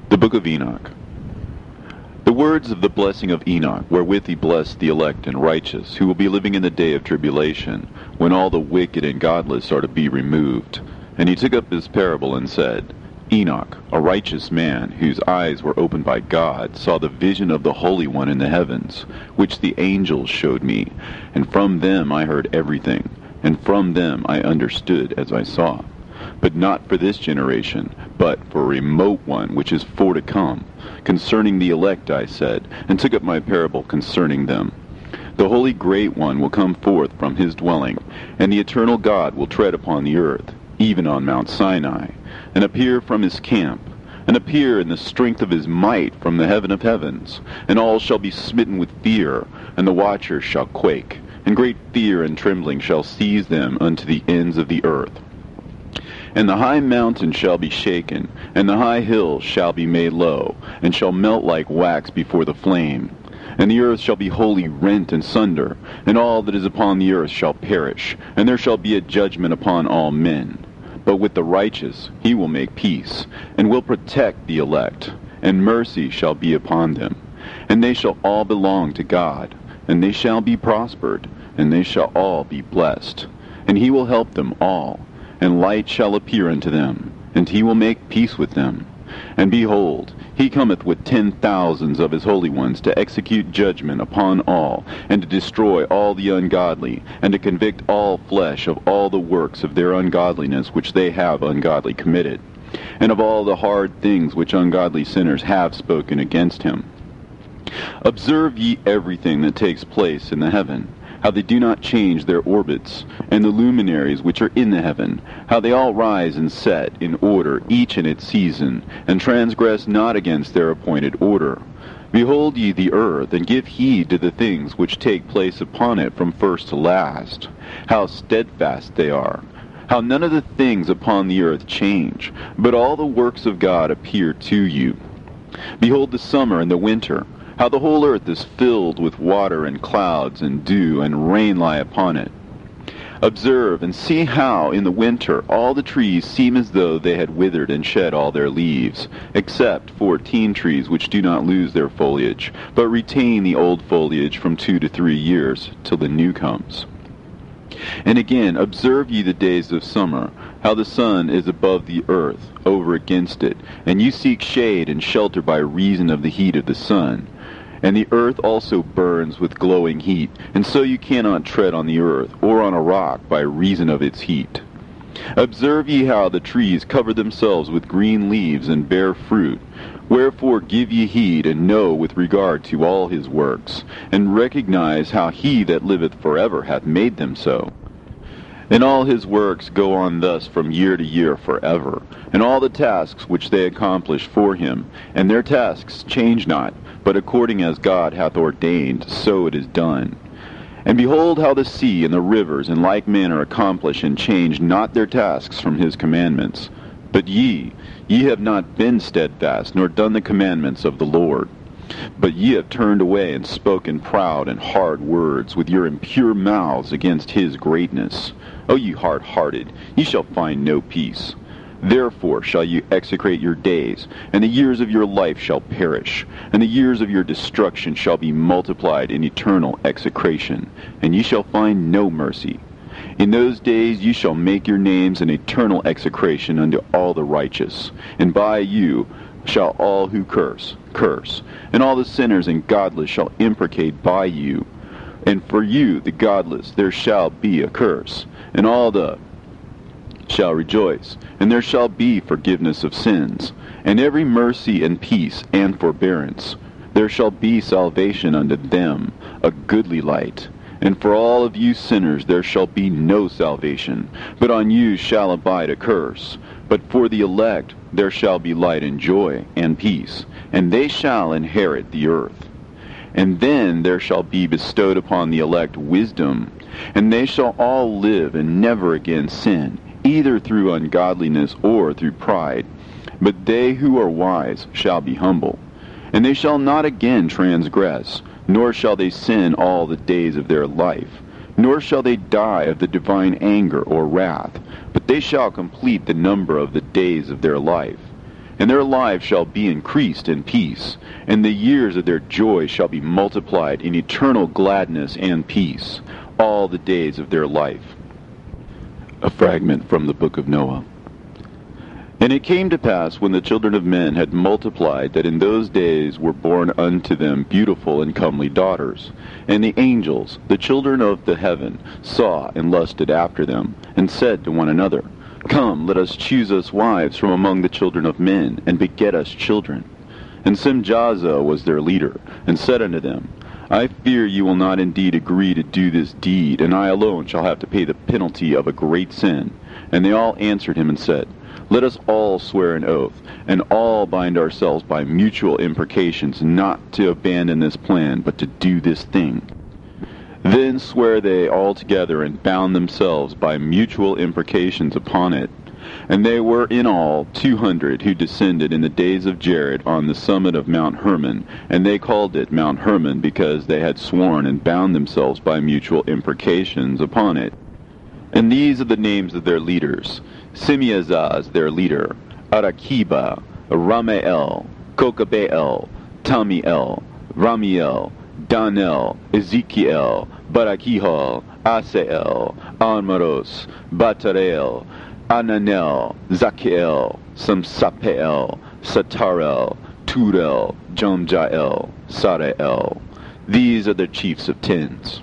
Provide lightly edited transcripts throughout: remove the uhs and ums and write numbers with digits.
The Book of Enoch. The words of the blessing of Enoch, wherewith he blessed the elect and righteous, who will be living in the day of tribulation, when all the wicked and godless are to be removed. And he took up this parable and said, Enoch, a righteous man, whose eyes were opened by God, saw the vision of the Holy One in the heavens, which the angels showed me, and from them I heard everything, and from them I understood as I saw. But not for this generation, but for a remote one which is for to come. Concerning the elect I said, and took up my parable concerning them. The Holy Great One will come forth from his dwelling, and the eternal God will tread upon the earth, even on Mount Sinai, and appear from his camp, and appear in the strength of his might from the heaven of heavens. And all shall be smitten with fear, and the watchers shall quake, and great fear and trembling shall seize them unto the ends of the earth. And the high mountain shall be shaken, and the high hills shall be made low, and shall melt like wax before the flame. And the earth shall be wholly rent and sunder, and all that is upon the earth shall perish, and there shall be a judgment upon all men. But with the righteous he will make peace, and will protect the elect, and mercy shall be upon them. And they shall all belong to God, and they shall be prospered, and they shall all be blessed. And he will help them all. And light shall appear unto them, and he will make peace with them. And behold, he cometh with 10,000s of his holy ones to execute judgment upon all, and to destroy all the ungodly, and to convict all flesh of all the works of their ungodliness which they have ungodly committed, and of all the hard things which ungodly sinners have spoken against him. Observe ye everything that takes place in the heaven, how they do not change their orbits, and the luminaries which are in the heaven, how they all rise and set in order, each in its season, and transgress not against their appointed order. Behold ye the earth, and give heed to the things which take place upon it from first to last, how steadfast they are, how none of the things upon the earth change, but all the works of God appear to you. Behold the summer and the winter, how the whole earth is filled with water and clouds and dew, and rain lie upon it. Observe and see how in the winter all the trees seem as though they had withered and shed all their leaves, except 14 trees which do not lose their foliage, but retain the old foliage from 2 to 3 years, till the new comes. And again, observe ye the days of summer, how the sun is above the earth, over against it, and you seek shade and shelter by reason of the heat of the sun. And the earth also burns with glowing heat, and so you cannot tread on the earth, or on a rock, by reason of its heat. Observe ye how the trees cover themselves with green leaves and bear fruit. Wherefore give ye heed, and know with regard to all his works, and recognize how he that liveth forever hath made them so. And all his works go on thus from year to year forever, and all the tasks which they accomplish for him, and their tasks change not, but according as God hath ordained, so it is done. And behold how the sea and the rivers in like manner accomplish and change not their tasks from his commandments. But ye have not been steadfast, nor done the commandments of the Lord. But ye have turned away and spoken proud and hard words with your impure mouths against his greatness. O ye hard-hearted, ye shall find no peace. Therefore shall you execrate your days, and the years of your life shall perish, and the years of your destruction shall be multiplied in eternal execration, and ye shall find no mercy. In those days ye shall make your names an eternal execration unto all the righteous, and by you shall all who curse, and all the sinners and godless shall imprecate by you. And for you, the godless, there shall be a curse, and all the shall rejoice, and there shall be forgiveness of sins, and every mercy and peace and forbearance. There shall be salvation unto them, a goodly light. And for all of you sinners there shall be no salvation, but on you shall abide a curse. But for the elect there shall be light and joy and peace, and they shall inherit the earth. And then there shall be bestowed upon the elect wisdom, and they shall all live and never again sin, either through ungodliness or through pride. But they who are wise shall be humble, and they shall not again transgress, nor shall they sin all the days of their life, nor shall they die of the divine anger or wrath, but they shall complete the number of the days of their life. and their lives shall be increased in peace, and the years of their joy shall be multiplied in eternal gladness and peace, all the days of their life. A fragment from the Book of Noah. And it came to pass, when the children of men had multiplied, that in those days were born unto them beautiful and comely daughters. And the angels, the children of the heaven, saw and lusted after them, and said to one another, Come, let us choose us wives from among the children of men, and beget us children. And Simjaza was their leader, and said unto them, I fear you will not indeed agree to do this deed, and I alone shall have to pay the penalty of a great sin. And they all answered him and said, Let us all swear an oath, and all bind ourselves by mutual imprecations, not to abandon this plan, but to do this thing. Then sware they all together, and bound themselves by mutual imprecations upon it. And they were in all 200 who descended in the days of Jared on the summit of Mount Hermon, and they called it Mount Hermon because they had sworn and bound themselves by mutual imprecations upon it. And these are the names of their leaders: Simeazaz their leader, Arakiba, Ramael, Kokabeel, Tamiel, Ramiel, Danel, Ezekiel, Barakihal, Asael, Almaros, Batareel, Ananel, Zakiel, Samsapeel, Satarel, Turel, Jomjael, Sarael. These are the chiefs of tens.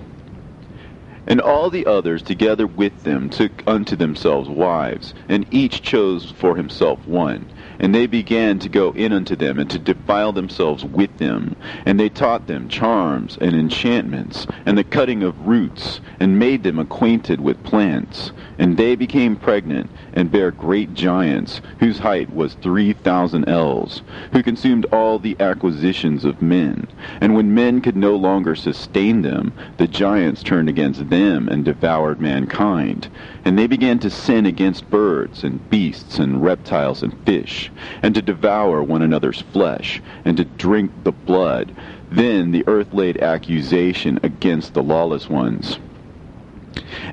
And all the others together with them took unto themselves wives, and each chose for himself one. And they began to go in unto them, and to defile themselves with them. And they taught them charms and enchantments, and the cutting of roots, and made them acquainted with plants. And they became pregnant, and bare great giants, whose height was 3,000 ells, who consumed all the acquisitions of men. And when men could no longer sustain them, the giants turned against them, and devoured mankind. And they began to sin against birds, and beasts, and reptiles, and fish, and to devour one another's flesh, and to drink the blood. Then the earth laid accusation against the lawless ones.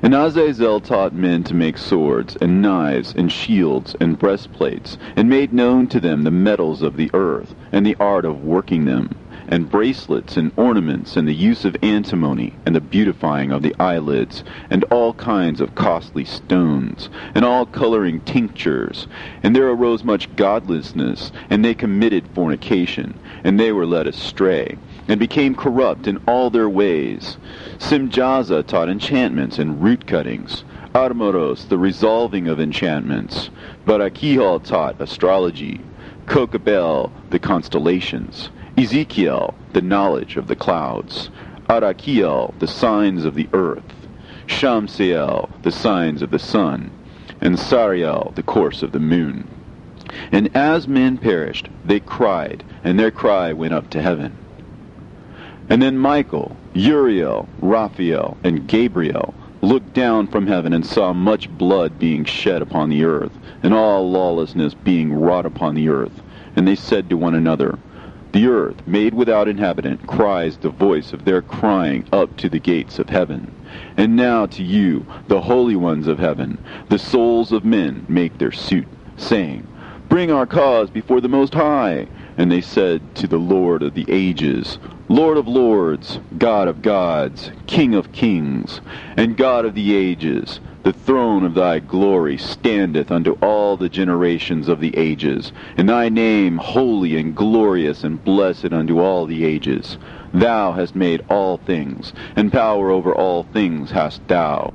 And Azazel taught men to make swords, and knives, and shields, and breastplates, and made known to them the metals of the earth, and the art of working them, and bracelets, and ornaments, and the use of antimony, and the beautifying of the eyelids, and all kinds of costly stones, and all coloring tinctures. And there arose much godlessness, and they committed fornication, and they were led astray, and became corrupt in all their ways. Simjaza taught enchantments and root cuttings, Armoros the resolving of enchantments, Barakihal taught astrology, Kokabel the constellations, Ezekiel the knowledge of the clouds, Arakiel the signs of the earth, Shamseel the signs of the sun, and Sariel the course of the moon. And as men perished, they cried, and their cry went up to heaven. And then Michael, Uriel, Raphael, and Gabriel looked down from heaven and saw much blood being shed upon the earth, and all lawlessness being wrought upon the earth. And they said to one another, The earth, made without inhabitant, cries the voice of their crying up to the gates of heaven. And now to you, the holy ones of heaven, the souls of men make their suit, saying, Bring our cause before the Most High. And they said to the Lord of the ages, Lord of lords, God of gods, King of kings, and God of the ages, the throne of thy glory standeth unto all the generations of the ages, and thy name holy and glorious and blessed unto all the ages. Thou hast made all things, and power over all things hast thou,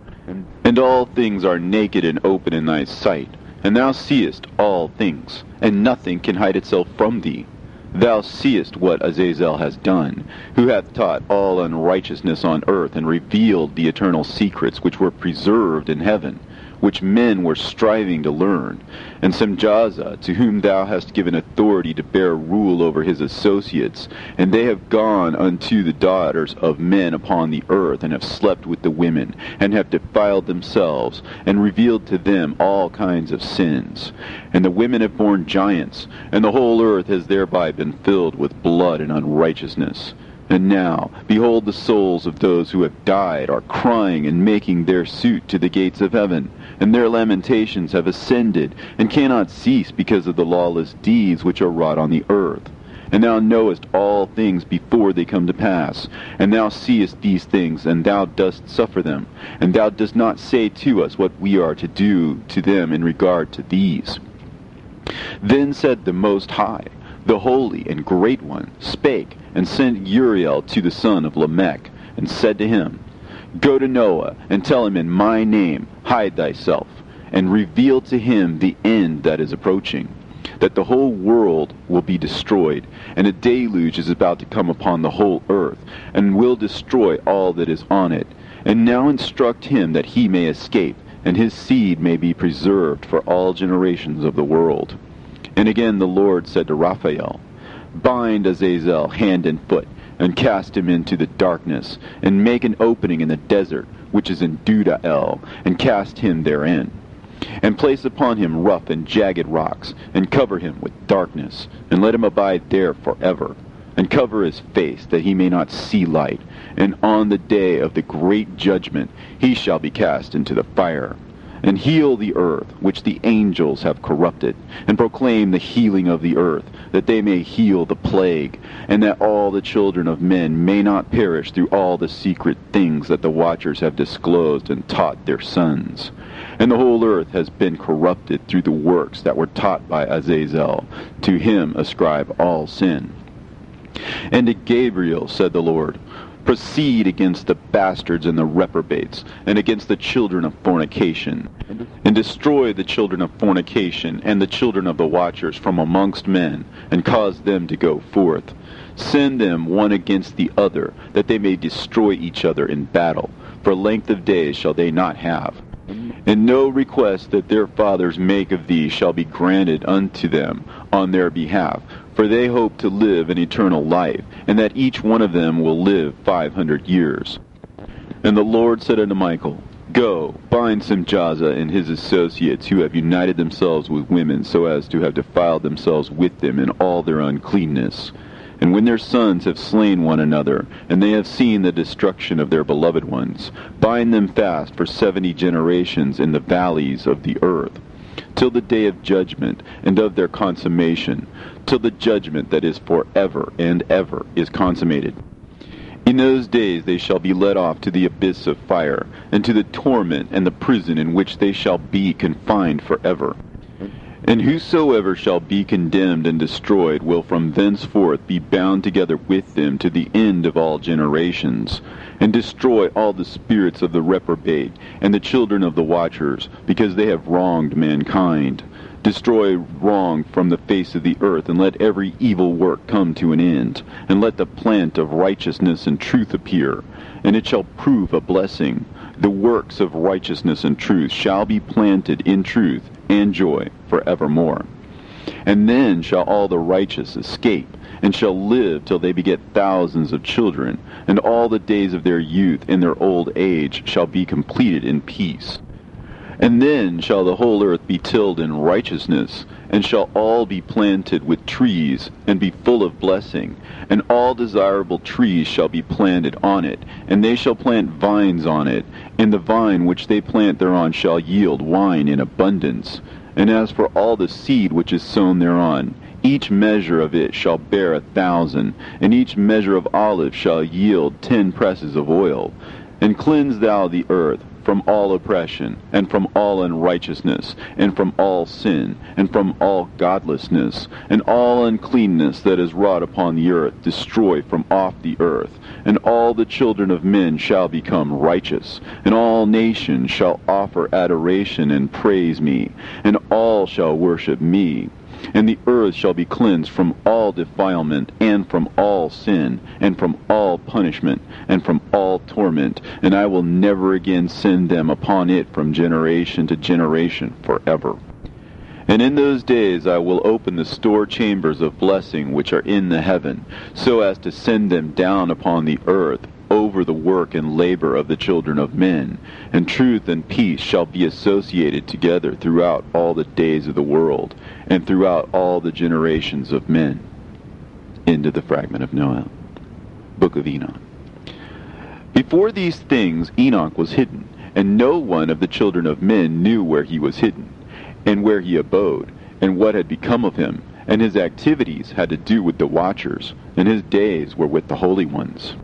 and all things are naked and open in thy sight, and thou seest all things, and nothing can hide itself from thee. Thou seest what Azazel has done, who hath taught all unrighteousness on earth, and revealed the eternal secrets which were preserved in heaven, which men were striving to learn. And Simjaza, to whom thou hast given authority to bear rule over his associates, and they have gone unto the daughters of men upon the earth, and have slept with the women, and have defiled themselves, and revealed to them all kinds of sins. And the women have borne giants, and the whole earth has thereby been filled with blood and unrighteousness. And now, behold, the souls of those who have died are crying and making their suit to the gates of heaven, and their lamentations have ascended, and cannot cease because of the lawless deeds which are wrought on the earth. And thou knowest all things before they come to pass, and thou seest these things, and thou dost suffer them, and thou dost not say to us what we are to do to them in regard to these. Then said the Most High, the Holy and Great One, spake, and sent Uriel to the son of Lamech, and said to him, Go to Noah, and tell him in my name, hide thyself, and reveal to him the end that is approaching, that the whole world will be destroyed, and a deluge is about to come upon the whole earth, and will destroy all that is on it. And now instruct him that he may escape, and his seed may be preserved for all generations of the world. And again the Lord said to Raphael, Bind Azazel hand and foot, and cast him into the darkness, and make an opening in the desert, which is in Dudael, and cast him therein. And place upon him rough and jagged rocks, and cover him with darkness, and let him abide there forever. And cover his face, that he may not see light, and on the day of the great judgment he shall be cast into the fire. And heal the earth, which the angels have corrupted, and proclaim the healing of the earth, that they may heal the plague, and that all the children of men may not perish through all the secret things that the watchers have disclosed and taught their sons. And the whole earth has been corrupted through the works that were taught by Azazel. To him ascribe all sin. And to Gabriel said the Lord, Proceed against the bastards and the reprobates, and against the children of fornication, and destroy the children of fornication and the children of the watchers from amongst men, and cause them to go forth. Send them one against the other, that they may destroy each other in battle. For length of days shall they not have. And no request that their fathers make of thee shall be granted unto them on their behalf, for they hope to live an eternal life, and that each one of them will live 500 years. And the Lord said unto Michael, Go, bind Simjaza and his associates, who have united themselves with women, so as to have defiled themselves with them in all their uncleanness. And when their sons have slain one another, and they have seen the destruction of their beloved ones, bind them fast for 70 generations in the valleys of the earth, till the day of judgment and of their consummation, till the judgment that is forever and ever is consummated. In those days they shall be led off to the abyss of fire, and to the torment and the prison in which they shall be confined forever. And whosoever shall be condemned and destroyed will from thenceforth be bound together with them to the end of all generations, and destroy all the spirits of the reprobate and the children of the watchers, because they have wronged mankind. Destroy wrong from the face of the earth, and let every evil work come to an end, and let the plant of righteousness and truth appear, and it shall prove a blessing. The works of righteousness and truth shall be planted in truth and joy forevermore. And then shall all the righteous escape, and shall live till they beget thousands of children, and all the days of their youth and their old age shall be completed in peace. And then shall the whole earth be tilled in righteousness, and shall all be planted with trees, and be full of blessing, and all desirable trees shall be planted on it, and they shall plant vines on it, and the vine which they plant thereon shall yield wine in abundance. And as for all the seed which is sown thereon, each measure of it shall bear 1,000, and each measure of olive shall yield 10 presses of oil. And cleanse thou the earth from all oppression, and from all unrighteousness, and from all sin, and from all godlessness, and all uncleanness that is wrought upon the earth destroy from off the earth. And all the children of men shall become righteous, and all nations shall offer adoration and praise me, and all shall worship me. And the earth shall be cleansed from all defilement, and from all sin, and from all punishment, and from all torment, and I will never again send them upon it from generation to generation forever. And in those days I will open the store chambers of blessing which are in the heaven, so as to send them down upon the earth, over the work and labor of the children of men, and truth and peace shall be associated together throughout all the days of the world, and throughout all the generations of men. Into the fragment of Noah. Book of Enoch. Before these things Enoch was hidden, and no one of the children of men knew where he was hidden, and where he abode, and what had become of him, and his activities had to do with the watchers, and his days were with the holy ones.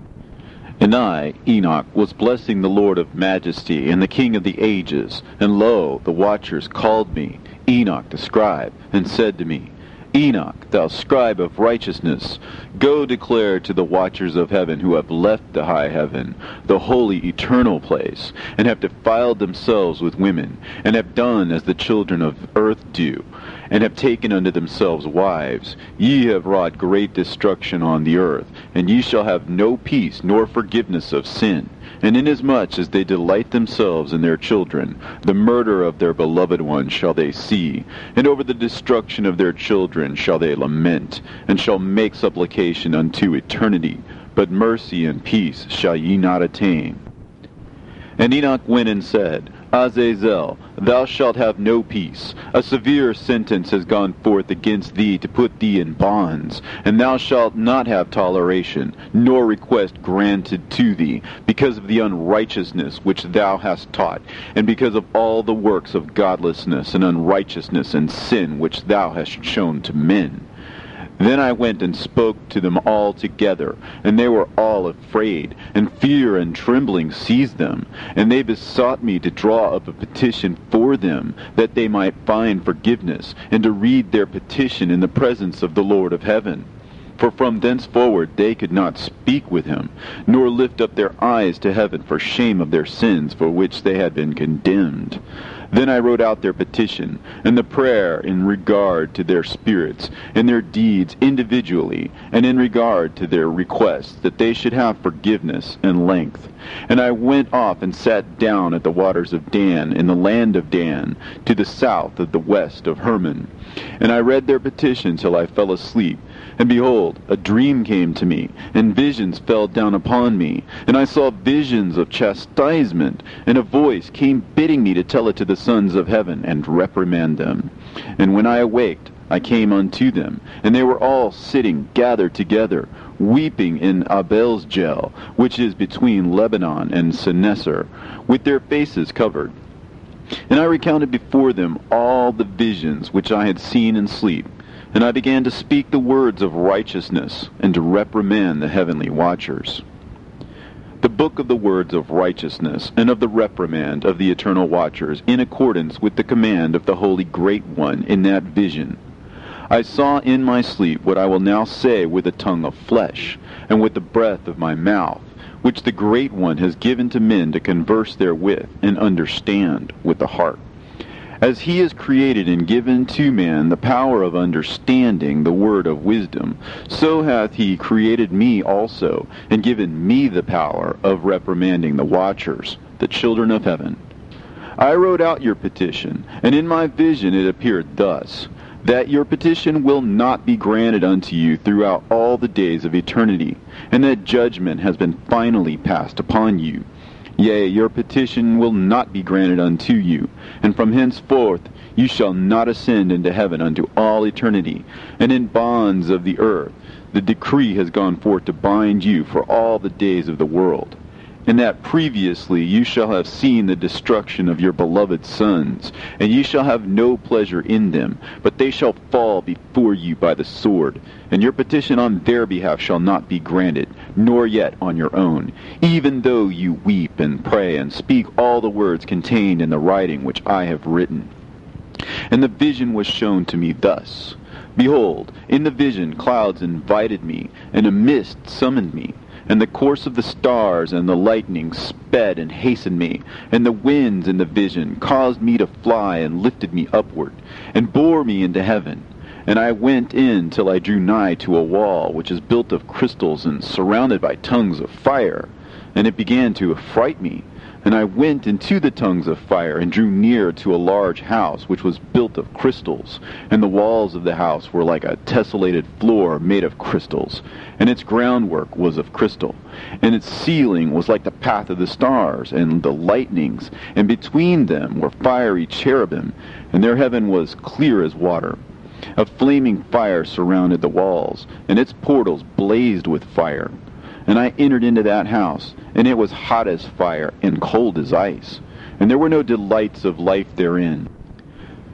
And I, Enoch, was blessing the Lord of majesty, and the King of the ages, and lo, the watchers called me, Enoch the scribe, and said to me, Enoch, thou scribe of righteousness, go declare to the watchers of heaven who have left the high heaven, the holy eternal place, and have defiled themselves with women, and have done as the children of earth do, and have taken unto themselves wives. Ye have wrought great destruction on the earth, and ye shall have no peace nor forgiveness of sin. And inasmuch as they delight themselves in their children, the murder of their beloved ones shall they see, and over the destruction of their children shall they lament, and shall make supplication unto eternity. But mercy and peace shall ye not attain. And Enoch went and said, Azazel, thou shalt have no peace. A severe sentence has gone forth against thee to put thee in bonds, and thou shalt not have toleration, nor request granted to thee, because of the unrighteousness which thou hast taught, and because of all the works of godlessness and unrighteousness and sin which thou hast shown to men. Then I went and spoke to them all together, and they were all afraid, and fear and trembling seized them. And they besought me to draw up a petition for them, that they might find forgiveness, and to read their petition in the presence of the Lord of heaven. For from thenceforward they could not speak with him, nor lift up their eyes to heaven for shame of their sins for which they had been condemned. Then I wrote out their petition, and the prayer in regard to their spirits, and their deeds individually, and in regard to their requests, that they should have forgiveness and length. And I went off and sat down at the waters of Dan, in the land of Dan, to the south of the west of Hermon. And I read their petition till I fell asleep. And behold, a dream came to me, and visions fell down upon me. And I saw visions of chastisement, and a voice came bidding me to tell it to the sons of heaven, and reprimand them. And when I awaked, I came unto them, and they were all sitting gathered together, weeping in Abelsgel, which is between Lebanon and Seneser, with their faces covered. And I recounted before them all the visions which I had seen in sleep. And I began to speak the words of righteousness, and to reprimand the heavenly watchers. The book of the words of righteousness, and of the reprimand of the eternal watchers, in accordance with the command of the Holy Great One in that vision. I saw in my sleep what I will now say with a tongue of flesh, and with the breath of my mouth, which the Great One has given to men to converse therewith, and understand with the heart. As he has created and given to man the power of understanding the word of wisdom, so hath he created me also, and given me the power of reprimanding the watchers, the children of heaven. I wrote out your petition, and in my vision it appeared thus, that your petition will not be granted unto you throughout all the days of eternity, and that judgment has been finally passed upon you. Yea, your petition will not be granted unto you, and from henceforth you shall not ascend into heaven unto all eternity, and in bonds of the earth the decree has gone forth to bind you for all the days of the world. And that previously you shall have seen the destruction of your beloved sons, and ye shall have no pleasure in them, but they shall fall before you by the sword, and your petition on their behalf shall not be granted, nor yet on your own, even though you weep and pray and speak all the words contained in the writing which I have written. And the vision was shown to me thus. Behold, in the vision clouds invited me, and a mist summoned me. And the course of the stars and the lightning sped and hastened me, and the winds in the vision caused me to fly and lifted me upward, and bore me into heaven. And I went in till I drew nigh to a wall which is built of crystals and surrounded by tongues of fire, and it began to affright me. And I went into the tongues of fire, and drew near to a large house, which was built of crystals. And the walls of the house were like a tessellated floor made of crystals, and its groundwork was of crystal. And its ceiling was like the path of the stars, and the lightnings, and between them were fiery cherubim, and their heaven was clear as water. A flaming fire surrounded the walls, and its portals blazed with fire. And I entered into that house, and it was hot as fire and cold as ice, and there were no delights of life therein.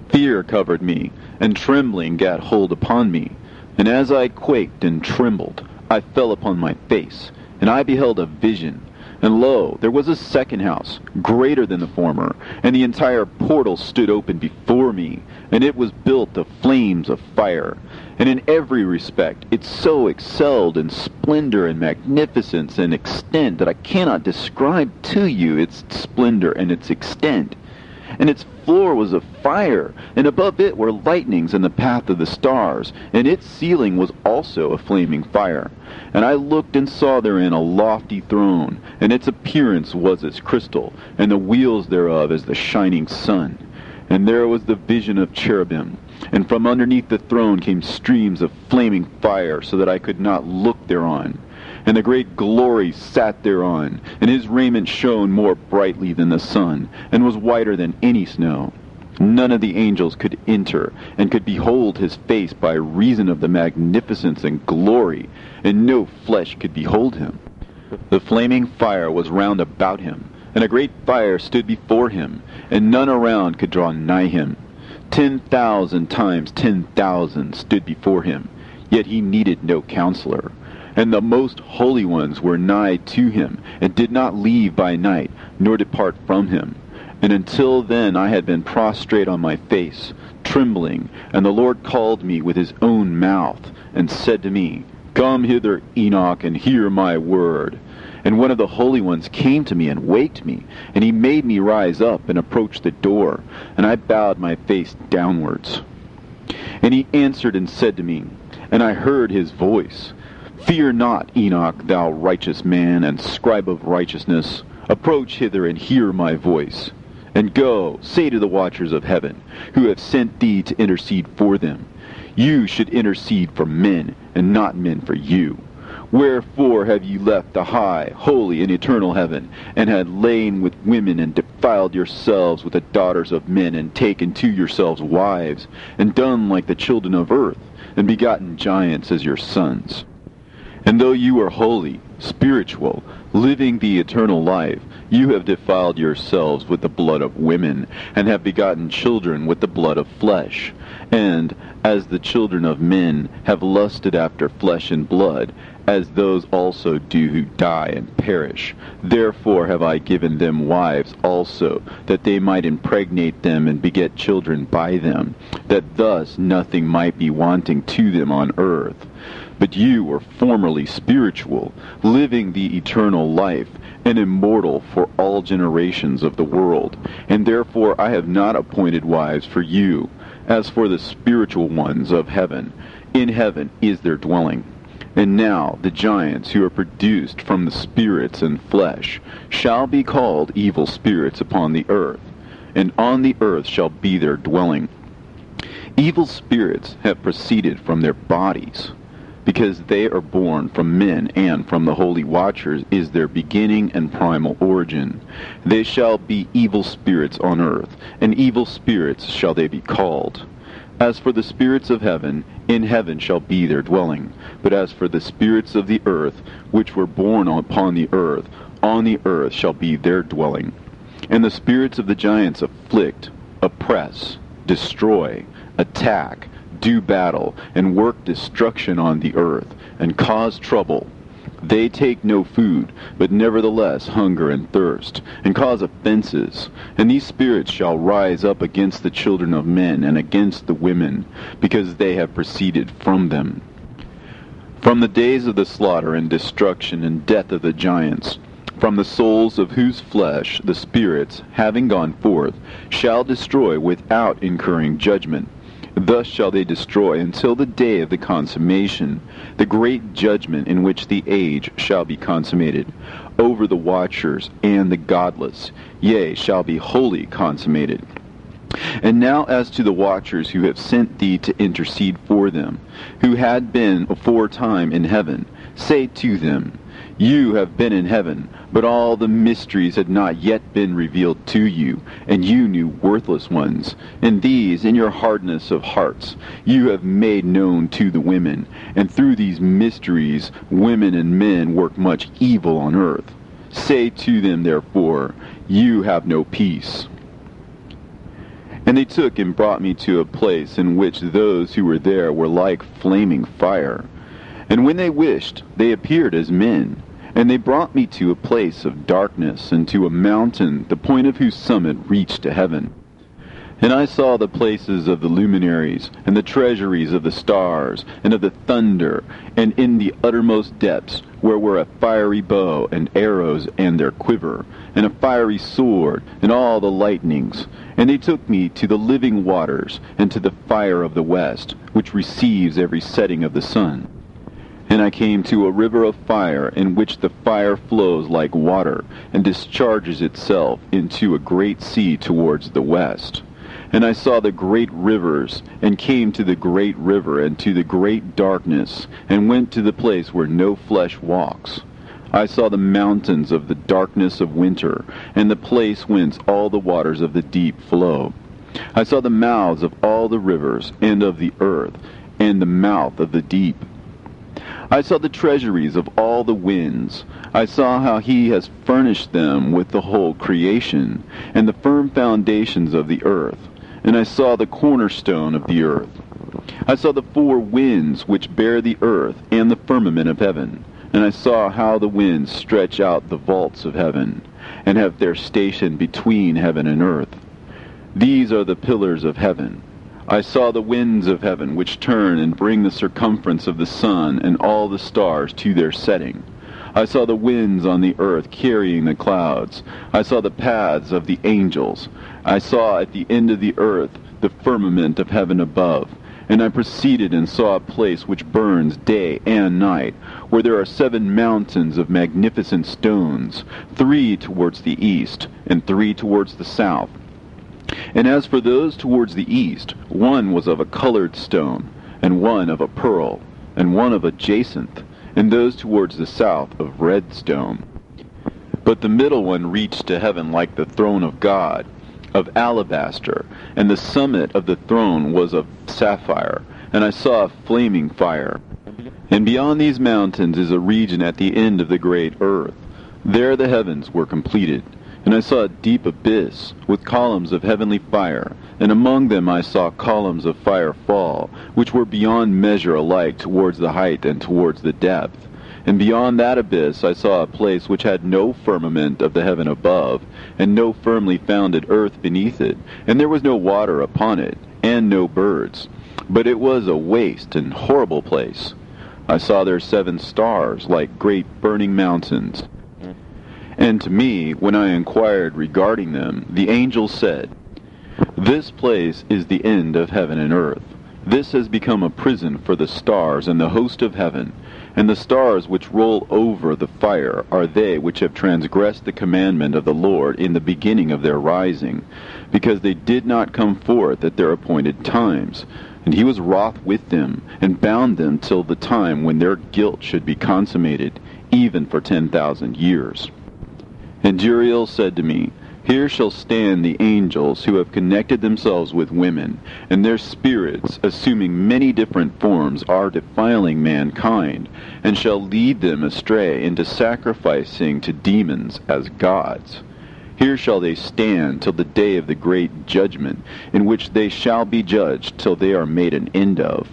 Fear covered me, and trembling gat hold upon me. And as I quaked and trembled, I fell upon my face, and I beheld a vision. And lo, there was a second house, greater than the former, and the entire portal stood open before me, and it was built of flames of fire. And in every respect it so excelled in splendor and magnificence and extent that I cannot describe to you its splendor and its extent. And its floor was of fire, and above it were lightnings in the path of the stars, and its ceiling was also a flaming fire. And I looked and saw therein a lofty throne, and its appearance was as crystal, and the wheels thereof as the shining sun. And there was the vision of cherubim, and from underneath the throne came streams of flaming fire, so that I could not look thereon. And the great glory sat thereon, and his raiment shone more brightly than the sun, and was whiter than any snow. None of the angels could enter, and could behold his face by reason of the magnificence and glory, and no flesh could behold him. The flaming fire was round about him, and a great fire stood before him, and none around could draw nigh him. 10,000 times 10,000 stood before him, yet he needed no counselor. And the most holy ones were nigh to him, and did not leave by night, nor depart from him. And until then I had been prostrate on my face, trembling, and the Lord called me with his own mouth, and said to me, Come hither, Enoch, and hear my word. And one of the holy ones came to me and waked me, and he made me rise up and approach the door, and I bowed my face downwards. And he answered and said to me, and I heard his voice, Fear not, Enoch, thou righteous man, and scribe of righteousness. Approach hither and hear my voice. And go, say to the watchers of heaven, who have sent thee to intercede for them, You should intercede for men, and not men for you. Wherefore have ye left the high, holy, and eternal heaven, and had lain with women, and defiled yourselves with the daughters of men, and taken to yourselves wives, and done like the children of earth, and begotten giants as your sons? And though you are holy, spiritual, living the eternal life, you have defiled yourselves with the blood of women, and have begotten children with the blood of flesh. And, as the children of men have lusted after flesh and blood, as those also do who die and perish, therefore have I given them wives also, that they might impregnate them and beget children by them, that thus nothing might be wanting to them on earth. But you were formerly spiritual, living the eternal life, and immortal for all generations of the world. And therefore I have not appointed wives for you. As for the spiritual ones of heaven, in heaven is their dwelling. And now the giants who are produced from the spirits and flesh shall be called evil spirits upon the earth, and on the earth shall be their dwelling. Evil spirits have proceeded from their bodies, because they are born from men, and from the holy watchers is their beginning and primal origin. They shall be evil spirits on earth, and evil spirits shall they be called. As for the spirits of heaven, in heaven shall be their dwelling. But as for the spirits of the earth, which were born upon the earth, on the earth shall be their dwelling. And the spirits of the giants afflict, oppress, destroy, attack, do battle, and work destruction on the earth, and cause trouble. They take no food, but nevertheless hunger and thirst, and cause offenses. And these spirits shall rise up against the children of men, and against the women, because they have proceeded from them. From the days of the slaughter and destruction and death of the giants, from the souls of whose flesh the spirits, having gone forth, shall destroy without incurring judgment. Thus shall they destroy until the day of the consummation, the great judgment in which the age shall be consummated, over the watchers and the godless, yea, shall be wholly consummated. And now as to the watchers who have sent thee to intercede for them, who had been aforetime in heaven, say to them, You have been in heaven, but all the mysteries had not yet been revealed to you, and you knew worthless ones. And these, in your hardness of hearts, you have made known to the women. And through these mysteries, women and men work much evil on earth. Say to them, therefore, you have no peace. And they took and brought me to a place in which those who were there were like flaming fire. And when they wished, they appeared as men. And they brought me to a place of darkness, and to a mountain, the point of whose summit reached to heaven. And I saw the places of the luminaries, and the treasuries of the stars, and of the thunder, and in the uttermost depths, where were a fiery bow, and arrows, and their quiver, and a fiery sword, and all the lightnings. And they took me to the living waters, and to the fire of the west, which receives every setting of the sun. And I came to a river of fire, in which the fire flows like water, and discharges itself into a great sea towards the west. And I saw the great rivers, and came to the great river, and to the great darkness, and went to the place where no flesh walks. I saw the mountains of the darkness of winter, and the place whence all the waters of the deep flow. I saw the mouths of all the rivers, and of the earth, and the mouth of the deep. I saw the treasuries of all the winds. I saw how he has furnished them with the whole creation, and the firm foundations of the earth. And I saw the cornerstone of the earth. I saw the four winds which bear the earth, and the firmament of heaven. And I saw how the winds stretch out the vaults of heaven, and have their station between heaven and earth. These are the pillars of heaven. I saw the winds of heaven, which turn and bring the circumference of the sun and all the stars to their setting. I saw the winds on the earth carrying the clouds. I saw the paths of the angels. I saw at the end of the earth the firmament of heaven above. And I proceeded and saw a place which burns day and night, where there are 7 mountains of magnificent stones, 3 towards the east, and 3 towards the south. And as for those towards the east, one was of a colored stone, and one of a pearl, and one of a jacinth, and those towards the south of red stone. But the middle one reached to heaven like the throne of God, of alabaster, and the summit of the throne was of sapphire, and I saw a flaming fire. And beyond these mountains is a region at the end of the great earth. There the heavens were completed. And I saw a deep abyss, with columns of heavenly fire, and among them I saw columns of fire fall, which were beyond measure alike towards the height and towards the depth. And beyond that abyss I saw a place which had no firmament of the heaven above, and no firmly founded earth beneath it, and there was no water upon it, and no birds. But it was a waste and horrible place. I saw there 7 stars, like great burning mountains. And to me, when I inquired regarding them, the angel said, "This place is the end of heaven and earth. This has become a prison for the stars and the host of heaven. And the stars which roll over the fire are they which have transgressed the commandment of the Lord in the beginning of their rising, because they did not come forth at their appointed times. And he was wroth with them, and bound them till the time when their guilt should be consummated, even for 10,000 years. And Uriel said to me, Here shall stand the angels who have connected themselves with women, and their spirits, assuming many different forms, are defiling mankind, and shall lead them astray into sacrificing to demons as gods. Here shall they stand till the day of the great judgment, in which they shall be judged till they are made an end of.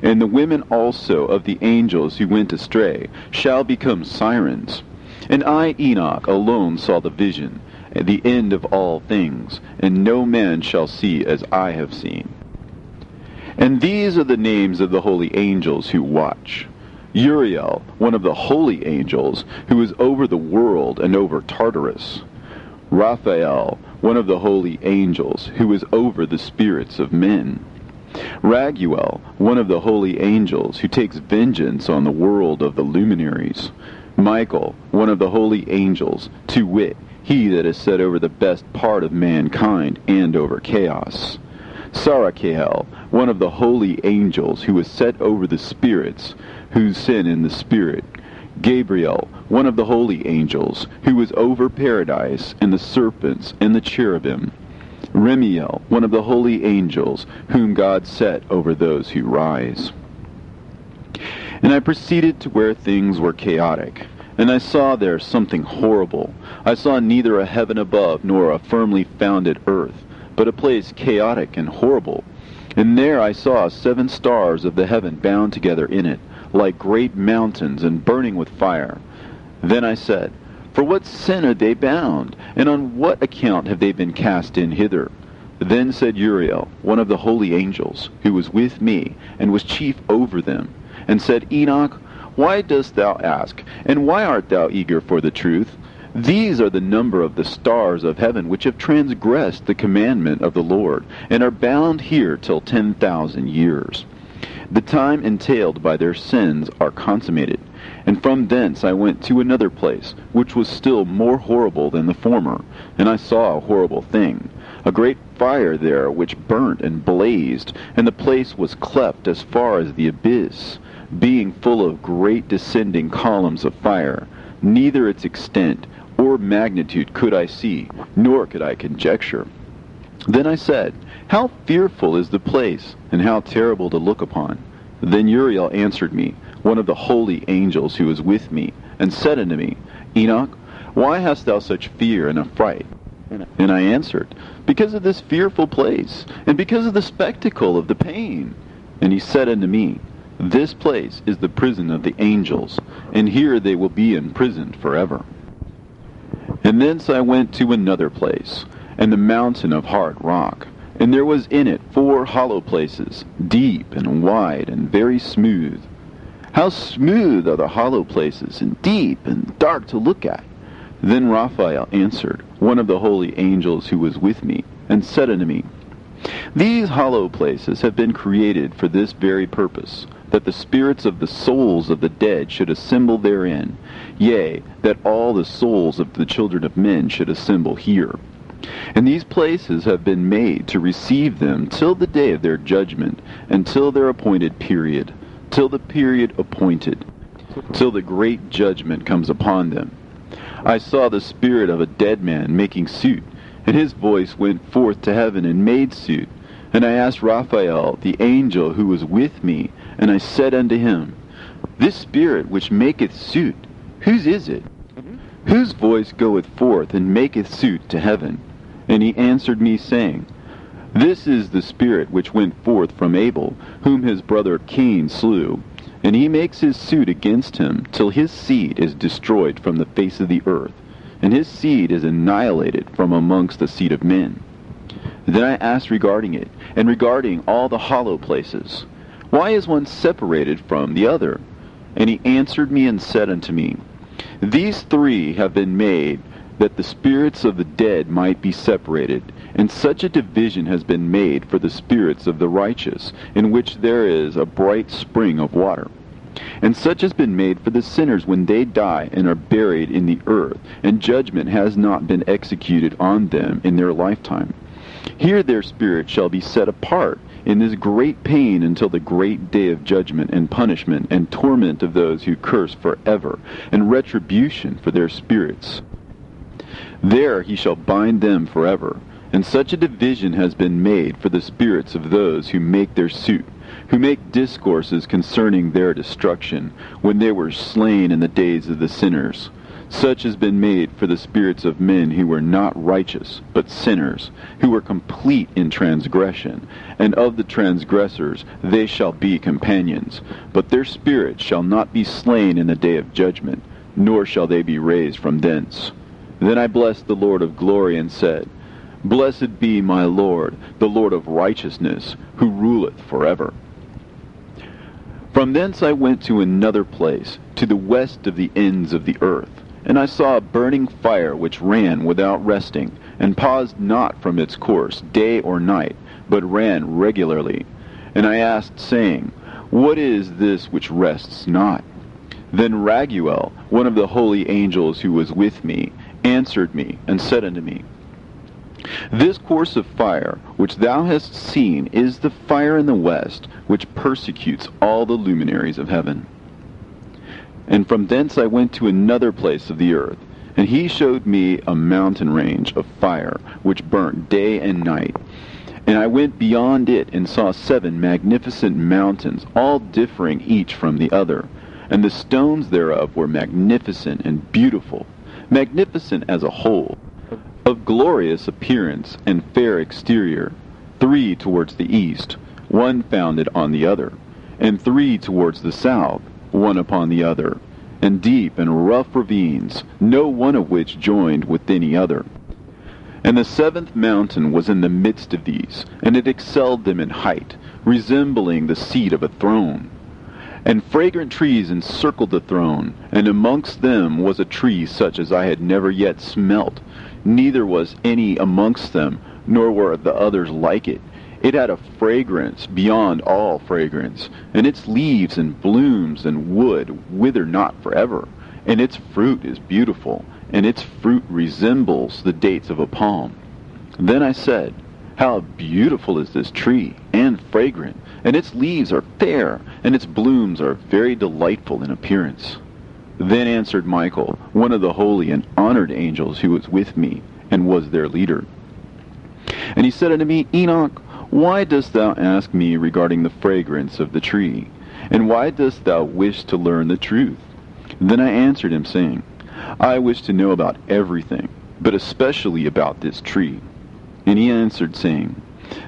And the women also of the angels who went astray shall become sirens. And I, Enoch, alone saw the vision, the end of all things, and no man shall see as I have seen. And these are the names of the holy angels who watch. Uriel, one of the holy angels, who is over the world and over Tartarus. Raphael, one of the holy angels, who is over the spirits of men. Raguel, one of the holy angels, who takes vengeance on the world of the luminaries. Michael, one of the holy angels, to wit, he that is set over the best part of mankind and over chaos. Sarachael, one of the holy angels, who is set over the spirits, who sin in the spirit. Gabriel, one of the holy angels, who was over paradise, and the serpents, and the cherubim. Remiel, one of the holy angels, whom God set over those who rise. And I proceeded to where things were chaotic, and I saw there something horrible. I saw neither a heaven above nor a firmly founded earth, but a place chaotic and horrible. And there I saw 7 stars of the heaven bound together in it, like great mountains, and burning with fire. Then I said, For what sin are they bound, and on what account have they been cast in hither? Then said Uriel, one of the holy angels, who was with me, and was chief over them, and said, Enoch, why dost thou ask, and why art thou eager for the truth? These are the number of the stars of heaven, which have transgressed the commandment of the Lord, and are bound here till 10,000 years. The time entailed by their sins are consummated. And from thence I went to another place, which was still more horrible than the former, and I saw a horrible thing, a great fire there which burnt and blazed, and the place was cleft as far as the abyss, being full of great descending columns of fire. Neither its extent or magnitude could I see, nor could I conjecture. Then I said, How fearful is the place, and how terrible to look upon! Then Uriel answered me, one of the holy angels who was with me, and said unto me, Enoch, why hast thou such fear and affright? And I answered, Because of this fearful place, and because of the spectacle of the pain. And he said unto me, This place is the prison of the angels, and here they will be imprisoned forever. And thence I went to another place, and the mountain of hard rock, and there was in it 4 hollow places, deep and wide and very smooth. How smooth are the hollow places, and deep and dark to look at! Then Raphael answered, one of the holy angels who was with me, and said unto me, These hollow places have been created for this very purpose, that the spirits of the souls of the dead should assemble therein, yea, that all the souls of the children of men should assemble here. And these places have been made to receive them till the day of their judgment, and till their appointed period, till the period appointed, till the great judgment comes upon them. I saw the spirit of a dead man making suit, and his voice went forth to heaven and made suit. And I asked Raphael, the angel who was with me, and I said unto him, This spirit which maketh suit, whose is it? Whose voice goeth forth and maketh suit to heaven? And he answered me, saying, This is the spirit which went forth from Abel, whom his brother Cain slew. And he makes his suit against him, till his seed is destroyed from the face of the earth, and his seed is annihilated from amongst the seed of men. Then I asked regarding it, and regarding all the hollow places, Why is one separated from the other? And he answered me and said unto me, These 3 have been made, that the spirits of the dead might be separated, and such a division has been made for the spirits of the righteous, in which there is a bright spring of water. And such has been made for the sinners when they die and are buried in the earth, and judgment has not been executed on them in their lifetime. Here their spirit shall be set apart in this great pain until the great day of judgment and punishment and torment of those who curse forever, and retribution for their spirits. There he shall bind them forever. And such a division has been made for the spirits of those who make their suit, who make discourses concerning their destruction, when they were slain in the days of the sinners. Such has been made for the spirits of men who were not righteous, but sinners, who were complete in transgression. And of the transgressors they shall be companions, but their spirits shall not be slain in the day of judgment, nor shall they be raised from thence. Then I blessed the Lord of glory, and said, Blessed be my Lord, the Lord of righteousness, who ruleth forever. From thence I went to another place, to the west of the ends of the earth, and I saw a burning fire which ran without resting, and paused not from its course day or night, but ran regularly. And I asked, saying, What is this which rests not? Then Raguel, one of the holy angels who was with me, answered me, and said unto me, This course of fire which thou hast seen is the fire in the west, which persecutes all the luminaries of heaven. And from thence I went to another place of the earth, and he showed me a mountain range of fire, which burnt day and night. And I went beyond it, and saw 7 magnificent mountains, all differing each from the other. And the stones thereof were magnificent and beautiful, magnificent as a whole, of glorious appearance and fair exterior, 3 towards the east, one founded on the other, and 3 towards the south, one upon the other, and deep and rough ravines, no one of which joined with any other. And the 7th mountain was in the midst of these, and it excelled them in height, resembling the seat of a throne. And fragrant trees encircled the throne, and amongst them was a tree such as I had never yet smelt, neither was any amongst them, nor were the others like it. It had a fragrance beyond all fragrance, and its leaves and blooms and wood wither not forever, and its fruit is beautiful, and its fruit resembles the dates of a palm. Then I said, How beautiful is this tree, and fragrant, and its leaves are fair, and its blooms are very delightful in appearance. Then answered Michael, one of the holy and honored angels who was with me, and was their leader. And he said unto me, Enoch, why dost thou ask me regarding the fragrance of the tree? And why dost thou wish to learn the truth? Then I answered him, saying, I wish to know about everything, but especially about this tree. And he answered, saying,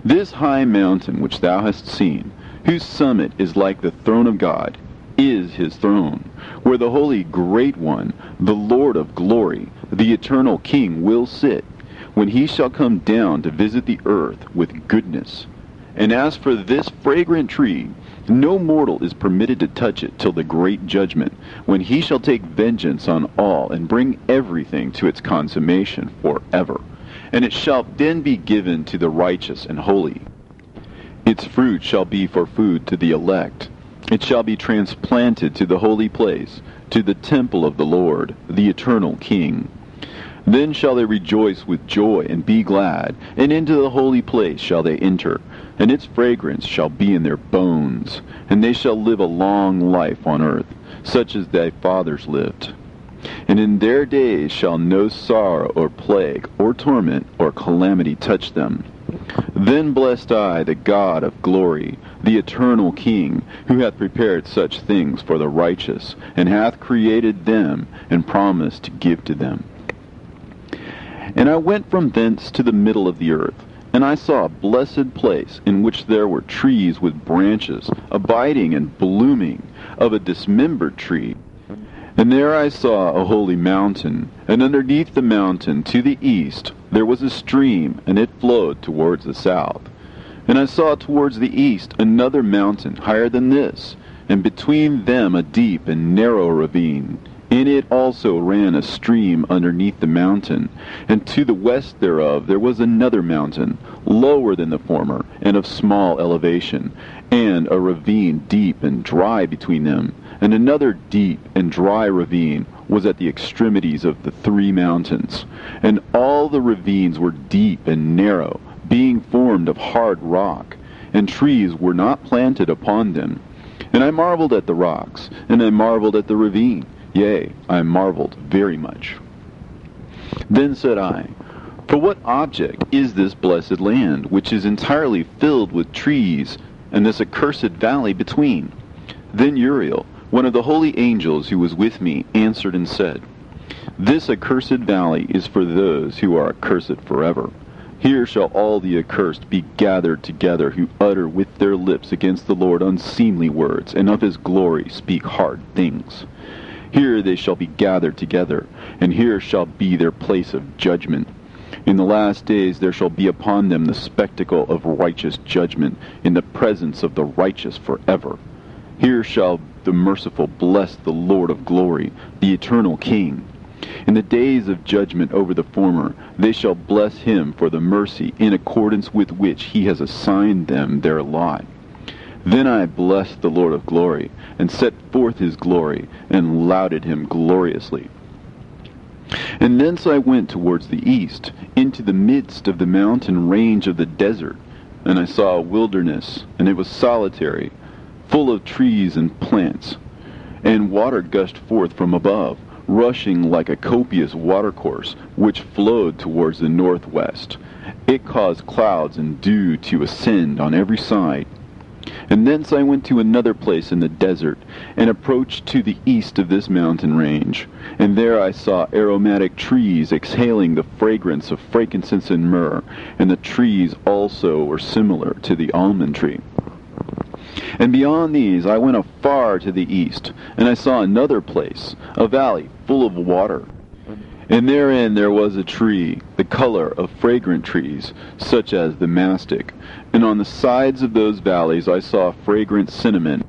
This high mountain which thou hast seen, whose summit is like the throne of God, is his throne, where the holy great one, the Lord of glory, the eternal King, will sit, when he shall come down to visit the earth with goodness. And as for this fragrant tree, no mortal is permitted to touch it till the great judgment, when he shall take vengeance on all, and bring everything to its consummation forever. And it shall then be given to the righteous and holy. Its fruit shall be for food to the elect. It shall be transplanted to the holy place, to the temple of the Lord, the eternal King. Then shall they rejoice with joy and be glad, and into the holy place shall they enter, and its fragrance shall be in their bones, and they shall live a long life on earth, such as thy fathers lived. And in their days shall no sorrow or plague or torment or calamity touch them. Then blessed I the God of glory, the eternal King, who hath prepared such things for the righteous, and hath created them, and promised to give to them. And I went from thence to the middle of the earth, and I saw a blessed place, in which there were trees with branches, abiding and blooming, of a dismembered tree. And there I saw a holy mountain, and underneath the mountain to the east there was a stream, and it flowed towards the south. And I saw towards the east another mountain higher than this, and between them a deep and narrow ravine. In it also ran a stream underneath the mountain, and to the west thereof there was another mountain, lower than the former, and of small elevation, and a ravine deep and dry between them. And another deep and dry ravine was at the extremities of the 3 mountains. And all the ravines were deep and narrow, being formed of hard rock, and trees were not planted upon them. And I marveled at the rocks, and I marveled at the ravine. Yea, I marveled very much. Then said I, For what object is this blessed land, which is entirely filled with trees, and this accursed valley between? Then Uriel, one of the holy angels who was with me, answered and said, This accursed valley is for those who are accursed forever. Here shall all the accursed be gathered together, who utter with their lips against the Lord unseemly words, and of his glory speak hard things. Here they shall be gathered together, and here shall be their place of judgment. In the last days there shall be upon them the spectacle of righteous judgment, in the presence of the righteous forever. Here shall the merciful bless the Lord of glory, the eternal King. In the days of judgment over the former, they shall bless him for the mercy in accordance with which he has assigned them their lot. Then I blessed the Lord of glory, and set forth his glory, and lauded him gloriously. And thence I went towards the east, into the midst of the mountain range of the desert, and I saw a wilderness, and it was solitary, full of trees and plants. and water gushed forth from above, rushing like a copious watercourse, which flowed towards the northwest. It caused clouds and dew to ascend on every side. And thence I went to another place in the desert, and approached to the east of this mountain range. And there I saw aromatic trees exhaling the fragrance of frankincense and myrrh, and the trees also were similar to the almond tree. And beyond these I went afar to the east, and I saw another place, a valley full of water. And therein there was a tree, the color of fragrant trees, such as the mastic. And on the sides of those valleys I saw fragrant cinnamon.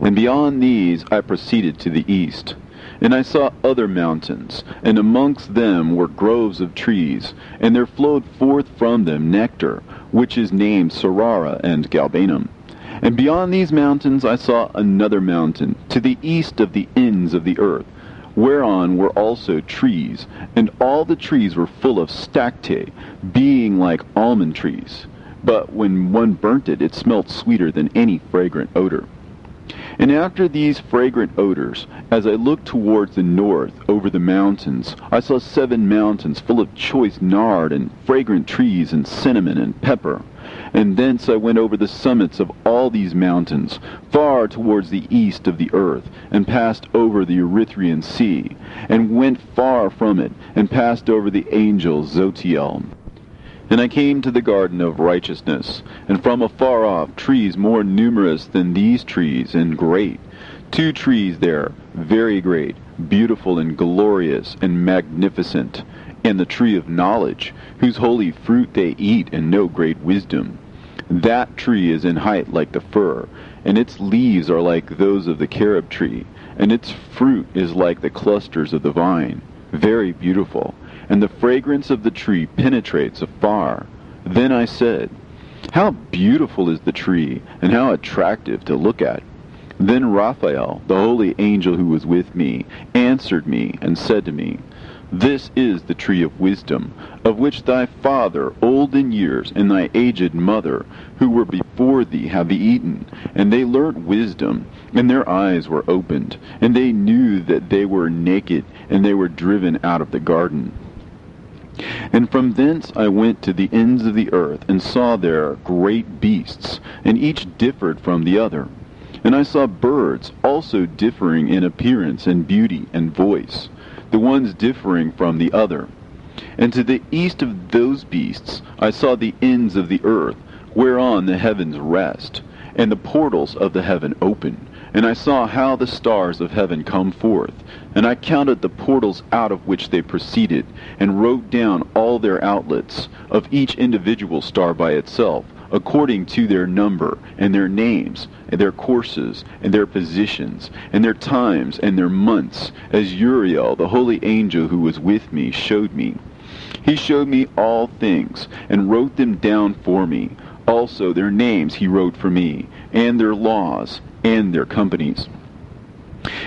And beyond these I proceeded to the east. And I saw other mountains, and amongst them were groves of trees, and there flowed forth from them nectar, which is named Sarara and Galbanum. And beyond these mountains I saw another mountain, to the east of the ends of the earth, whereon were also trees, and all the trees were full of stacte, being like almond trees. But when one burnt it, it smelt sweeter than any fragrant odor. And after these fragrant odors, as I looked towards the north over the mountains, I saw 7 mountains full of choice nard and fragrant trees and cinnamon and pepper. And thence I went over the summits of all these mountains, far towards the east of the earth, and passed over the Eritrean sea, and went far from it, and passed over the angel Zotiel. And I came to the garden of righteousness, and from afar off trees more numerous than these trees, and great. 2 trees there, very great, beautiful and glorious and magnificent, and the tree of knowledge, whose holy fruit they eat and know great wisdom. That tree is in height like the fir, and its leaves are like those of the carob tree, and its fruit is like the clusters of the vine, very beautiful, and the fragrance of the tree penetrates afar. Then I said, how beautiful is the tree, and how attractive to look at. Then Raphael, the holy angel who was with me, answered me and said to me, this is the tree of wisdom, of which thy father, old in years, and thy aged mother, who were before thee, have eaten. And they learnt wisdom, and their eyes were opened, and they knew that they were naked, and they were driven out of the garden. And from thence I went to the ends of the earth, and saw there great beasts, and each differed from the other. And I saw birds also differing in appearance and beauty and voice, the ones differing from the other. And to the east of those beasts I saw the ends of the earth, whereon the heavens rest, and the portals of the heaven open. And I saw how the stars of heaven come forth, and I counted the portals out of which they proceeded, and wrote down all their outlets, of each individual star by itself, according to their number, and their names, and their courses, and their positions, and their times, and their months, as Uriel, the holy angel who was with me, showed me. He showed me all things, and wrote them down for me. Also their names he wrote for me, and their laws, and their companies.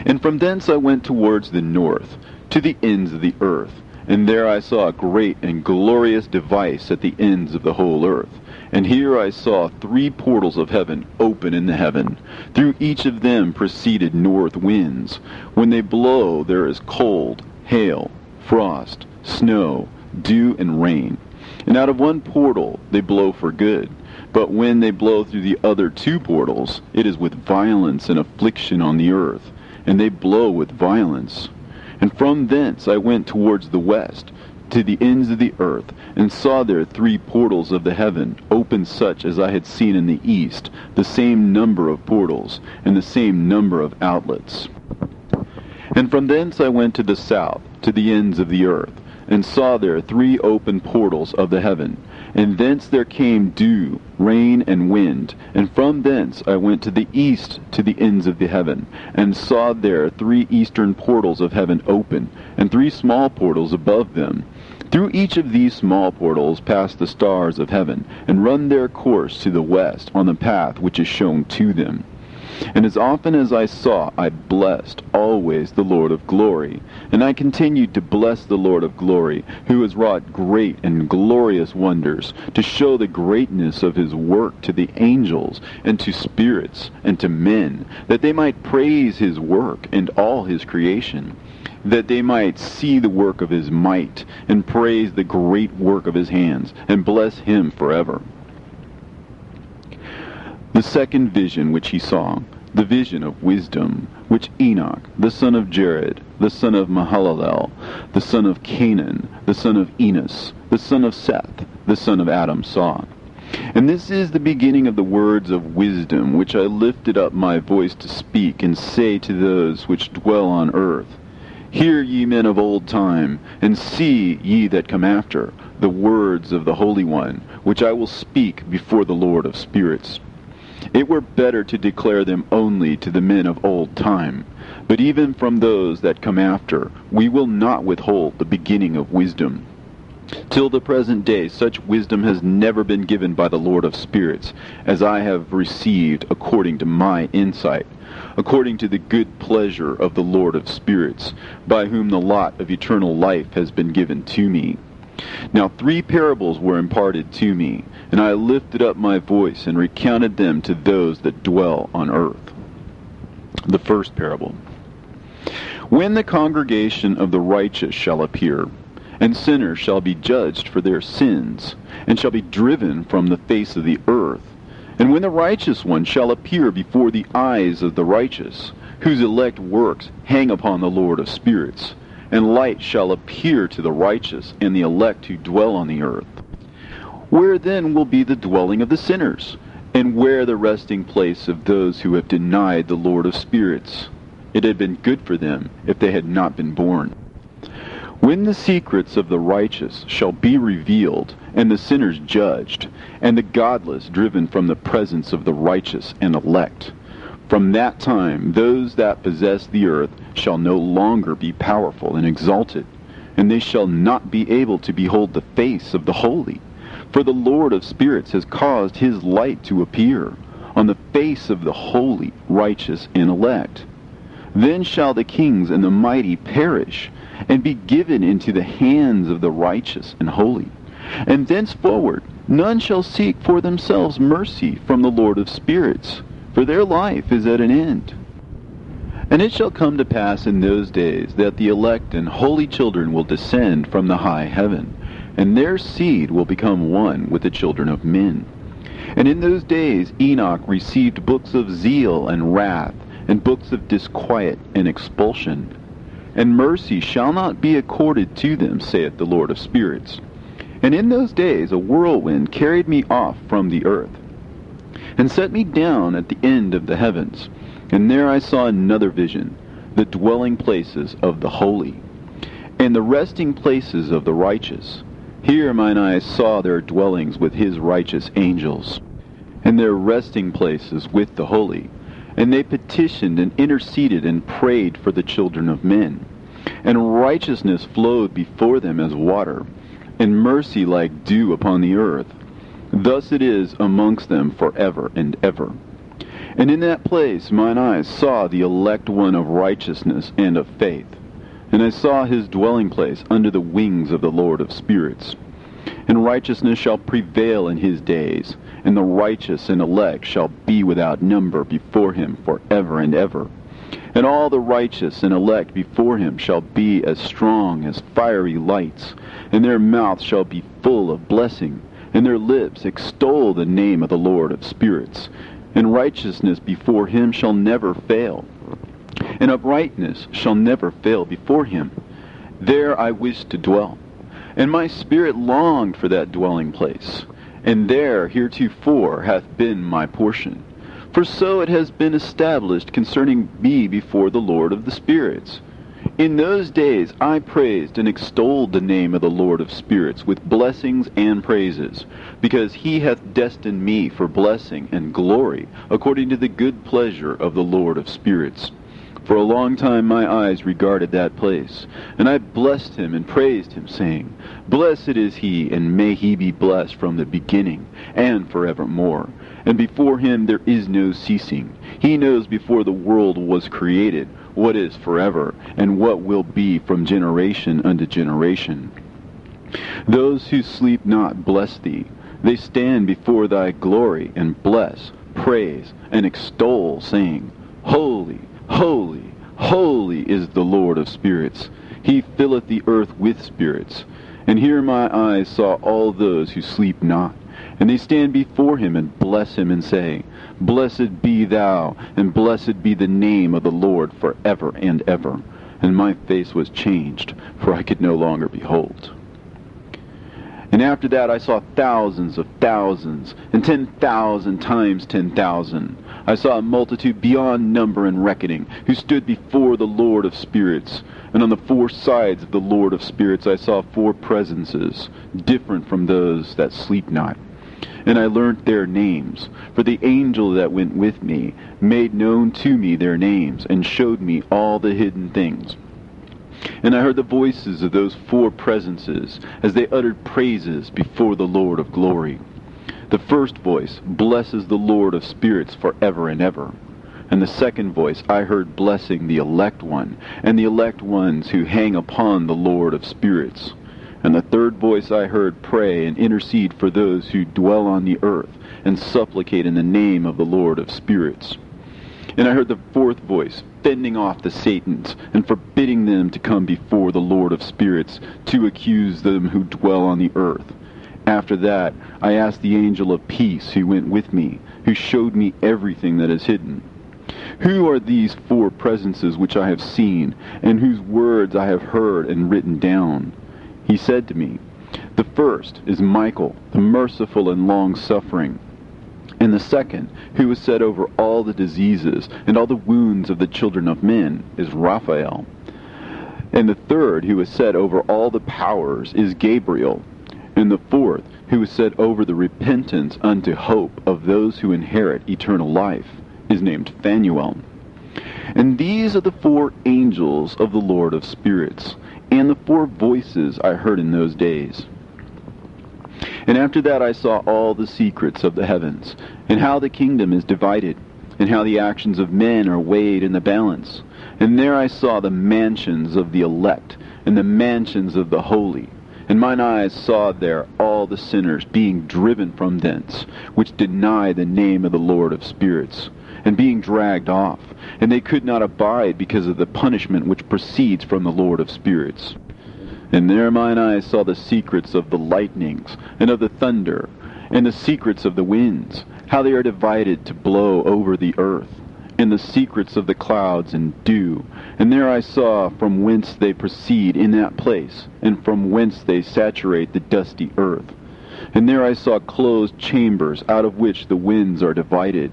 And from thence I went towards the north, to the ends of the earth, and there I saw a great and glorious device at the ends of the whole earth. And here I saw 3 portals of heaven open in the heaven. Through each of them proceeded north winds. When they blow, there is cold, hail, frost, snow, dew, and rain. And out of one portal they blow for good. But when they blow through the other 2 portals, it is with violence and affliction on the earth, and they blow with violence. And from thence I went towards the west, to the ends of the earth, and saw there 3 portals of the heaven, open such as I had seen in the east, the same number of portals, and the same number of outlets. And from thence I went to the south, to the ends of the earth, and saw there 3 open portals of the heaven, and thence there came dew, rain, and wind. And from thence I went to the east, to the ends of the heaven, and saw there 3 eastern portals of heaven open, and 3 small portals above them. Through each of these small portals pass the stars of heaven, and run their course to the west on the path which is shown to them. And as often as I saw, I blessed always the Lord of glory. And I continued to bless the Lord of glory, who has wrought great and glorious wonders, to show the greatness of his work to the angels, and to spirits, and to men, that they might praise his work and all his creation, that they might see the work of his might, and praise the great work of his hands, and bless him forever. The second vision which he saw, the vision of wisdom, which Enoch, the son of Jared, the son of Mahalalel, the son of Canaan, the son of Enos, the son of Seth, the son of Adam saw. And this is the beginning of the words of wisdom, which I lifted up my voice to speak, and say to those which dwell on earth, Hear ye men of old time, and see ye that come after, the words of the Holy One, which I will speak before the Lord of spirits. It were better to declare them only to the men of old time, but even from those that come after, we will not withhold the beginning of wisdom. Till the present day, such wisdom has never been given by the Lord of spirits, as I have received according to my insight, according to the good pleasure of the Lord of spirits, by whom the lot of eternal life has been given to me. Now 3 parables were imparted to me, and I lifted up my voice and recounted them to those that dwell on earth. The first parable. When the congregation of the righteous shall appear, and sinners shall be judged for their sins, and shall be driven from the face of the earth, and when the righteous one shall appear before the eyes of the righteous, whose elect works hang upon the Lord of spirits, and light shall appear to the righteous and the elect who dwell on the earth. Where then will be the dwelling of the sinners, and where the resting place of those who have denied the Lord of spirits? It had been good for them if they had not been born. When the secrets of the righteous shall be revealed, and the sinners judged, and the godless driven from the presence of the righteous and elect, from that time those that possess the earth shall no longer be powerful and exalted, and they shall not be able to behold the face of the holy. For the Lord of spirits has caused his light to appear on the face of the holy, righteous, and elect. Then shall the kings and the mighty perish, and be given into the hands of the righteous and holy. And thenceforward none shall seek for themselves mercy from the Lord of spirits, for their life is at an end. And it shall come to pass in those days that the elect and holy children will descend from the high heaven, and their seed will become one with the children of men. And in those days Enoch received books of zeal and wrath, and books of disquiet and expulsion. And mercy shall not be accorded to them, saith the Lord of spirits. And in those days a whirlwind carried me off from the earth, and set me down at the end of the heavens. And there I saw another vision, the dwelling places of the holy, and the resting places of the righteous. Here mine eyes saw their dwellings with his righteous angels, and their resting places with the holy. And they petitioned and interceded and prayed for the children of men. And righteousness flowed before them as water, and mercy like dew upon the earth. Thus it is amongst them forever and ever. And in that place mine eyes saw the elect one of righteousness and of faith. And I saw his dwelling place under the wings of the Lord of spirits. And righteousness shall prevail in his days, and the righteous and elect shall be without number before him forever and ever. And all the righteous and elect before him shall be as strong as fiery lights, and their mouth shall be full of blessing, and their lips extol the name of the Lord of spirits. And righteousness before him shall never fail, and uprightness shall never fail before him. There I wished to dwell, and my spirit longed for that dwelling place, and there heretofore hath been my portion. For so it has been established concerning me before the Lord of the spirits. In those days I praised and extolled the name of the Lord of spirits with blessings and praises, because he hath destined me for blessing and glory, according to the good pleasure of the Lord of spirits. For a long time my eyes regarded that place, and I blessed him and praised him, saying, Blessed is he, and may he be blessed from the beginning and forevermore. and before him there is no ceasing. He knows before the world was created what is forever, and what will be from generation unto generation. Those who sleep not bless thee. They stand before thy glory, and bless, praise, and extol, saying, Holy, holy, holy is the Lord of spirits. He filleth the earth with spirits. And here my eyes saw all those who sleep not. And they stand before him and bless him and say, Blessed be thou, and blessed be the name of the Lord forever and ever. And my face was changed, for I could no longer behold. And after that I saw thousands of thousands, and 10,000 times 10,000. I saw a multitude beyond number and reckoning, who stood before the Lord of spirits. And on the four sides of the Lord of spirits I saw four presences, different from those that sleep not. And I learnt their names, for the angel that went with me made known to me their names, and showed me all the hidden things. And I heard the voices of those four presences, as they uttered praises before the Lord of glory. The first voice blesses the Lord of spirits forever and ever. And the second voice I heard blessing the elect one, and the elect ones who hang upon the Lord of spirits. And the third voice I heard pray and intercede for those who dwell on the earth, and supplicate in the name of the Lord of spirits. And I heard the fourth voice fending off the Satans, and forbidding them to come before the Lord of spirits, to accuse them who dwell on the earth. After that I asked the angel of peace who went with me, who showed me everything that is hidden. Who are these four presences which I have seen, and whose words I have heard and written down? He said to me, The first is Michael, the merciful and long-suffering. And the second, who is set over all the diseases and all the wounds of the children of men, is Raphael. And the third, who is set over all the powers, is Gabriel. And the fourth, who is set over the repentance unto hope of those who inherit eternal life, is named Phanuel. And these are the four angels of the Lord of spirits, and the four voices I heard in those days. And after that I saw all the secrets of the heavens, and how the kingdom is divided, and how the actions of men are weighed in the balance. And there I saw the mansions of the elect, and the mansions of the holy. And mine eyes saw there all the sinners being driven from thence, which deny the name of the Lord of spirits, and being dragged off, and they could not abide because of the punishment which proceeds from the Lord of spirits. And there mine eyes saw the secrets of the lightnings, and of the thunder, and the secrets of the winds, how they are divided to blow over the earth, and the secrets of the clouds and dew. And there I saw from whence they proceed in that place, and from whence they saturate the dusty earth. And there I saw closed chambers, out of which the winds are divided.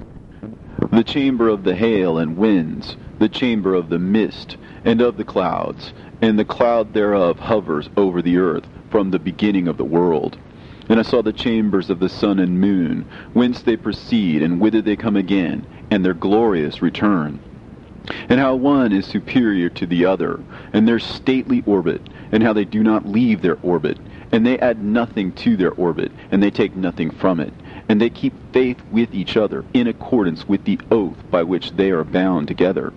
The chamber of the hail and winds, the chamber of the mist, and of the clouds, and the cloud thereof hovers over the earth from the beginning of the world. And I saw the chambers of the sun and moon, whence they proceed, and whither they come again, and their glorious return. And how one is superior to the other, and their stately orbit, and how they do not leave their orbit, and they add nothing to their orbit, and they take nothing from it. And they keep faith with each other, in accordance with the oath by which they are bound together.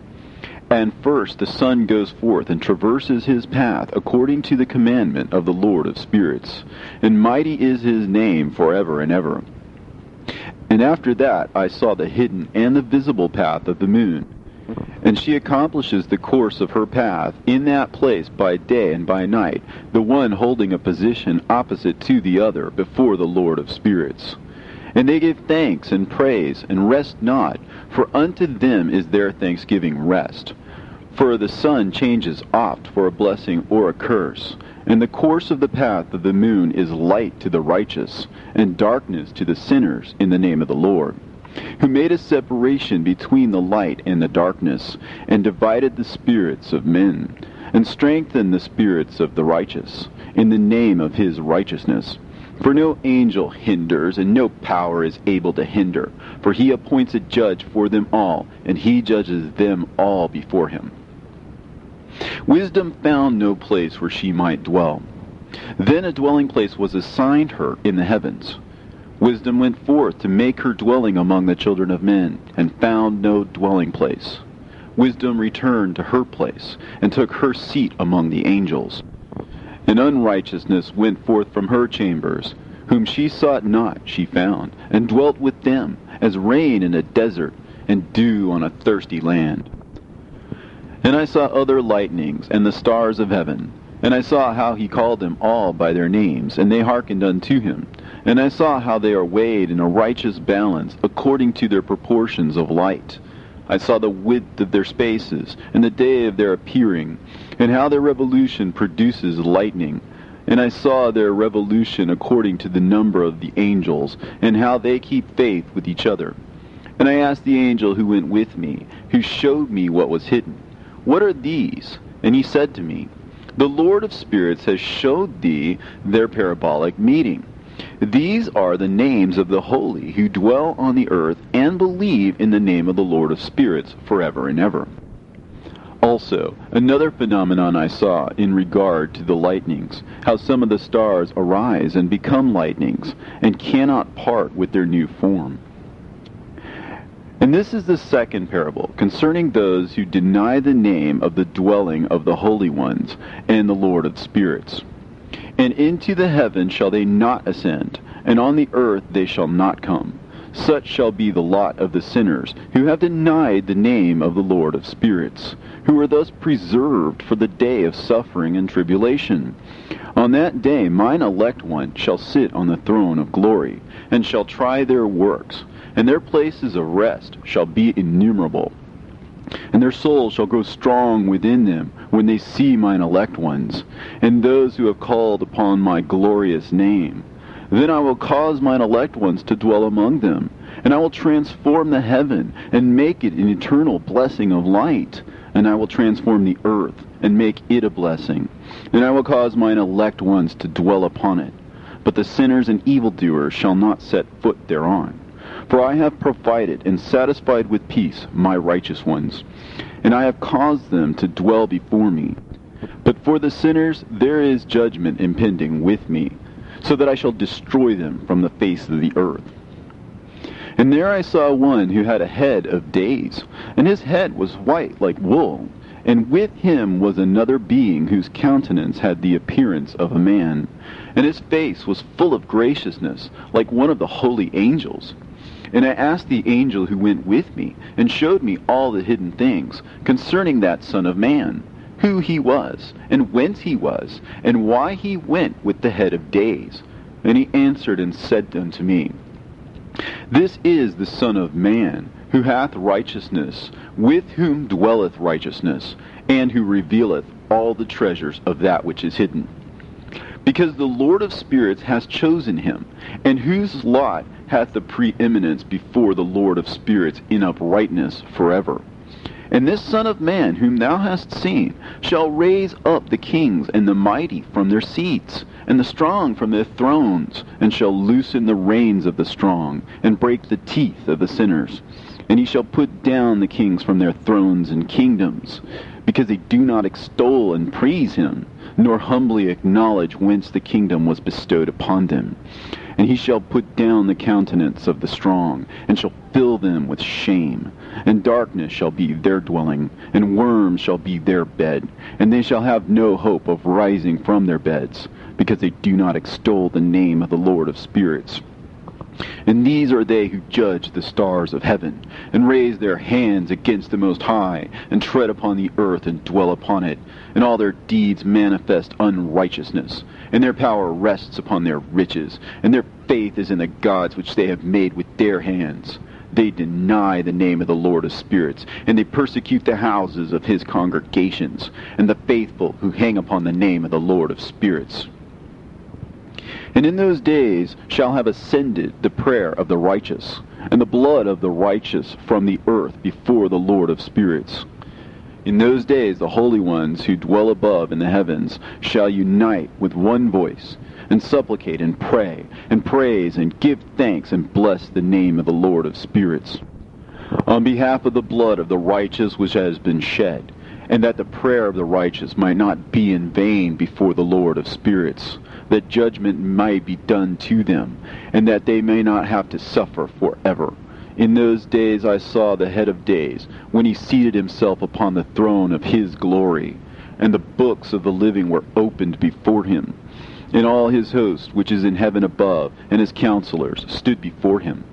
And first the sun goes forth and traverses his path according to the commandment of the Lord of spirits. And mighty is his name forever and ever. And after that I saw the hidden and the visible path of the moon. And she accomplishes the course of her path in that place by day and by night, the one holding a position opposite to the other before the Lord of spirits. And they give thanks and praise, and rest not, for unto them is their thanksgiving rest. For the sun changes oft for a blessing or a curse, and the course of the path of the moon is light to the righteous, and darkness to the sinners in the name of the Lord, who made a separation between the light and the darkness, and divided the spirits of men, and strengthened the spirits of the righteous, in the name of his righteousness. For no angel hinders, and no power is able to hinder. For he appoints a judge for them all, and he judges them all before him. Wisdom found no place where she might dwell. Then a dwelling place was assigned her in the heavens, Wisdom went forth to make her dwelling among the children of men, and found no dwelling place. Wisdom returned to her place, and took her seat among the angels. And unrighteousness went forth from her chambers. Whom she sought not she found, and dwelt with them, as rain in a desert, and dew on a thirsty land. And I saw other lightnings, and the stars of heaven. And I saw how he called them all by their names, and they hearkened unto him. And I saw how they are weighed in a righteous balance, according to their proportions of light. I saw the width of their spaces, and the day of their appearing, and how their revolution produces lightning. And I saw their revolution according to the number of the angels, and how they keep faith with each other. And I asked the angel who went with me, who showed me what was hidden, What are these? And he said to me, The Lord of spirits has showed thee their parabolic meeting. These are the names of the holy who dwell on the earth and believe in the name of the Lord of spirits forever and ever. Also, another phenomenon I saw in regard to the lightnings, how some of the stars arise and become lightnings, and cannot part with their new form. And this is the second parable, concerning those who deny the name of the dwelling of the holy ones and the Lord of spirits. And into the heaven shall they not ascend, and on the earth they shall not come. Such shall be the lot of the sinners, who have denied the name of the Lord of spirits, who are thus preserved for the day of suffering and tribulation. On that day mine elect one shall sit on the throne of glory, and shall try their works, and their places of rest shall be innumerable. And their souls shall grow strong within them when they see mine elect ones, and those who have called upon my glorious name. Then I will cause mine elect ones to dwell among them, and I will transform the heaven, and make it an eternal blessing of light. And I will transform the earth, and make it a blessing. And I will cause mine elect ones to dwell upon it. But the sinners and evildoers shall not set foot thereon. For I have provided and satisfied with peace my righteous ones, and I have caused them to dwell before me. But for the sinners there is judgment impending with me, so that I shall destroy them from the face of the earth. And there I saw one who had a head of days, and his head was white like wool, and with him was another being whose countenance had the appearance of a man, and his face was full of graciousness, like one of the holy angels. And I asked the angel who went with me, and showed me all the hidden things concerning that Son of Man, who he was, and whence he was, and why he went with the head of days. And he answered and said unto me, This is the Son of Man, who hath righteousness, with whom dwelleth righteousness, and who revealeth all the treasures of that which is hidden. Because the Lord of spirits hath chosen him, and whose lot hath the preeminence before the Lord of spirits in uprightness forever. And this Son of Man, whom thou hast seen, shall raise up the kings and the mighty from their seats, and the strong from their thrones, and shall loosen the reins of the strong, and break the teeth of the sinners. And he shall put down the kings from their thrones and kingdoms, because they do not extol and praise him, nor humbly acknowledge whence the kingdom was bestowed upon them. And he shall put down the countenance of the strong, and shall fill them with shame. And darkness shall be their dwelling, and worms shall be their bed. And they shall have no hope of rising from their beds, because they do not extol the name of the Lord of spirits. And these are they who judge the stars of heaven, and raise their hands against the Most High, and tread upon the earth and dwell upon it. And all their deeds manifest unrighteousness, and their power rests upon their riches, and their faith is in the gods which they have made with their hands. They deny the name of the Lord of spirits, and they persecute the houses of his congregations, and the faithful who hang upon the name of the Lord of spirits. And in those days shall have ascended the prayer of the righteous, and the blood of the righteous from the earth before the Lord of spirits. In those days the holy ones who dwell above in the heavens shall unite with one voice, and supplicate and pray, and praise and give thanks and bless the name of the Lord of spirits, on behalf of the blood of the righteous which has been shed, and that the prayer of the righteous might not be in vain before the Lord of spirits. that judgment might be done to them, and that they may not have to suffer forever. In those days I saw the head of days, when he seated himself upon the throne of his glory, and the books of the living were opened before him. And all his host, which is in heaven above, and his counselors, stood before him.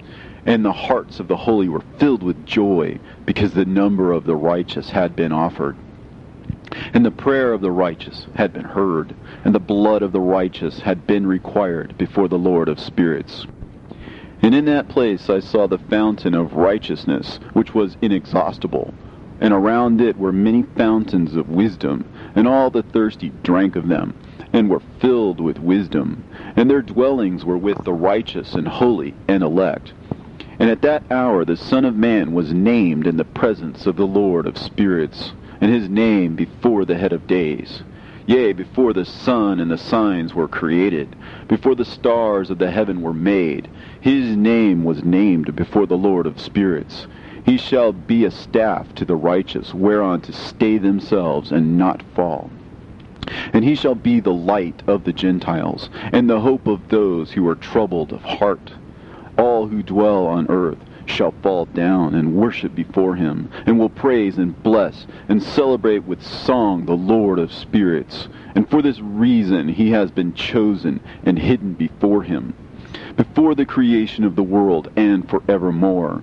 And the hearts of the holy were filled with joy, because the number of the righteous had been offered. And the prayer of the righteous had been heard, and the blood of the righteous had been required before the Lord of spirits. And in that place I saw the fountain of righteousness, which was inexhaustible, and around it were many fountains of wisdom, and all the thirsty drank of them, and were filled with wisdom, and their dwellings were with the righteous and holy and elect. And at that hour the Son of Man was named in the presence of the Lord of spirits, and his name before the head of days. Yea, before the sun and the signs were created, before the stars of the heaven were made, his name was named before the Lord of spirits. He shall be a staff to the righteous, whereon to stay themselves and not fall. And he shall be the light of the Gentiles, and the hope of those who are troubled of heart. All who dwell on earth shall fall down and worship before him, and will praise and bless and celebrate with song the Lord of spirits. And for this reason he has been chosen and hidden before him, before the creation of the world and forevermore.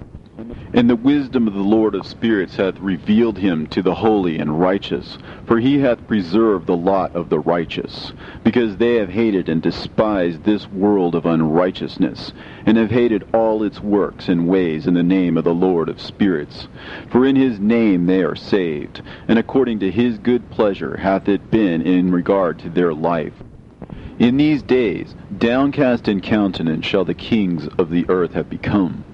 And the wisdom of the Lord of spirits hath revealed him to the holy and righteous, for he hath preserved the lot of the righteous, because they have hated and despised this world of unrighteousness, and have hated all its works and ways in the name of the Lord of spirits. For in his name they are saved, and according to his good pleasure hath it been in regard to their life. In these days, downcast in countenance shall the kings of the earth have become,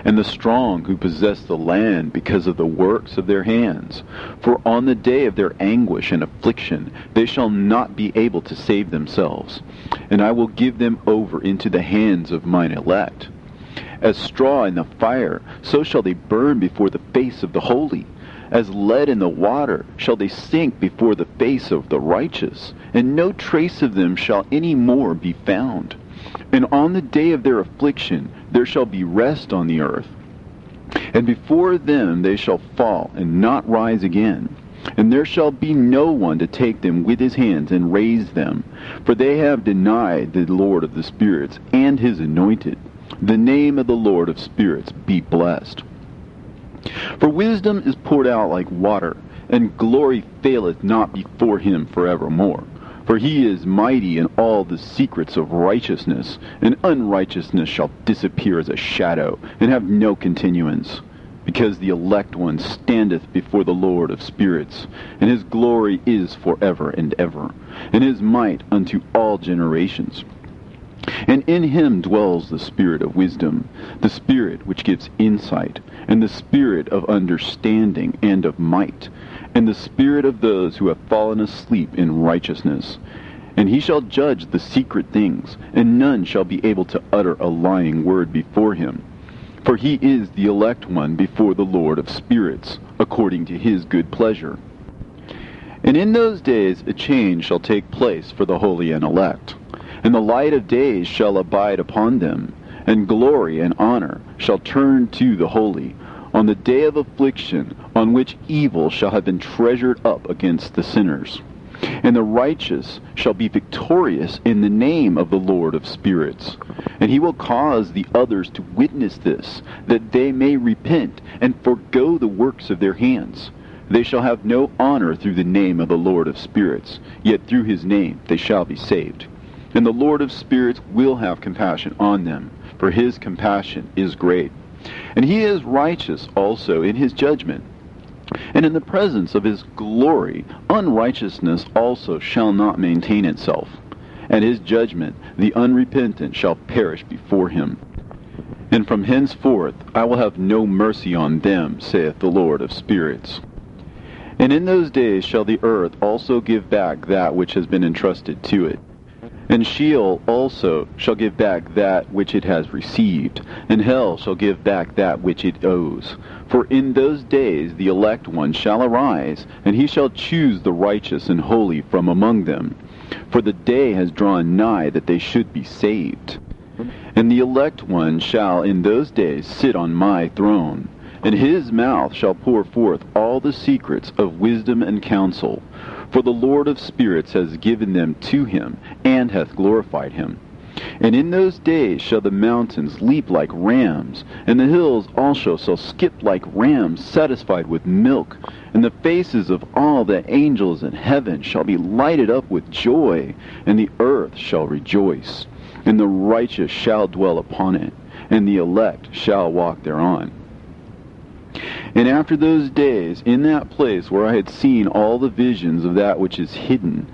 and the strong who possess the land because of the works of their hands. For on the day of their anguish and affliction they shall not be able to save themselves. And I will give them over into the hands of mine elect. As straw in the fire, so shall they burn before the face of the holy. As lead in the water shall they sink before the face of the righteous, and no trace of them shall any more be found. And on the day of their affliction there shall be rest on the earth. And before them they shall fall, and not rise again. And there shall be no one to take them with his hands and raise them. For they have denied the Lord of the spirits, and his anointed. The name of the Lord of spirits be blessed. For wisdom is poured out like water, and glory faileth not before him forevermore. For he is mighty in all the secrets of righteousness, and unrighteousness shall disappear as a shadow, and have no continuance. Because the elect one standeth before the Lord of spirits, and his glory is forever and ever, and his might unto all generations. And in him dwells the spirit of wisdom, the spirit which gives insight, and the spirit of understanding and of might, and the spirit of those who have fallen asleep in righteousness. And he shall judge the secret things, and none shall be able to utter a lying word before him. For he is the elect one before the Lord of spirits, according to his good pleasure. And in those days a change shall take place for the holy and elect, and the light of days shall abide upon them, and glory and honor shall turn to the holy, on the day of affliction, on which evil shall have been treasured up against the sinners. And the righteous shall be victorious in the name of the Lord of spirits. And he will cause the others to witness this, that they may repent and forego the works of their hands. They shall have no honor through the name of the Lord of spirits, yet through his name they shall be saved. And the Lord of spirits will have compassion on them, for his compassion is great. And he is righteous also in his judgment. And in the presence of his glory, unrighteousness also shall not maintain itself. At his judgment, the unrepentant shall perish before him. And from henceforth I will have no mercy on them, saith the Lord of spirits. And in those days shall the earth also give back that which has been entrusted to it. And Sheol also shall give back that which it has received, and hell shall give back that which it owes. For in those days the elect one shall arise, and he shall choose the righteous and holy from among them. for the day has drawn nigh that they should be saved. And the elect one shall in those days sit on my throne, and his mouth shall pour forth all the secrets of wisdom and counsel. For the Lord of spirits has given them to him, and hath glorified him. And in those days shall the mountains leap like rams, and the hills also shall skip like rams satisfied with milk. And the faces of all the angels in heaven shall be lighted up with joy, and the earth shall rejoice. And the righteous shall dwell upon it, and the elect shall walk thereon. And after those days, in that place where I had seen all the visions of that which is hidden,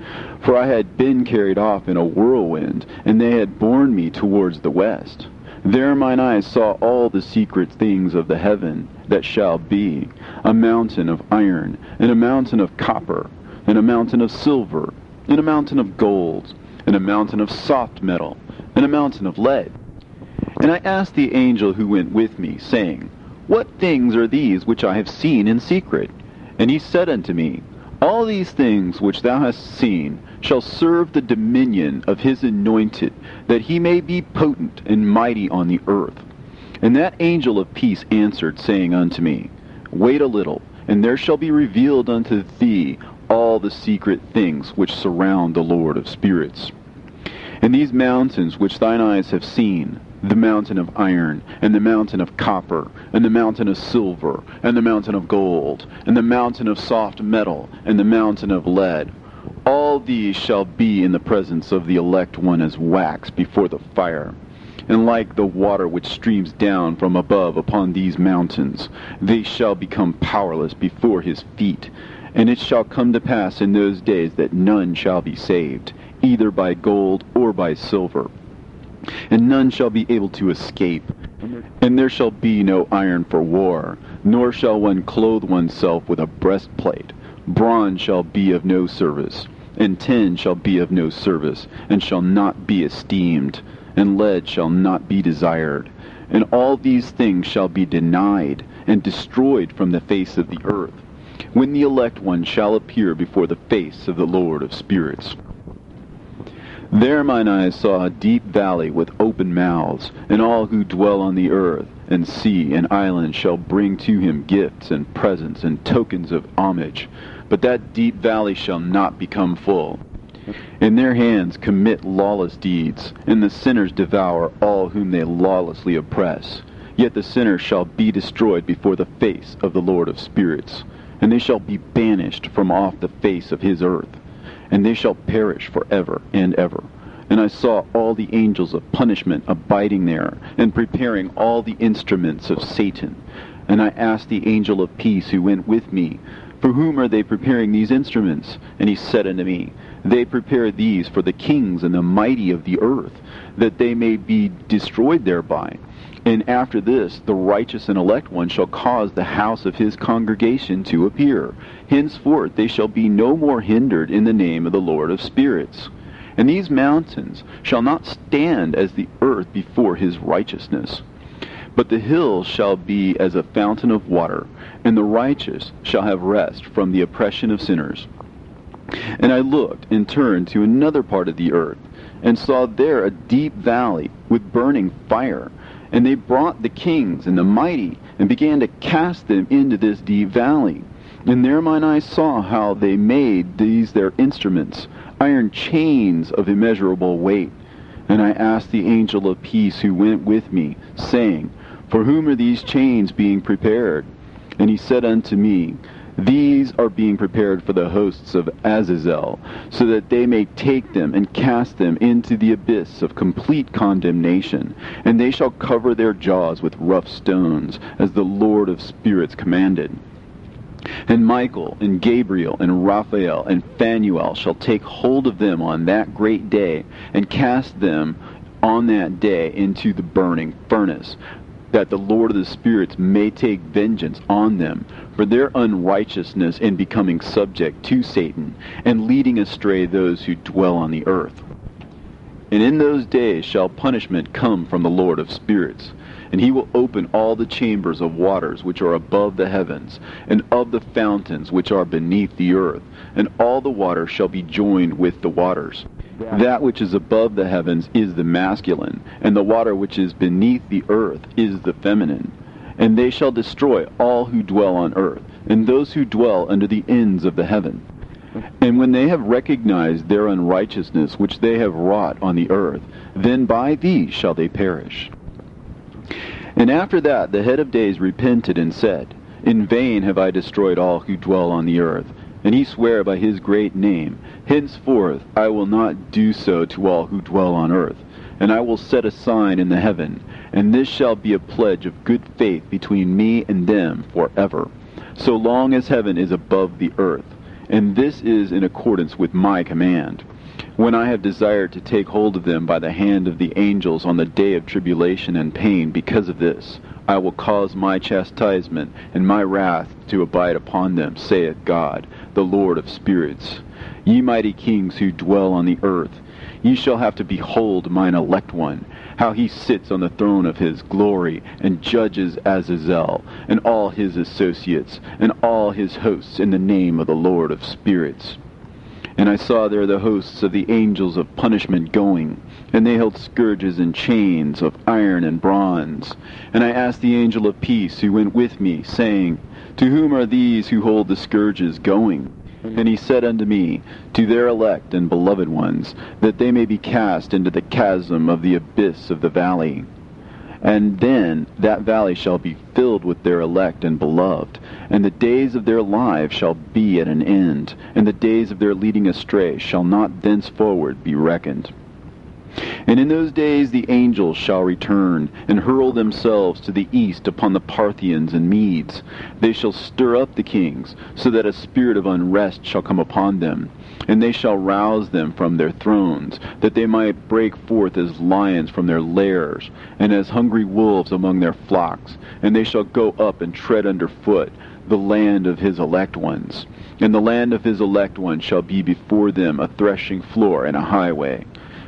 for I had been carried off in a whirlwind, and they had borne me towards the west, there mine eyes saw all the secret things of the heaven that shall be, a mountain of iron, and a mountain of copper, and a mountain of silver, and a mountain of gold, and a mountain of soft metal, and a mountain of lead. And I asked the angel who went with me, saying, What things are these which I have seen in secret? And he said unto me, All these things which thou hast seen shall serve the dominion of his anointed, that he may be potent and mighty on the earth. And that angel of peace answered, saying unto me, Wait a little, and there shall be revealed unto thee all the secret things which surround the Lord of spirits. And these mountains which thine eyes have seen, the mountain of iron, and the mountain of copper, and the mountain of silver, and the mountain of gold, and the mountain of soft metal, and the mountain of lead, all these shall be in the presence of the elect one as wax before the fire. And like the water which streams down from above upon these mountains, they shall become powerless before his feet. And it shall come to pass in those days that none shall be saved, either by gold or by silver, and none shall be able to escape. And there shall be no iron for war, nor shall one clothe oneself with a breastplate. Bronze shall be of no service, and tin shall be of no service, and shall not be esteemed, and lead shall not be desired. And all these things shall be denied, and destroyed from the face of the earth, when the elect one shall appear before the face of the Lord of spirits. There mine eyes saw a deep valley with open mouths, and all who dwell on the earth, and sea, and islands shall bring to him gifts, and presents, and tokens of homage. But that deep valley shall not become full. And their hands commit lawless deeds, and the sinners devour all whom they lawlessly oppress. Yet the sinners shall be destroyed before the face of the Lord of spirits, and they shall be banished from off the face of his earth, and they shall perish forever and ever. And I saw all the angels of punishment abiding there, and preparing all the instruments of Satan. And I asked the angel of peace who went with me, For whom are they preparing these instruments? And he said unto me, They prepare these for the kings and the mighty of the earth, that they may be destroyed thereby. And after this, the righteous and elect one shall cause the house of his congregation to appear. Henceforth they shall be no more hindered in the name of the Lord of spirits. And these mountains shall not stand as the earth before his righteousness. But the hills shall be as a fountain of water, and the righteous shall have rest from the oppression of sinners. And I looked and turned to another part of the earth, and saw there a deep valley with burning fire. And they brought the kings and the mighty, and began to cast them into this deep valley. And there mine eyes saw how they made these their instruments, iron chains of immeasurable weight. And I asked the angel of peace who went with me, saying, For whom are these chains being prepared? And he said unto me, These are being prepared for the hosts of Azazel, so that they may take them and cast them into the abyss of complete condemnation. And they shall cover their jaws with rough stones, as the Lord of spirits commanded. And Michael, and Gabriel, and Raphael, and Phanuel shall take hold of them on that great day, and cast them on that day into the burning furnace, that the Lord of the spirits may take vengeance on them for their unrighteousness in becoming subject to Satan, and leading astray those who dwell on the earth. And in those days shall punishment come from the Lord of spirits, and he will open all the chambers of waters which are above the heavens, and of the fountains which are beneath the earth, and all the waters shall be joined with the waters. That which is above the heavens is the masculine, and the water which is beneath the earth is the feminine. And they shall destroy all who dwell on earth, and those who dwell under the ends of the heaven. And when they have recognized their unrighteousness which they have wrought on the earth, then by these shall they perish. And after that the head of days repented and said, In vain have I destroyed all who dwell on the earth. And he sware by his great name, Henceforth I will not do so to all who dwell on earth. And I will set a sign in the heaven, and this shall be a pledge of good faith between me and them forever, so long as heaven is above the earth. And this is in accordance with my command. When I have desired to take hold of them by the hand of the angels on the day of tribulation and pain because of this, I will cause my chastisement and my wrath to abide upon them, saith God, the Lord of spirits. Ye mighty kings who dwell on the earth, ye shall have to behold mine elect one, how he sits on the throne of his glory, and judges Azazel, and all his associates, and all his hosts in the name of the Lord of spirits. And I saw there the hosts of the angels of punishment going, and they held scourges and chains of iron and bronze. And I asked the angel of peace who went with me, saying, To whom are these who hold the scourges going? And he said unto me, To their elect and beloved ones, that they may be cast into the chasm of the abyss of the valley. And then that valley shall be filled with their elect and beloved, and the days of their lives shall be at an end, and the days of their leading astray shall not thenceforward be reckoned. And in those days the angels shall return, and hurl themselves to the east upon the Parthians and Medes. They shall stir up the kings, so that a spirit of unrest shall come upon them. And they shall rouse them from their thrones, that they might break forth as lions from their lairs, and as hungry wolves among their flocks. And they shall go up and tread under foot the land of his elect ones. And the land of his elect ones shall be before them a threshing floor and a highway.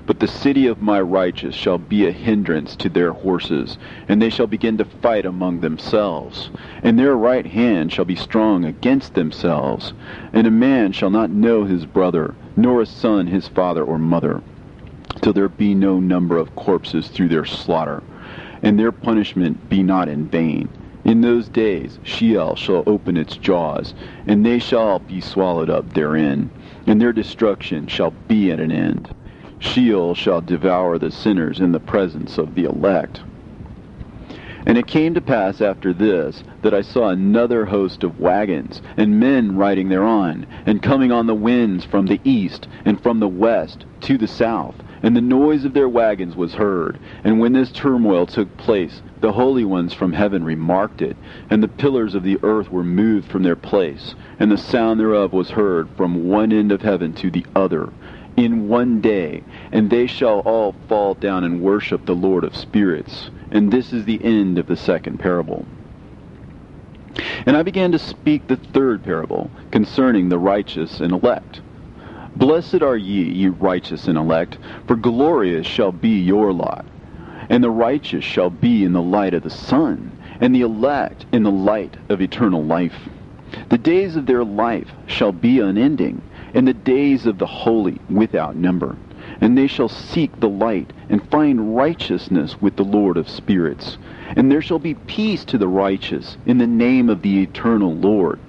But the city of my righteous shall be a hindrance to their horses, and they shall begin to fight among themselves. And their right hand shall be strong against themselves. And a man shall not know his brother, nor a son his father or mother, till there be no number of corpses through their slaughter, and their punishment be not in vain. In those days Sheol shall open its jaws, and they shall be swallowed up therein, and their destruction shall be at an end. Sheol shall devour the sinners in the presence of the elect. And it came to pass after this, that I saw another host of wagons, and men riding thereon, and coming on the winds from the east, and from the west to the south. And the noise of their wagons was heard. And when this turmoil took place, the holy ones from heaven remarked it, and the pillars of the earth were moved from their place, and the sound thereof was heard from one end of heaven to the other, in one day, and they shall all fall down and worship the Lord of spirits. And this is the end of the second parable. And I began to speak the third parable, concerning the righteous and elect. Blessed are ye righteous and elect, for glorious shall be your lot. And the righteous shall be in the light of the sun, and the elect in the light of eternal life. The days of their life shall be unending, and the days of the holy without number. And they shall seek the light, and find righteousness with the Lord of spirits. And there shall be peace to the righteous, in the name of the eternal Lord.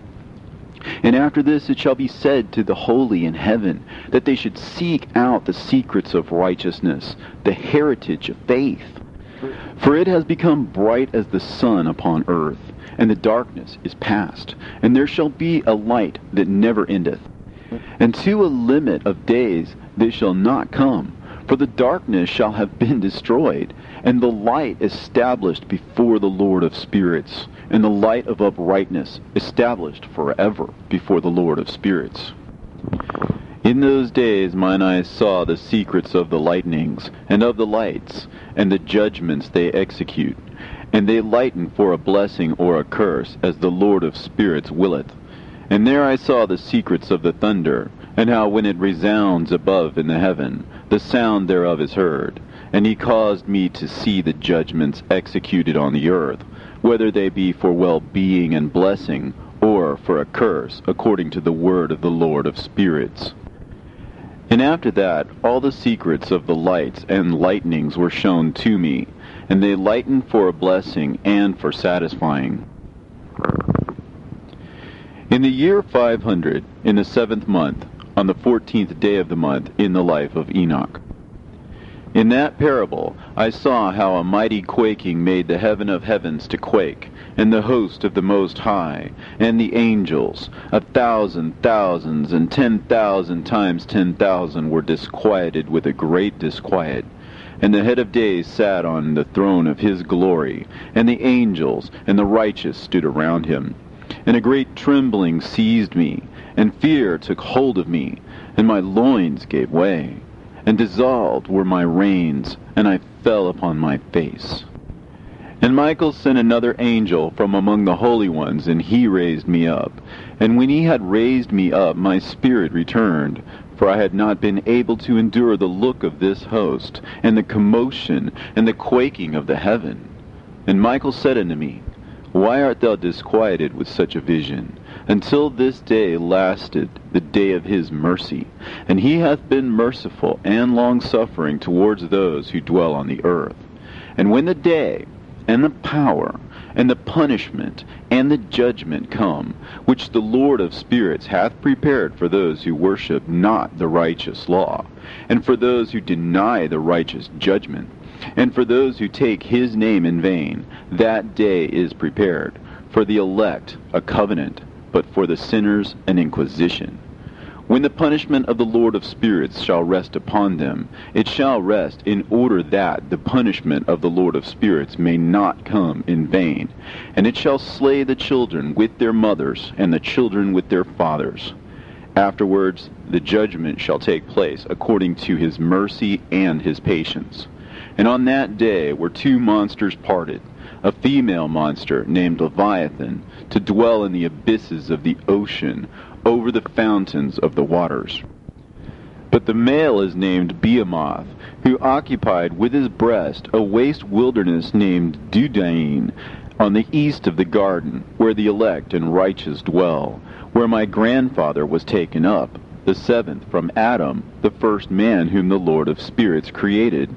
And after this it shall be said to the holy in heaven, that they should seek out the secrets of righteousness, the heritage of faith. For it has become bright as the sun upon earth, and the darkness is past, and there shall be a light that never endeth. And to a limit of days they shall not come, for the darkness shall have been destroyed, and the light established before the Lord of spirits, and the light of uprightness established forever before the Lord of spirits. In those days mine eyes saw the secrets of the lightnings, and of the lights, and the judgments they execute. And they lighten for a blessing or a curse, as the Lord of spirits willeth. And there I saw the secrets of the thunder, and how when it resounds above in the heaven, the sound thereof is heard. And he caused me to see the judgments executed on the earth, whether they be for well-being and blessing, or for a curse, according to the word of the Lord of spirits. And after that, all the secrets of the lights and lightnings were shown to me, and they lightened for a blessing and for satisfying. In the year 500, in the 7th month, on the 14th day of the month, in the life of Enoch. In that parable I saw how a mighty quaking made the heaven of heavens to quake, and the host of the Most High, and the angels, 1,000 thousands, and 10,000 times 10,000 were disquieted with a great disquiet. And the head of days sat on the throne of his glory, and the angels and the righteous stood around him. And a great trembling seized me, and fear took hold of me, and my loins gave way, and dissolved were my reins, and I fell upon my face. And Michael sent another angel from among the holy ones, and he raised me up. And when he had raised me up, my spirit returned, for I had not been able to endure the look of this host, and the commotion, and the quaking of the heaven. And Michael said unto me, Why art thou disquieted with such a vision? Until this day lasted the day of his mercy, and he hath been merciful and long-suffering towards those who dwell on the earth. And when the day, and the power, and the punishment, and the judgment come, which the Lord of spirits hath prepared for those who worship not the righteous law, and for those who deny the righteous judgment, and for those who take his name in vain, that day is prepared, for the elect a covenant, but for the sinners an inquisition. When the punishment of the Lord of spirits shall rest upon them, it shall rest in order that the punishment of the Lord of spirits may not come in vain. And it shall slay the children with their mothers, and the children with their fathers. Afterwards the judgment shall take place according to his mercy and his patience. And on that day were two monsters parted, a female monster named Leviathan, to dwell in the abysses of the ocean, over the fountains of the waters. But the male is named Behemoth, who occupied with his breast a waste wilderness named Dudain, on the east of the garden, where the elect and righteous dwell, where my grandfather was taken up, the seventh from Adam, the first man whom the Lord of spirits created.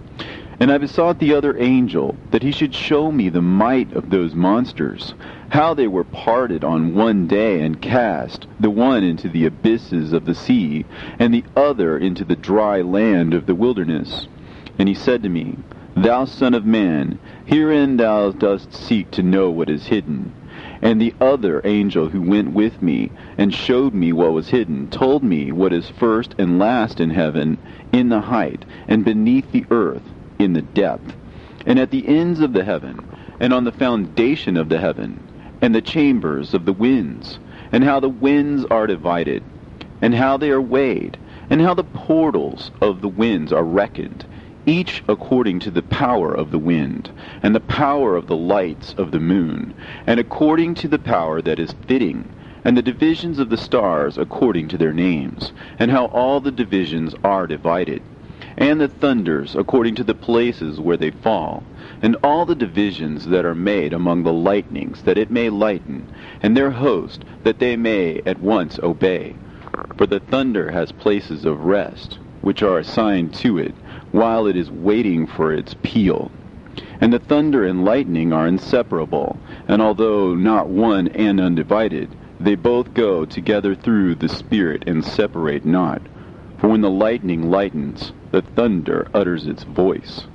And I besought the other angel that he should show me the might of those monsters, how they were parted on one day and cast, the one into the abysses of the sea, and the other into the dry land of the wilderness. And he said to me, Thou son of man, herein thou dost seek to know what is hidden. And the other angel who went with me, and showed me what was hidden, told me what is first and last in heaven, in the height, and beneath the earth, in the depth, and at the ends of the heaven, and on the foundation of the heaven, and the chambers of the winds, and how the winds are divided, and how they are weighed, and how the portals of the winds are reckoned, each according to the power of the wind, and the power of the lights of the moon, and according to the power that is fitting, and the divisions of the stars according to their names, and how all the divisions are divided, and the thunders according to the places where they fall, and all the divisions that are made among the lightnings, that it may lighten, and their host, that they may at once obey. For the thunder has places of rest, which are assigned to it, while it is waiting for its peal. And the thunder and lightning are inseparable, and although not one and undivided, they both go together through the Spirit and separate not. For when the lightning lightens, the thunder utters its voice,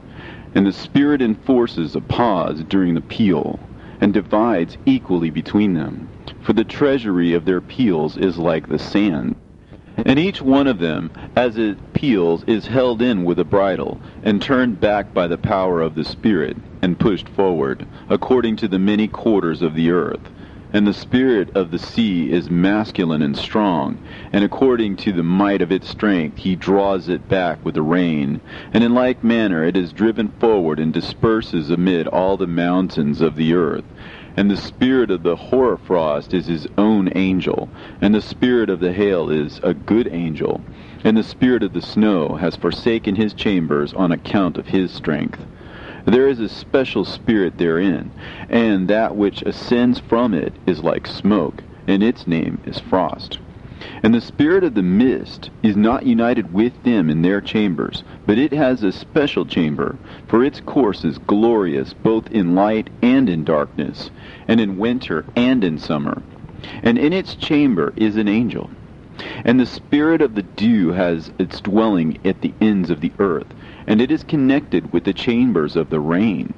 and the Spirit enforces a pause during the peal, and divides equally between them. For the treasury of their peals is like the sand, and each one of them, as it peals, is held in with a bridle, and turned back by the power of the Spirit, and pushed forward, according to the many quarters of the earth. And the spirit of the sea is masculine and strong, and according to the might of its strength he draws it back with the rain. And in like manner it is driven forward and disperses amid all the mountains of the earth. And the spirit of the hoarfrost is his own angel, and the spirit of the hail is a good angel, and the spirit of the snow has forsaken his chambers on account of his strength. There is a special spirit therein, and that which ascends from it is like smoke, and its name is frost. And the spirit of the mist is not united with them in their chambers, but it has a special chamber, for its course is glorious both in light and in darkness, and in winter and in summer. And in its chamber is an angel. And the spirit of the dew has its dwelling at the ends of the earth, and it is connected with the chambers of the rain.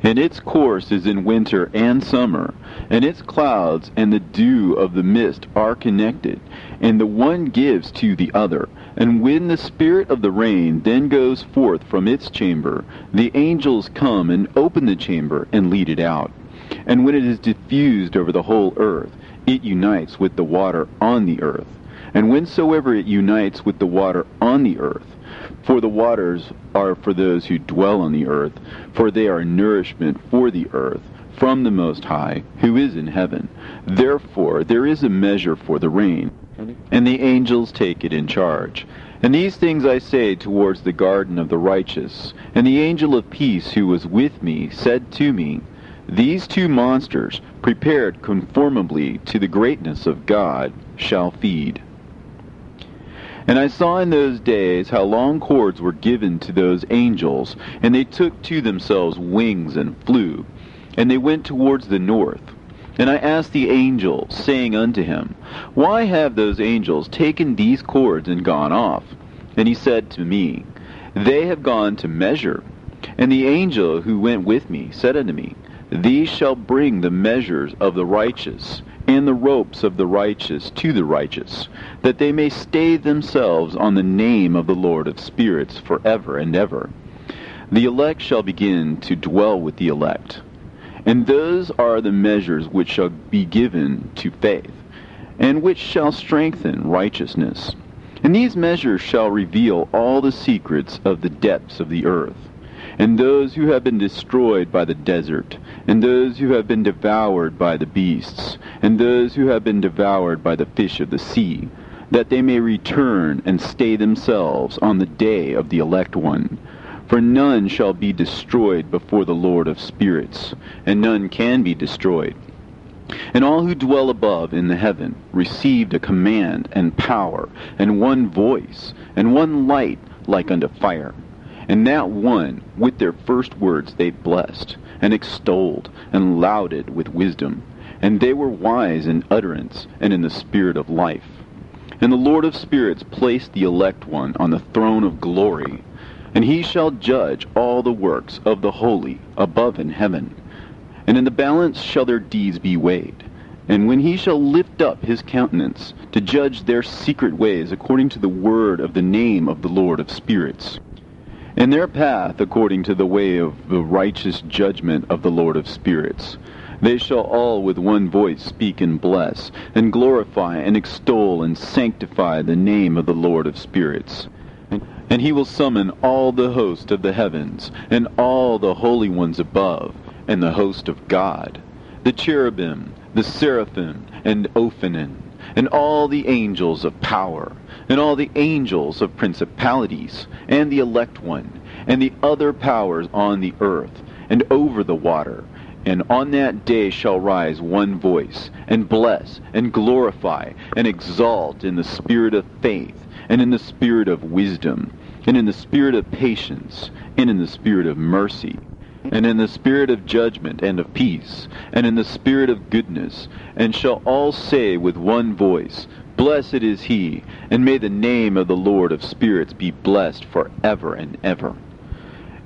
And its course is in winter and summer, and its clouds and the dew of the mist are connected, and the one gives to the other. And when the spirit of the rain then goes forth from its chamber, the angels come and open the chamber and lead it out. And when it is diffused over the whole earth, it unites with the water on the earth. And whensoever it unites with the water on the earth, for the waters are for those who dwell on the earth, for they are nourishment for the earth, from the Most High, who is in heaven. Therefore there is a measure for the rain, and the angels take it in charge. And these things I say towards the garden of the righteous. And the angel of peace who was with me said to me, These two monsters, prepared conformably to the greatness of God, shall feed. And I saw in those days how long cords were given to those angels, and they took to themselves wings and flew, and they went towards the north. And I asked the angel, saying unto him, Why have those angels taken these cords and gone off? And he said to me, They have gone to measure. And the angel who went with me said unto me, These shall bring the measures of the righteous, and the ropes of the righteous to the righteous, that they may stay themselves on the name of the Lord of spirits forever and ever. The elect shall begin to dwell with the elect. And those are the measures which shall be given to faith, and which shall strengthen righteousness. And these measures shall reveal all the secrets of the depths of the earth, and those who have been destroyed by the desert, and those who have been devoured by the beasts, and those who have been devoured by the fish of the sea, that they may return and stay themselves on the day of the elect one. For none shall be destroyed before the Lord of spirits, and none can be destroyed. And all who dwell above in the heaven received a command and power, and one voice, and one light like unto fire. And that one, with their first words they blessed, and extolled, and lauded with wisdom. And they were wise in utterance, and in the spirit of life. And the Lord of spirits placed the elect one on the throne of glory, and he shall judge all the works of the holy above in heaven. And in the balance shall their deeds be weighed. And when he shall lift up his countenance, to judge their secret ways according to the word of the name of the Lord of spirits, and their path according to the way of the righteous judgment of the Lord of spirits, they shall all with one voice speak and bless, and glorify and extol and sanctify the name of the Lord of spirits. And he will summon all the host of the heavens, and all the holy ones above, and the host of God, the cherubim, the seraphim, and Ophanim, and all the angels of power, and all the angels of principalities, and the elect one, and the other powers on the earth, and over the water. And on that day shall rise one voice, and bless, and glorify, and exalt in the spirit of faith, and in the spirit of wisdom, and in the spirit of patience, and in the spirit of mercy, and in the spirit of judgment and of peace, and in the spirit of goodness, and shall all say with one voice, Blessed is he, and may the name of the Lord of spirits be blessed forever and ever.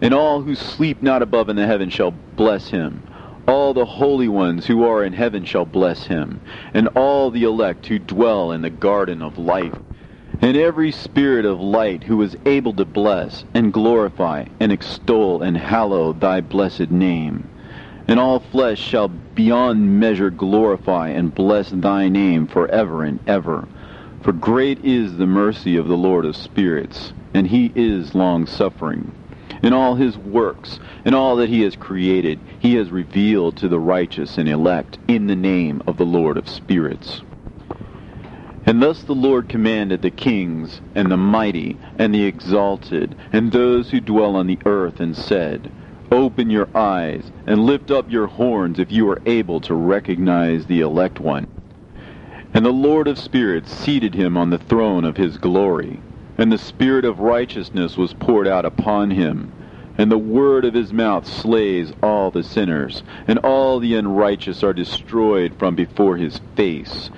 And all who sleep not above in the heaven shall bless him. All the holy ones who are in heaven shall bless him, and all the elect who dwell in the garden of life. And every spirit of light who is able to bless, and glorify, and extol, and hallow thy blessed name. And all flesh shall beyond measure glorify and bless thy name forever and ever. For great is the mercy of the Lord of spirits, and he is long-suffering. In all his works, and all that he has created, he has revealed to the righteous and elect in the name of the Lord of spirits. And thus the Lord commanded the kings, and the mighty, and the exalted, and those who dwell on the earth, and said, Open your eyes, and lift up your horns if you are able to recognize the elect one. And the Lord of spirits seated him on the throne of his glory. And the spirit of righteousness was poured out upon him. And the word of his mouth slays all the sinners, and all the unrighteous are destroyed from before his face.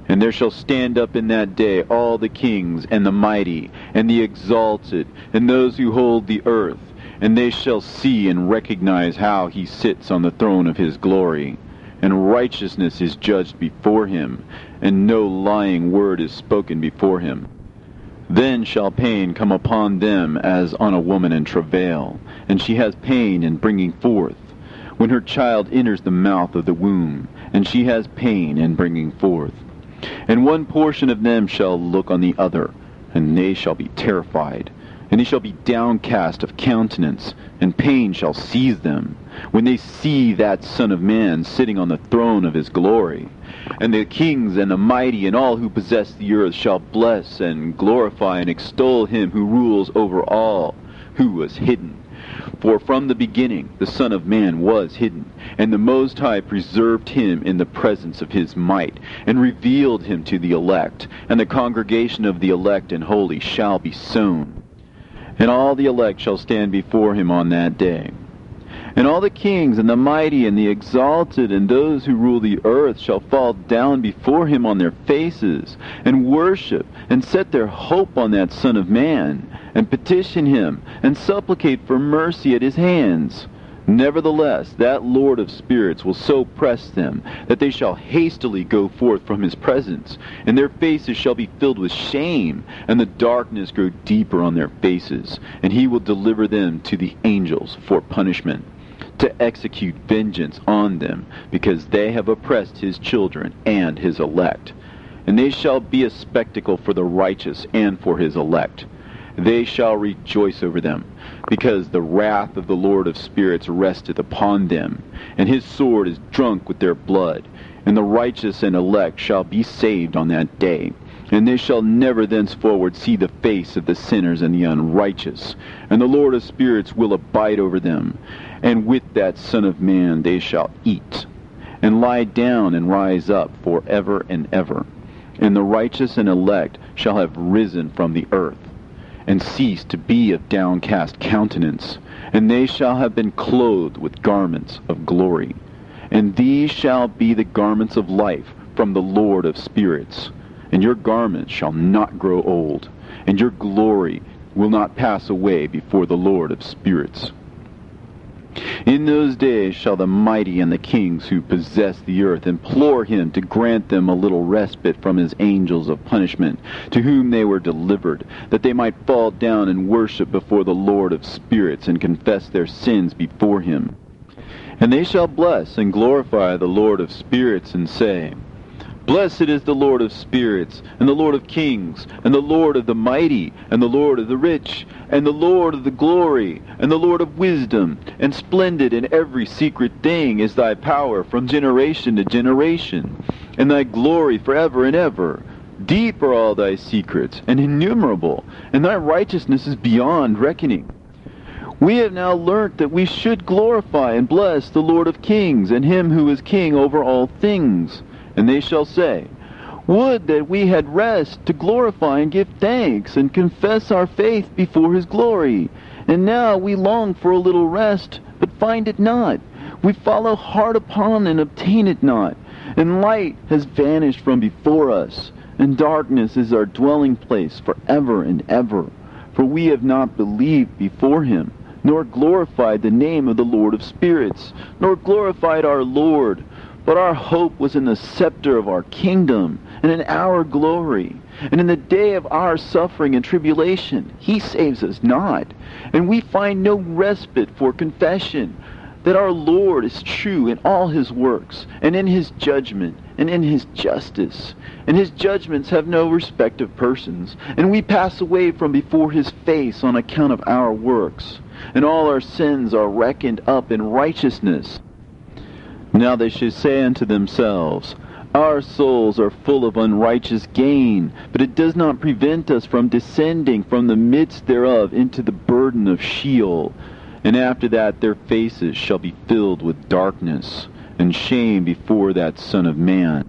And there shall stand up in that day all the kings, and the mighty, and the exalted, and those who hold the earth, and they shall see and recognize how he sits on the throne of his glory. And righteousness is judged before him, and no lying word is spoken before him. Then shall pain come upon them as on a woman in travail, and she has pain in bringing forth, when her child enters the mouth of the womb, and she has pain in bringing forth. And one portion of them shall look on the other, and they shall be terrified, and they shall be downcast of countenance, and pain shall seize them, when they see that Son of Man sitting on the throne of his glory. And the kings and the mighty and all who possess the earth shall bless and glorify and extol him who rules over all, who was hidden. For from the beginning the Son of Man was hidden, and the Most High preserved him in the presence of his might, and revealed him to the elect, and the congregation of the elect and holy shall be sown. And all the elect shall stand before him on that day. And all the kings and the mighty and the exalted and those who rule the earth shall fall down before him on their faces, and worship, and set their hope on that Son of Man, and petition him, and supplicate for mercy at his hands. Nevertheless, that Lord of spirits will so press them, that they shall hastily go forth from his presence, and their faces shall be filled with shame, and the darkness grow deeper on their faces, and he will deliver them to the angels for punishment, to execute vengeance on them, because they have oppressed his children and his elect. And they shall be a spectacle for the righteous and for his elect. They shall rejoice over them, because the wrath of the Lord of spirits resteth upon them, and his sword is drunk with their blood. And the righteous and elect shall be saved on that day, and they shall never thenceforward see the face of the sinners and the unrighteous. And the Lord of spirits will abide over them, and with that Son of Man they shall eat, and lie down and rise up for ever and ever. And the righteous and elect shall have risen from the earth, and cease to be of downcast countenance, and they shall have been clothed with garments of glory. And these shall be the garments of life from the Lord of spirits. And your garments shall not grow old, and your glory will not pass away before the Lord of spirits. In those days shall the mighty and the kings who possess the earth implore him to grant them a little respite from his angels of punishment, to whom they were delivered, that they might fall down and worship before the Lord of spirits, and confess their sins before him. And they shall bless and glorify the Lord of spirits, and say, Blessed is the Lord of spirits, and the Lord of kings, and the Lord of the mighty, and the Lord of the rich, and the Lord of the glory, and the Lord of wisdom, and splendid in every secret thing is thy power from generation to generation, and thy glory forever and ever. Deep are all thy secrets, and innumerable, and thy righteousness is beyond reckoning. We have now learnt that we should glorify and bless the Lord of kings, and him who is king over all things. And they shall say, Would that we had rest to glorify and give thanks, and confess our faith before his glory. And now we long for a little rest, but find it not. We follow hard upon and obtain it not. And light has vanished from before us, and darkness is our dwelling place forever and ever. For we have not believed before him, nor glorified the name of the Lord of spirits, nor glorified our Lord. But our hope was in the scepter of our kingdom, and in our glory. And in the day of our suffering and tribulation, he saves us not. And we find no respite for confession, that our Lord is true in all his works, and in his judgment, and in his justice. And his judgments have no respect of persons, and we pass away from before his face on account of our works. And all our sins are reckoned up in righteousness. Now they should say unto themselves, Our souls are full of unrighteous gain, but it does not prevent us from descending from the midst thereof into the burden of Sheol. And after that their faces shall be filled with darkness, and shame before that Son of Man.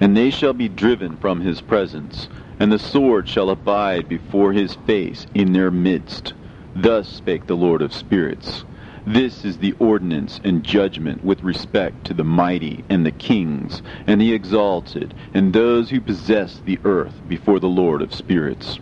and they shall be driven from his presence, and the sword shall abide before his face in their midst. Thus spake the Lord of spirits. This is the ordinance and judgment with respect to the mighty and the kings and the exalted and those who possess the earth before the Lord of spirits.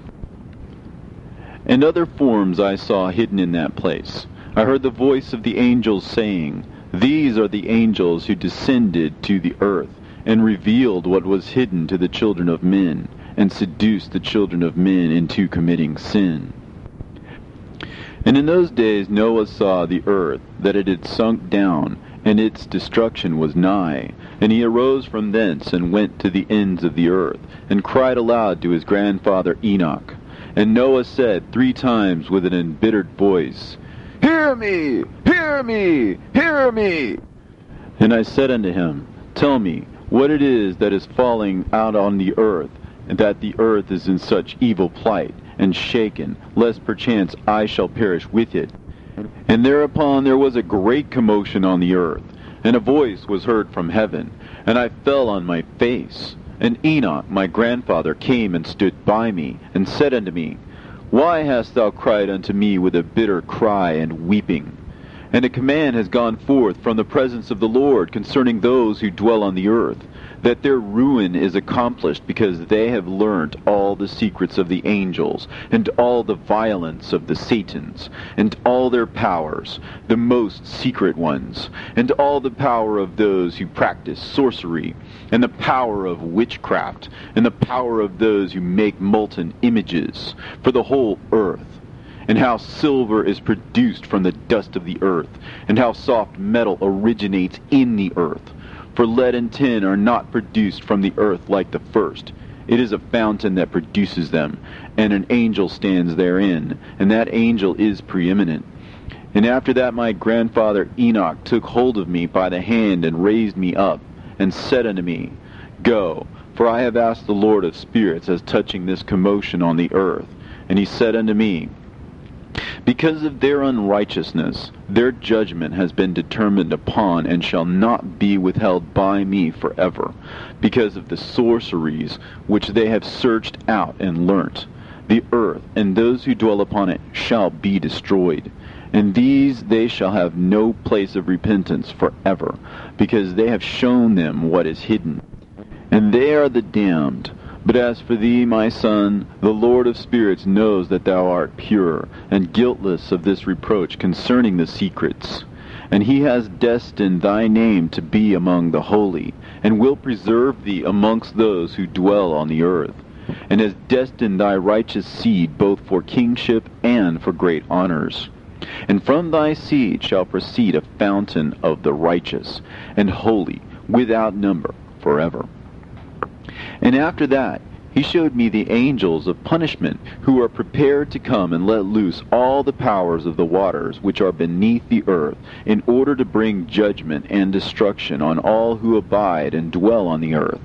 And other forms I saw hidden in that place. I heard the voice of the angels saying, These are the angels who descended to the earth and revealed what was hidden to the children of men, and seduced the children of men into committing sin. And in those days Noah saw the earth, that it had sunk down, and its destruction was nigh. And he arose from thence, and went to the ends of the earth, and cried aloud to his grandfather Enoch. And Noah said 3 times with an embittered voice, Hear me! Hear me! Hear me! And I said unto him, Tell me what it is that is falling out on the earth, and that the earth is in such evil plight, and shaken, lest perchance I shall perish with it. And thereupon there was a great commotion on the earth, and a voice was heard from heaven, and I fell on my face. And Enoch my grandfather came and stood by me, and said unto me, Why hast thou cried unto me with a bitter cry and weeping? And a command has gone forth from the presence of the Lord concerning those who dwell on the earth, that their ruin is accomplished, because they have learnt all the secrets of the angels, and all the violence of the Satans, and all their powers, the most secret ones, and all the power of those who practice sorcery, and the power of witchcraft, and the power of those who make molten images, for the whole earth. And how silver is produced from the dust of the earth, and how soft metal originates in the earth. For lead and tin are not produced from the earth like the first. It is a fountain that produces them, and an angel stands therein, and that angel is preeminent. And after that my grandfather Enoch took hold of me by the hand, and raised me up, and said unto me, Go, for I have asked the Lord of spirits as touching this commotion on the earth. And he said unto me, Because of their unrighteousness, their judgment has been determined upon, and shall not be withheld by me forever, because of the sorceries which they have searched out and learnt. The earth and those who dwell upon it shall be destroyed, and these they shall have no place of repentance forever, because they have shown them what is hidden. And they are the damned. But as for thee, my son, the Lord of spirits knows that thou art pure, and guiltless of this reproach concerning the secrets. And he has destined thy name to be among the holy, and will preserve thee amongst those who dwell on the earth, and has destined thy righteous seed both for kingship and for great honors. And from thy seed shall proceed a fountain of the righteous, and holy, without number, forever. And after that he showed me the angels of punishment, who are prepared to come and let loose all the powers of the waters which are beneath the earth, in order to bring judgment and destruction on all who abide and dwell on the earth.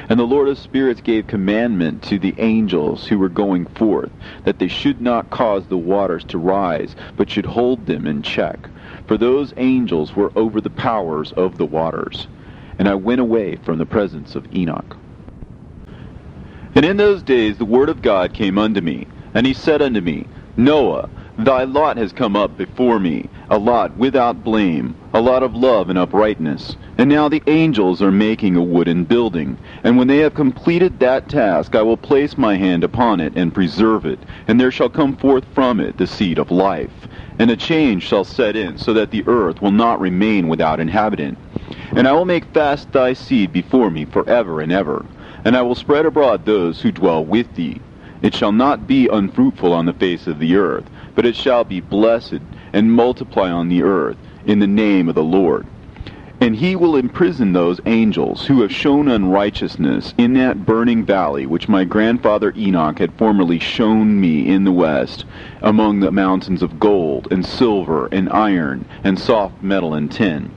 And the Lord of spirits gave commandment to the angels who were going forth, that they should not cause the waters to rise, but should hold them in check. For those angels were over the powers of the waters. And I went away from the presence of Enoch. And in those days the word of God came unto me, and he said unto me, Noah, thy lot has come up before me, a lot without blame, a lot of love and uprightness. And now the angels are making a wooden building, and when they have completed that task, I will place my hand upon it and preserve it, and there shall come forth from it the seed of life. And a change shall set in, so that the earth will not remain without inhabitant. And I will make fast thy seed before me forever and ever. And I will spread abroad those who dwell with thee. It shall not be unfruitful on the face of the earth, but it shall be blessed, and multiply on the earth, in the name of the Lord. And he will imprison those angels who have shown unrighteousness in that burning valley which my grandfather Enoch had formerly shown me in the west, among the mountains of gold, and silver, and iron, and soft metal and tin.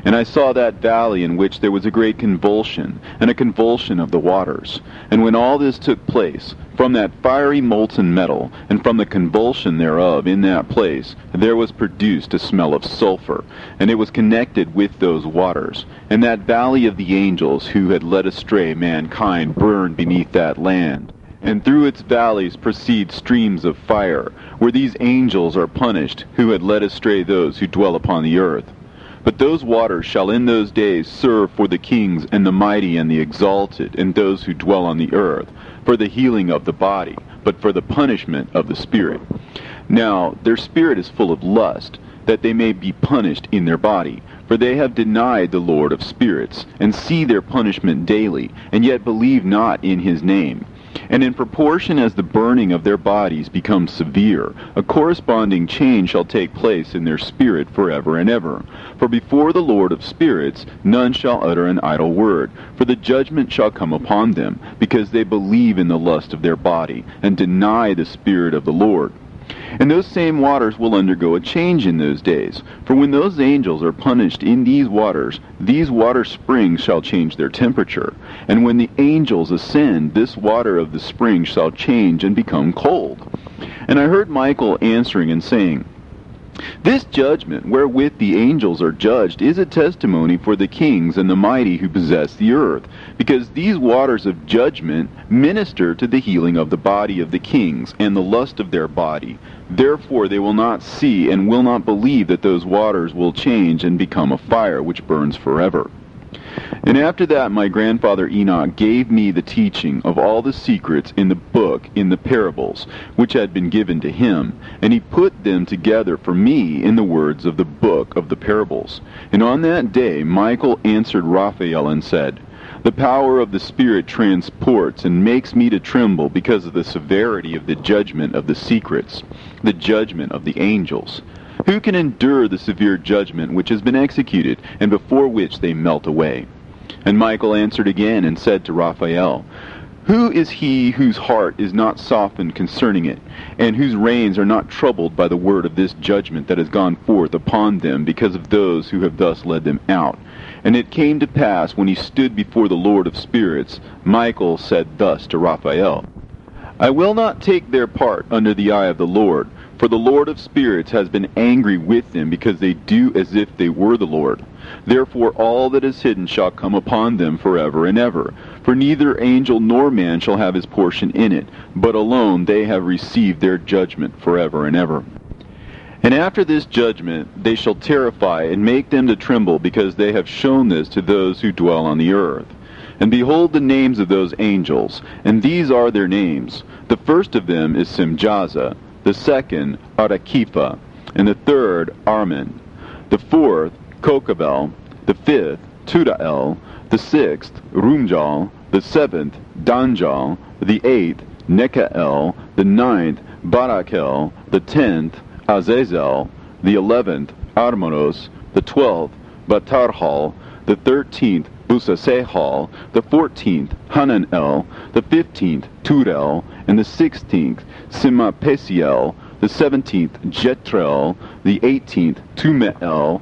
And I saw that valley in which there was a great convulsion, and a convulsion of the waters. And when all this took place, from that fiery molten metal, and from the convulsion thereof in that place, there was produced a smell of sulfur, and it was connected with those waters. And that valley of the angels who had led astray mankind burned beneath that land. And through its valleys proceed streams of fire, where these angels are punished, who had led astray those who dwell upon the earth. But those waters shall in those days serve for the kings and the mighty and the exalted, and those who dwell on the earth, for the healing of the body, but for the punishment of the spirit. Now their spirit is full of lust, that they may be punished in their body. For they have denied the Lord of spirits, and see their punishment daily, and yet believe not in his name. And in proportion as the burning of their bodies becomes severe, a corresponding change shall take place in their spirit forever and ever. For before the Lord of spirits none shall utter an idle word, for the judgment shall come upon them, because they believe in the lust of their body, and deny the Spirit of the Lord. And those same waters will undergo a change in those days. For when those angels are punished in these water springs shall change their temperature. And when the angels ascend, this water of the spring shall change and become cold. And I heard Michael answering and saying, This judgment wherewith the angels are judged is a testimony for the kings and the mighty who possess the earth, because these waters of judgment minister to the healing of the body of the kings and the lust of their body. Therefore they will not see and will not believe that those waters will change and become a fire which burns forever. And after that my grandfather Enoch gave me the teaching of all the secrets in the book in the parables, which had been given to him, and he put them together for me in the words of the book of the parables. And on that day Michael answered Raphael and said, The power of the Spirit transports and makes me to tremble because of the severity of the judgment of the secrets, the judgment of the angels. Who can endure the severe judgment which has been executed, and before which they melt away? And Michael answered again and said to Raphael, Who is he whose heart is not softened concerning it, and whose reins are not troubled by the word of this judgment that has gone forth upon them because of those who have thus led them out? And it came to pass, when he stood before the Lord of spirits, Michael said thus to Raphael, I will not take their part under the eye of the Lord, for the Lord of spirits has been angry with them, because they do as if they were the Lord. Therefore all that is hidden shall come upon them forever and ever. For neither angel nor man shall have his portion in it, but alone they have received their judgment forever and ever. And after this judgment they shall terrify and make them to tremble, because they have shown this to those who dwell on the earth. And behold the names of those angels, and these are their names. The first of them is Simjaza, the second Arakipha, and the third Armin, the fourth Kokabel, the fifth Tudael, the sixth Rumjal, the seventh Danjal, the eighth Nekael, the ninth Barakel, the 10th Azazel, the 11th Armonos, the 12th Batarhal, the 13th Busasehal, the 14th Hananel, the 15th Turel, and the 16th Simapesiel, the 17th Jetrel, the 18th Tumeel,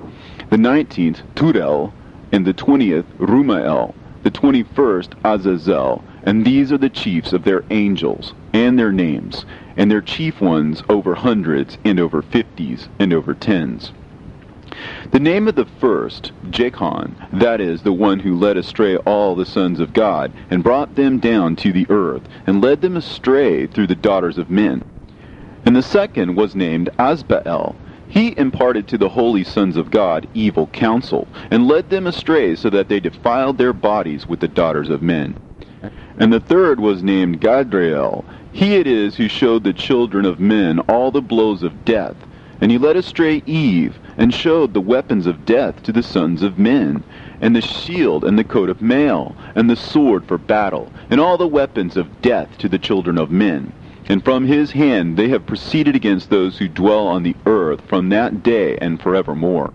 the 19th Turel, and the 20th Rumael, the 21st Azazel. And these are the chiefs of their angels, and their names, and their chief ones over hundreds, and over 50s, and over 10s. The name of the first, Jechon, that is, the one who led astray all the sons of God, and brought them down to the earth, and led them astray through the daughters of men. And the second was named Asbael. He imparted to the holy sons of God evil counsel, and led them astray so that they defiled their bodies with the daughters of men. And the third was named Gadriel. He it is who showed the children of men all the blows of death. And he led astray Eve, and showed the weapons of death to the sons of men, and the shield and the coat of mail, and the sword for battle, and all the weapons of death to the children of men. And from his hand they have proceeded against those who dwell on the earth from that day and forevermore.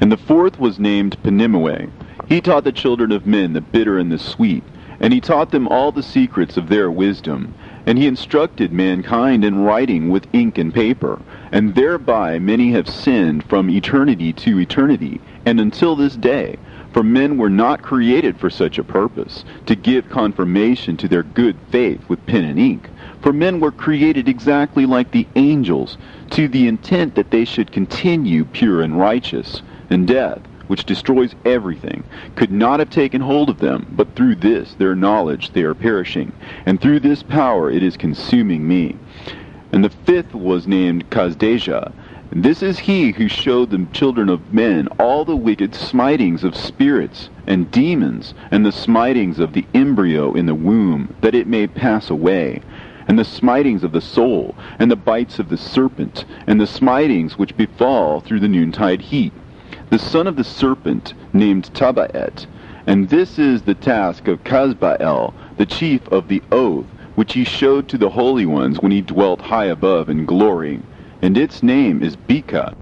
And the fourth was named Penimue. He taught the children of men the bitter and the sweet, and he taught them all the secrets of their wisdom. And he instructed mankind in writing with ink and paper, and thereby many have sinned from eternity to eternity, and until this day. For men were not created for such a purpose, to give confirmation to their good faith with pen and ink. For men were created exactly like the angels, to the intent that they should continue pure and righteous, and death, which destroys everything, could not have taken hold of them, but through this their knowledge they are perishing, and through this power it is consuming me. And the fifth was named Kasdeja. And this is he who showed the children of men all the wicked smitings of spirits and demons, and the smitings of the embryo in the womb, that it may pass away, and the smitings of the soul, and the bites of the serpent, and the smitings which befall through the noontide heat. The son of the serpent named Tabaet, and this is the task of Kasbael, the chief of the oath, which he showed to the holy ones when he dwelt high above in glory, and its name is Beka.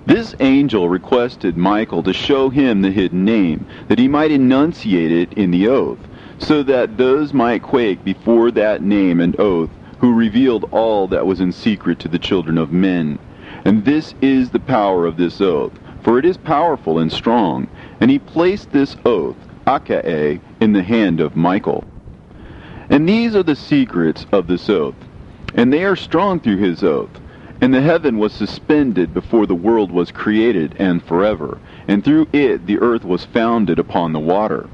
This angel requested Michael to show him the hidden name, that he might enunciate it in the oath, so that those might quake before that name and oath, who revealed all that was in secret to the children of men. And this is the power of this oath, for it is powerful and strong. And he placed this oath, a.k.a. in the hand of Michael. And these are the secrets of this oath, and they are strong through his oath. And the heaven was suspended before the world was created, and forever, and through it the earth was founded upon the water.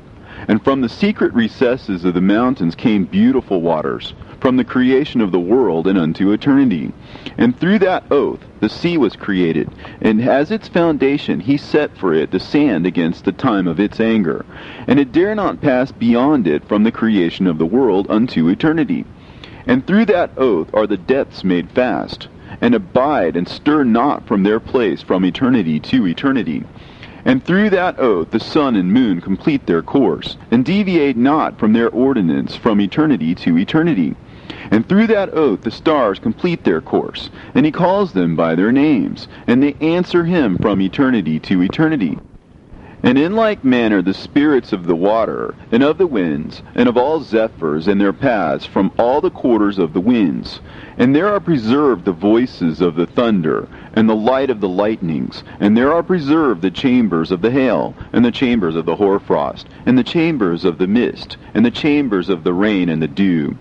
And from the secret recesses of the mountains came beautiful waters, from the creation of the world and unto eternity. And through that oath the sea was created, and as its foundation he set for it the sand against the time of its anger. And it dare not pass beyond it from the creation of the world unto eternity. And through that oath are the depths made fast, and abide and stir not from their place from eternity to eternity. And through that oath the sun and moon complete their course, and deviate not from their ordinance from eternity to eternity. And through that oath the stars complete their course, and he calls them by their names, and they answer him from eternity to eternity. And in like manner the spirits of the water, and of the winds, and of all zephyrs and their paths from all the quarters of the winds. And there are preserved the voices of the thunder, and the light of the lightnings, and there are preserved the chambers of the hail, and the chambers of the hoarfrost, and the chambers of the mist, and the chambers of the rain and the dew.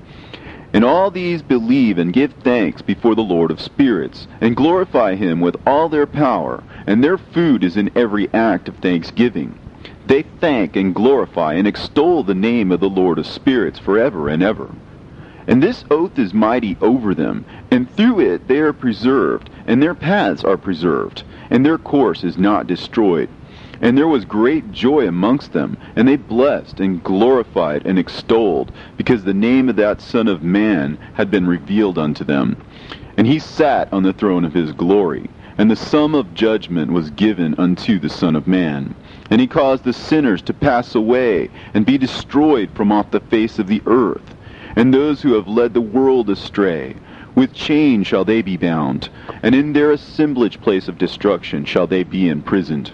And all these believe and give thanks before the Lord of spirits, and glorify him with all their power, and their food is in every act of thanksgiving. They thank and glorify and extol the name of the Lord of spirits forever and ever. And this oath is mighty over them, and through it they are preserved, and their paths are preserved, and their course is not destroyed. And there was great joy amongst them, and they blessed and glorified and extolled, because the name of that Son of Man had been revealed unto them. And he sat on the throne of his glory, and the sum of judgment was given unto the Son of Man. And he caused the sinners to pass away, and be destroyed from off the face of the earth. And those who have led the world astray, with chains shall they be bound, and in their assemblage place of destruction shall they be imprisoned.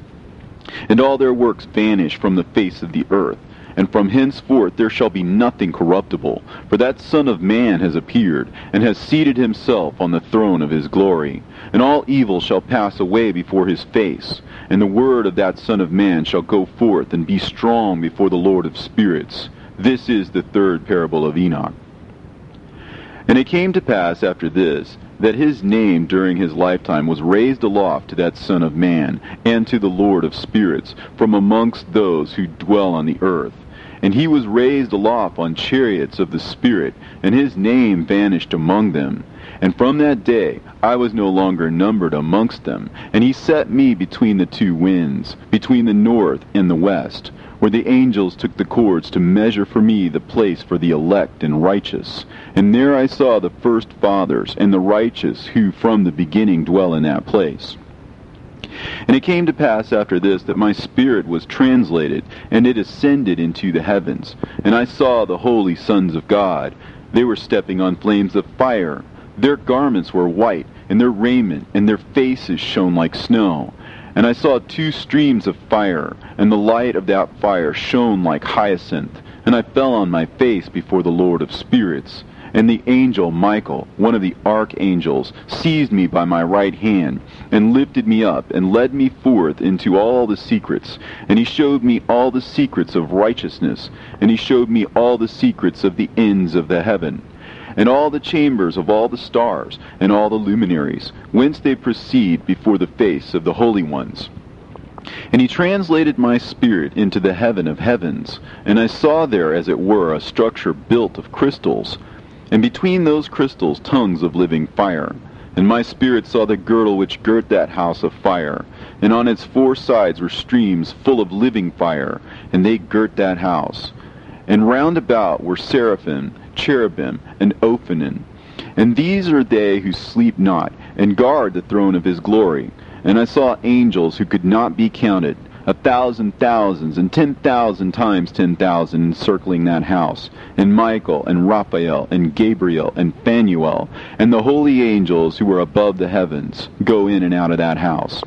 And all their works vanish from the face of the earth, and from henceforth there shall be nothing corruptible, for that Son of Man has appeared, and has seated himself on the throne of his glory. And all evil shall pass away before his face, and the word of that Son of Man shall go forth and be strong before the Lord of spirits. This is the third parable of Enoch. And it came to pass after this, that his name during his lifetime was raised aloft to that Son of Man, and to the Lord of spirits, from amongst those who dwell on the earth. And he was raised aloft on chariots of the Spirit, and his name vanished among them. And from that day I was no longer numbered amongst them, and he set me between the two winds, between the north and the west, where the angels took the cords to measure for me the place for the elect and righteous. And there I saw the first fathers and the righteous, who from the beginning dwell in that place. And it came to pass after this that my spirit was translated, and it ascended into the heavens. And I saw the holy sons of God. They were stepping on flames of fire. Their garments were white, and their raiment and their faces shone like snow. And I saw two streams of fire, and the light of that fire shone like hyacinth. And I fell on my face before the Lord of spirits. And the angel Michael, one of the archangels, seized me by my right hand, and lifted me up, and led me forth into all the secrets. And he showed me all the secrets of righteousness, and he showed me all the secrets of the ends of the heaven, and all the chambers of all the stars, and all the luminaries, whence they proceed before the face of the holy ones. And he translated my spirit into the heaven of heavens, and I saw there, as it were, a structure built of crystals, and between those crystals tongues of living fire. And my spirit saw the girdle which girt that house of fire, and on its four sides were streams full of living fire, and they girt that house. And round about were seraphim, cherubim, and ophanim. And these are they who sleep not, and guard the throne of his glory. And I saw angels who could not be counted, 1,000 thousands, and 10,000 times 10,000, encircling that house, and Michael, and Raphael, and Gabriel, and Phanuel, and the holy angels who were above the heavens, go in and out of that house.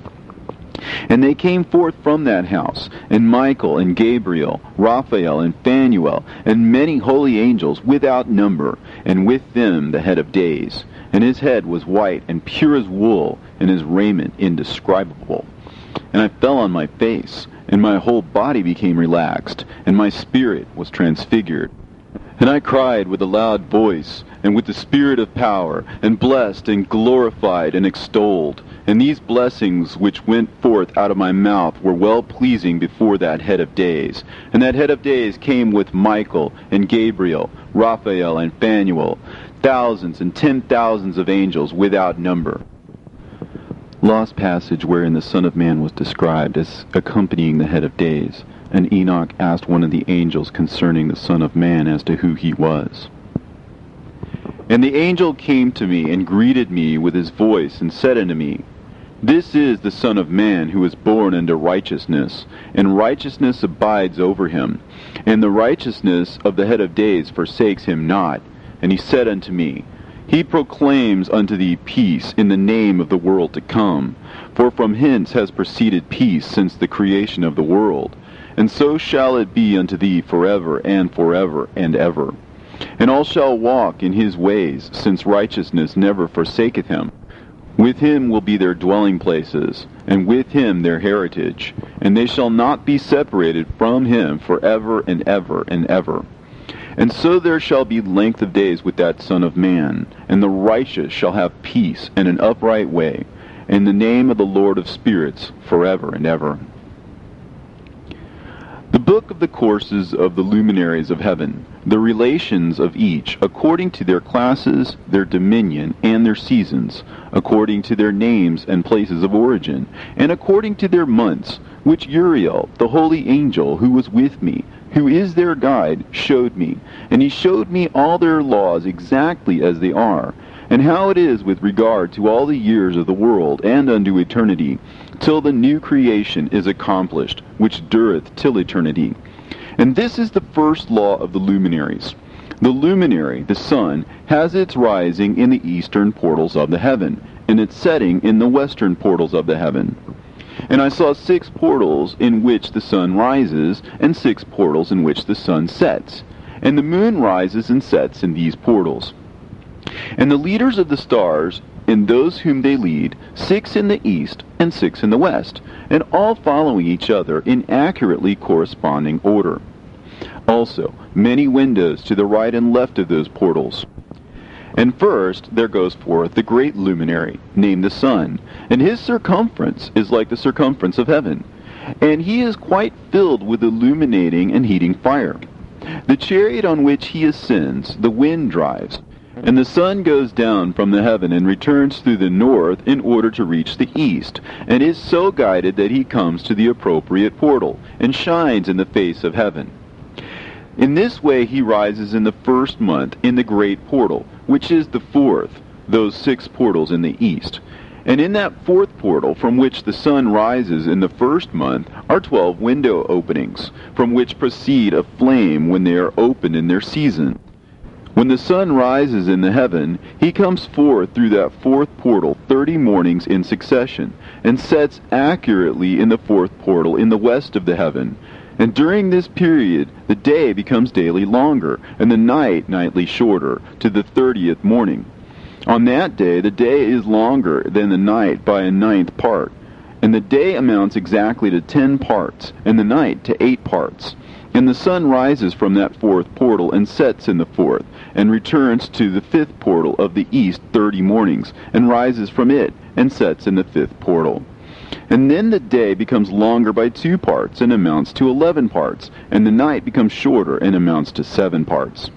And they came forth from that house, and Michael, and Gabriel, Raphael, and Phanuel, and many holy angels without number, and with them the head of days. And his head was white and pure as wool, and his raiment indescribable. And I fell on my face, and my whole body became relaxed, and my spirit was transfigured. And I cried with a loud voice, and with the spirit of power, and blessed, and glorified, and extolled. And these blessings which went forth out of my mouth were well-pleasing before that head of days. And that head of days came with Michael, and Gabriel, Raphael, and Phanuel, thousands and 10,000s of angels without number. Lost passage wherein the Son of Man was described as accompanying the head of days. And Enoch asked one of the angels concerning the Son of Man as to who he was. And the angel came to me, and greeted me with his voice, and said unto me, This is the Son of Man, who is born unto righteousness, and righteousness abides over him. And the righteousness of the head of days forsakes him not. And he said unto me, He proclaims unto thee peace in the name of the world to come. For from hence has proceeded peace since the creation of the world. And so shall it be unto thee forever and ever. And all shall walk in his ways, since righteousness never forsaketh him. With him will be their dwelling places, and with him their heritage. And they shall not be separated from him forever and ever. And so there shall be length of days with that Son of Man, and the righteous shall have peace and an upright way, in the name of the Lord of spirits, forever and ever. The book of the courses of the luminaries of heaven, the relations of each, according to their classes, their dominion, and their seasons, according to their names and places of origin, and according to their months, which Uriel, the holy angel who was with me, who is their guide, showed me. And he showed me all their laws exactly as they are, and how it is with regard to all the years of the world and unto eternity, till the new creation is accomplished, which dureth till eternity. And this is the first law of the luminaries. The luminary, the sun, has its rising in the eastern portals of the heaven, and its setting in the western portals of the heaven. And I saw 6 portals in which the sun rises, and 6 portals in which the sun sets. And the moon rises and sets in these portals. And the leaders of the stars, and those whom they lead, 6 in the east, and 6 in the west, and all following each other in accurately corresponding order. Also, many windows to the right and left of those portals. And first there goes forth the great luminary, named the sun, and his circumference is like the circumference of heaven, and he is quite filled with illuminating and heating fire. The chariot on which he ascends, the wind drives, and the sun goes down from the heaven and returns through the north in order to reach the east, and is so guided that he comes to the appropriate portal, and shines in the face of heaven. In this way he rises in the first month in the great portal, which is the fourth, those 6 portals in the east. And in that 4th portal from which the sun rises in the first month are 12 window openings, from which proceed a flame when they are opened in their season. When the sun rises in the heaven, he comes forth through that 4th portal 30 mornings in succession, and sets accurately in the 4th portal in the west of the heaven. And during this period, the day becomes daily longer, and the night nightly shorter, to the 30th morning. On that day, the day is longer than the night by a ninth part, and the day amounts exactly to 10 parts, and the night to 8 parts. And the sun rises from that fourth portal, and sets in the fourth, and returns to the fifth portal of the east 30 mornings, and rises from it, and sets in the fifth portal. And then the day becomes longer by 2 parts, and amounts to 11 parts, and the night becomes shorter, and amounts to 7 parts.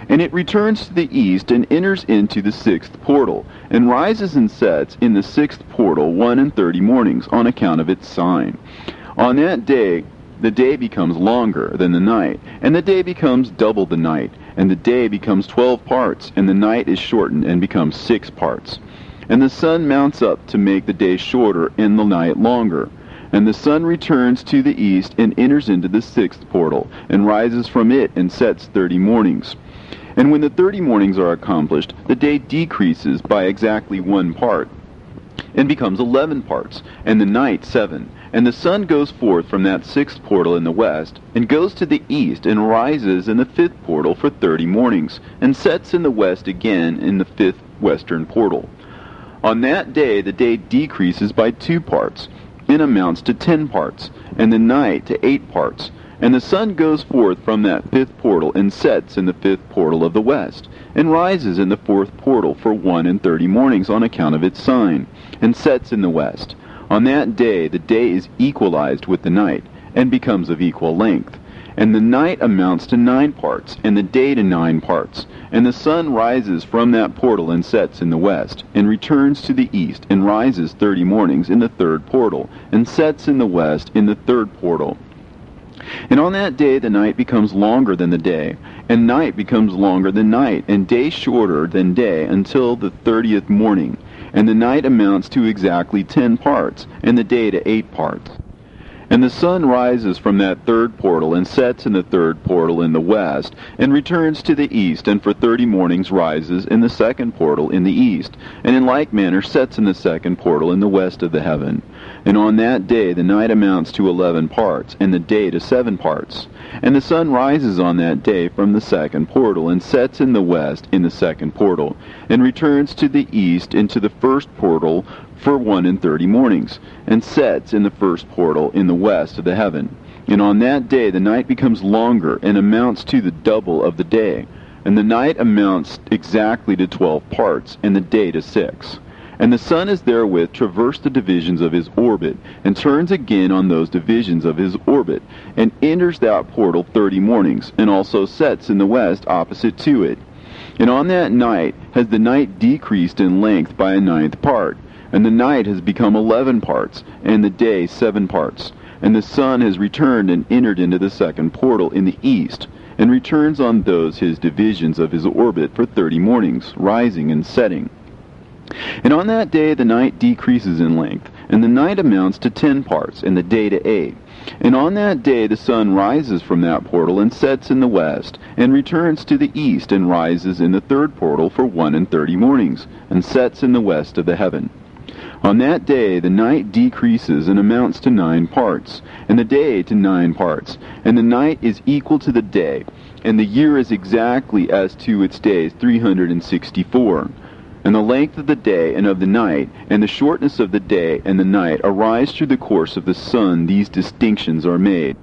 And it returns to the east, and enters into the sixth portal, and rises and sets in the sixth portal 31 mornings, on account of its sign. On that day, the day becomes longer than the night, and the day becomes double the night, and the day becomes 12 parts, and the night is shortened, and becomes 6 parts. And the sun mounts up to make the day shorter and the night longer. And the sun returns to the east, and enters into the sixth portal, and rises from it, and sets 30 mornings. And when the 30 mornings are accomplished, the day decreases by exactly 1 part, and becomes 11 parts, and the night 7. And the sun goes forth from that sixth portal in the west, and goes to the east, and rises in the fifth portal for 30 mornings, and sets in the west again in the fifth western portal. On that day the day decreases by 2 parts, and amounts to 10 parts, and the night to 8 parts. And the sun goes forth from that fifth portal, and sets in the fifth portal of the west, and rises in the fourth portal for 31 mornings on account of its sign, and sets in the west. On that day the day is equalized with the night, and becomes of equal length. And the night amounts to 9 parts, and the day to 9 parts. And the sun rises from that portal, and sets in the west, and returns to the east, and rises 30 mornings in the third portal, and sets in the west in the third portal. And on that day the night becomes longer than the day, and night becomes longer than night, and day shorter than day, until the 30th morning. And the night amounts to exactly 10 parts, and the day to 8 parts. And the sun rises from that third portal, and sets in the third portal in the west, and returns to the east, and for 30 mornings rises in the second portal in the east, and in like manner sets in the second portal in the west of the heaven. And on that day the night amounts to 11 parts, and the day to 7 parts. And the sun rises on that day from the second portal, and sets in the west in the second portal, and returns to the east into the first portal for 31 mornings, and sets in the first portal in the west of the heaven. And on that day the night becomes longer, and amounts to the double of the day. And the night amounts exactly to 12 parts, and the day to 6. And the sun is therewith traversed the divisions of his orbit, and turns again on those divisions of his orbit, and enters that portal 30 mornings, and also sets in the west opposite to it. And on that night has the night decreased in length by a ninth part, and the night has become 11 parts, and the day 7 parts. And the sun has returned and entered into the second portal in the east, and returns on those his divisions of his orbit for 30 mornings, rising and setting. And on that day the night decreases in length, and the night amounts to 10 parts, and the day to 8. And on that day the sun rises from that portal, and sets in the west, and returns to the east, and rises in the third portal for 31 mornings, and sets in the west of the heaven. On that day the night decreases and amounts to 9 parts, and the day to 9 parts, and the night is equal to the day, and the year is exactly as to its days 364. And the length of the day and of the night, and the shortness of the day and the night arise through the course of the sun. These distinctions are made.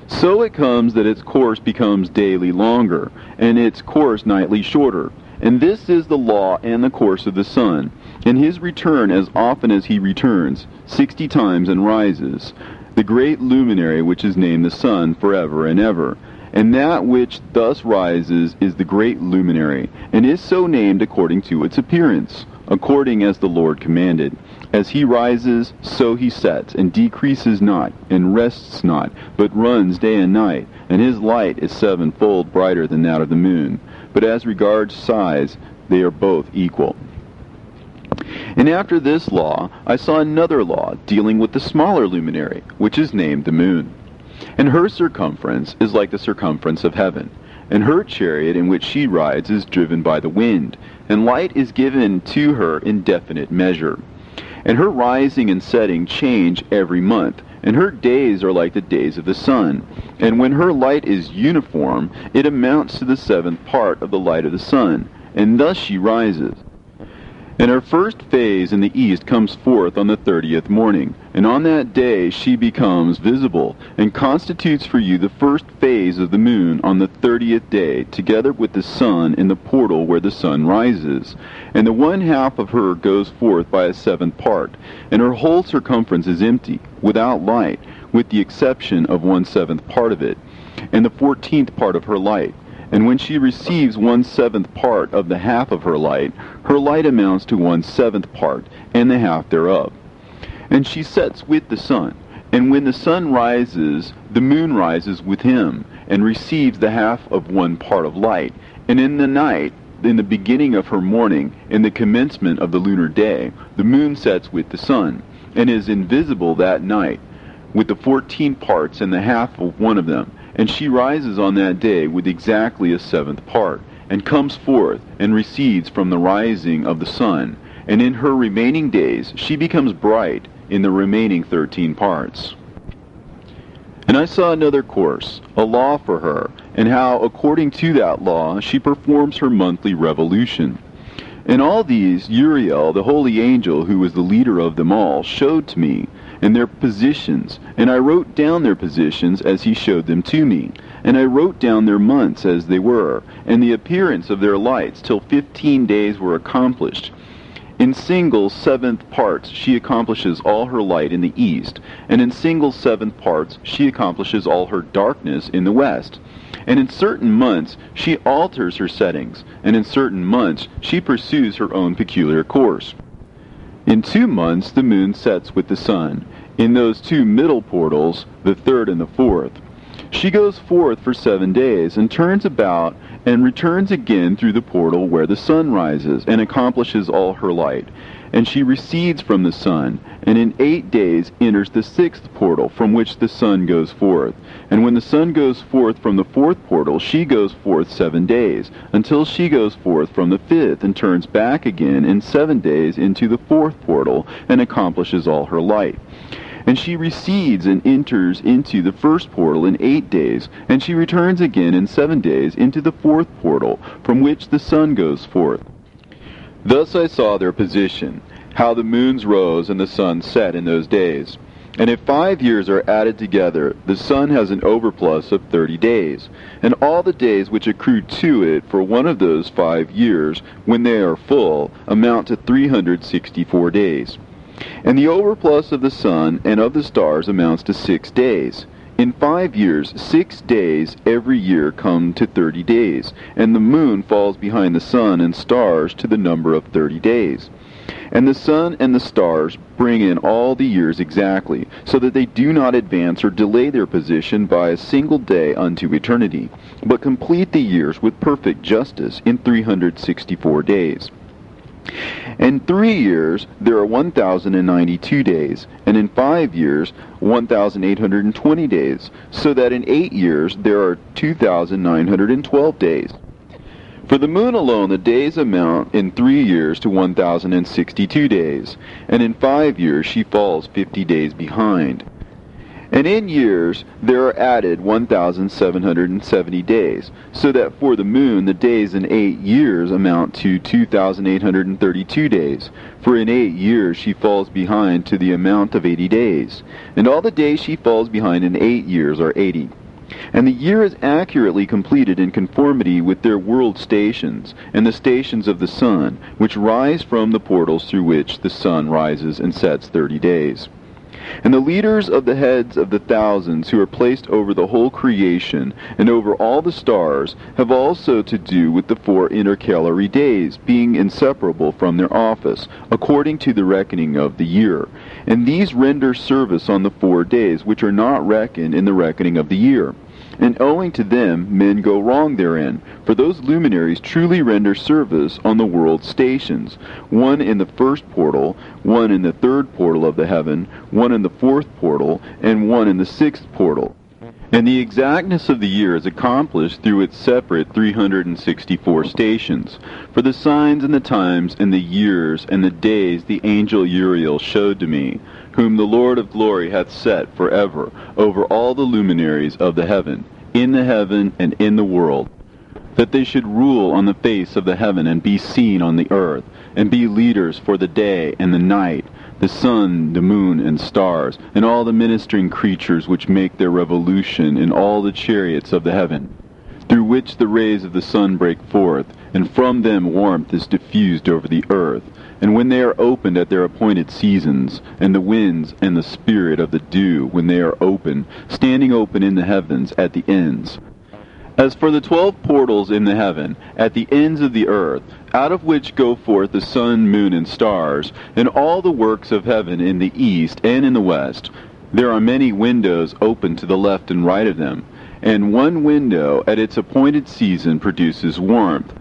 So it comes that its course becomes daily longer, and its course nightly shorter. And this is the law and the course of the sun. In his return, as often as he returns, 60 times and rises, the great luminary which is named the sun forever and ever. And that which thus rises is the great luminary, and is so named according to its appearance, according as the Lord commanded. As he rises, so he sets, and decreases not, and rests not, but runs day and night, and his light is 7-fold brighter than that of the moon. But as regards size, they are both equal. And after this law, I saw another law dealing with the smaller luminary, which is named the moon. And her circumference is like the circumference of heaven, and her chariot in which she rides is driven by the wind, and light is given to her in definite measure. And her rising and setting change every month, and her days are like the days of the sun. And when her light is uniform, it amounts to the seventh part of the light of the sun, and thus she rises. And her first phase in the east comes forth on the 30th morning, and on that day she becomes visible, and constitutes for you the first phase of the moon on the 30th day, together with the sun in the portal where the sun rises. And the one half of her goes forth by a seventh part, and her whole circumference is empty, without light, with the exception of 1/7 part of it, and the 14th part of her light. And when she receives 1/7 part of the half of her light amounts to 1/7 part, and the half thereof. And she sets with the sun, and when the sun rises, the moon rises with him, and receives the half of 1 part of light. And in the night, in the beginning of her morning, in the commencement of the lunar day, the moon sets with the sun, and is invisible that night, with the 14 parts and the half of one of them. And she rises on that day with exactly a 7th part, and comes forth, and recedes from the rising of the sun. And in her remaining days she becomes bright in the remaining 13 parts. And I saw another course, a law for her, and how, according to that law, she performs her monthly revolution. And all these Uriel, the holy angel, who was the leader of them all, showed to me, and their positions, and I wrote down their positions as he showed them to me, and I wrote down their months as they were, and the appearance of their lights, till 15 days were accomplished. In single 7th parts she accomplishes all her light in the east, and in single 7th parts she accomplishes all her darkness in the west. And in certain months she alters her settings, and in certain months she pursues her own peculiar course. In 2 months the moon sets with the sun, in those 2 middle portals, the 3rd and the 4th. She goes forth for 7 days, and turns about, and returns again through the portal where the sun rises, and accomplishes all her light. And she recedes from the sun, and in 8 days enters the 6th portal, from which the sun goes forth. And when the sun goes forth from the 4th portal, she goes forth 7 days, until she goes forth from the 5th, and turns back again in 7 days into the 4th portal, and accomplishes all her light. And she recedes and enters into the 1st portal in 8 days, and she returns again in 7 days into the 4th portal, from which the sun goes forth. Thus I saw their position, how the moons rose and the sun set in those days. And if 5 years are added together, the sun has an overplus of 30 days, and all the days which accrue to it for one of those 5 years, when they are full, amount to 364 days. And the overplus of the sun and of the stars amounts to 6 days. In 5 years, 6 days every year come to 30 days, and the moon falls behind the sun and stars to the number of 30 days. And the sun and the stars bring in all the years exactly, so that they do not advance or delay their position by a single day unto eternity, but complete the years with perfect justice in 364 days. In 3 years there are 1,092 days, and in 5 years 1,820 days, so that in 8 years there are 2,912 days. For the moon alone the days amount in 3 years to 1,062 days, and in 5 years she falls 50 days behind. And in years there are added 1,770 days, so that for the moon the days in 8 years amount to 2,832 days, for in 8 years she falls behind to the amount of 80 days, and all the days she falls behind in 8 years are 80. And the year is accurately completed in conformity with their world stations, and the stations of the sun, which rise from the portals through which the sun rises and sets 30 days. And the leaders of the heads of the thousands who are placed over the whole creation and over all the stars have also to do with the 4 intercalary days, being inseparable from their office, according to the reckoning of the year. And these render service on the 4 days, which are not reckoned in the reckoning of the year. And owing to them men go wrong therein, for those luminaries truly render service on the world stations, one in the 1st portal, one in the 3rd portal of the heaven, one in the 4th portal, and one in the 6th portal. And the exactness of the year is accomplished through its separate 364 stations. For the signs and the times and the years and the days the angel Uriel showed to me, whom the Lord of glory hath set forever over all the luminaries of the heaven, in the heaven and in the world, that they should rule on the face of the heaven, and be seen on the earth, and be leaders for the day and the night, the sun, the moon, and stars, and all the ministering creatures which make their revolution in all the chariots of the heaven, through which the rays of the sun break forth, and from them warmth is diffused over the earth. And when they are opened at their appointed seasons, and the winds and the spirit of the dew, when they are open, standing open in the heavens at the ends. As for the 12 portals in the heaven, at the ends of the earth, out of which go forth the sun, moon, and stars, and all the works of heaven in the east and in the west, there are many windows open to the left and right of them, and one window at its appointed season produces warmth,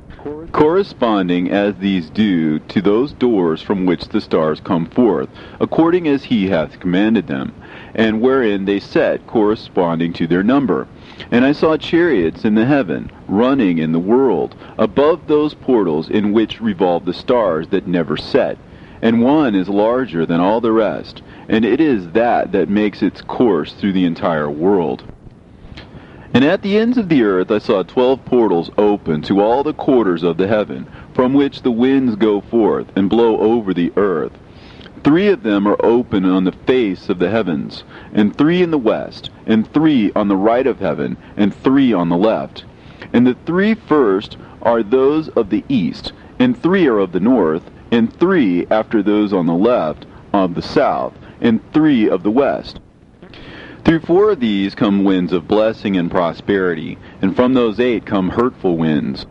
corresponding as these do to those doors from which the stars come forth, according as he hath commanded them, and wherein they set corresponding to their number. And I saw chariots in the heaven, running in the world, above those portals in which revolve the stars that never set. And one is larger than all the rest, and it is that makes its course through the entire world. And at the ends of the earth I saw 12 portals open to all the quarters of the heaven, from which the winds go forth, and blow over the earth. 3 of them are open on the face of the heavens, and 3 in the west, and 3 on the right of heaven, and 3 on the left. And the 3 first are those of the east, and 3 are of the north, and 3 after those on the left of the south, and 3 of the west. Through 4 of these come winds of blessing and prosperity, and from those 8 come hurtful winds.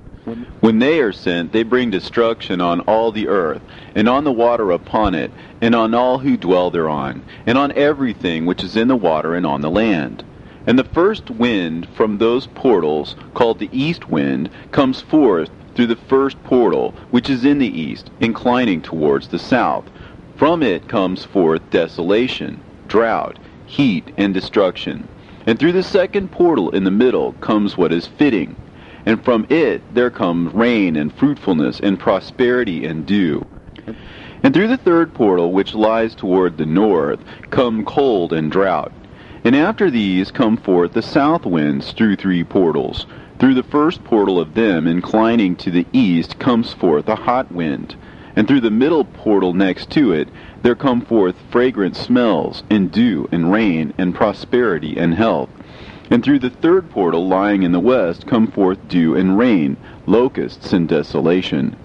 When they are sent, they bring destruction on all the earth, and on the water upon it, and on all who dwell thereon, and on everything which is in the water and on the land. And the first wind from those portals, called the east wind, comes forth through the first portal, which is in the east, inclining towards the south. From it comes forth desolation, drought, heat, and destruction. And through the second portal in the middle comes what is fitting. And from it there comes rain and fruitfulness and prosperity and dew. And through the third portal, which lies toward the north, come cold and drought. And after these come forth the south winds through 3 portals. Through the first portal of them, inclining to the east, comes forth a hot wind. And through the middle portal next to it, there come forth fragrant smells, and dew, and rain, and prosperity, and health. And through the third portal lying in the west come forth dew and rain, locusts and desolation.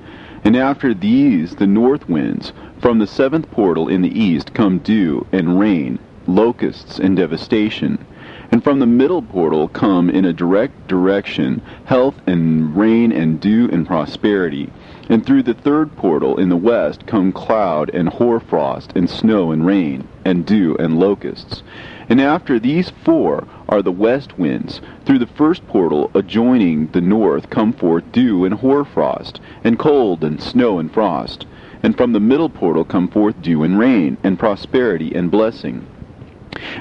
And after these the north winds, from the 7th portal in the east come dew and rain, locusts and devastation. And from the middle portal come in a direct direction health and rain and dew and prosperity. And through the third portal in the west come cloud and hoarfrost and snow and rain and dew and locusts. And after these 4 are the west winds. Through the first portal adjoining the north come forth dew and hoarfrost, and cold and snow and frost. And from the middle portal come forth dew and rain, and prosperity and blessing.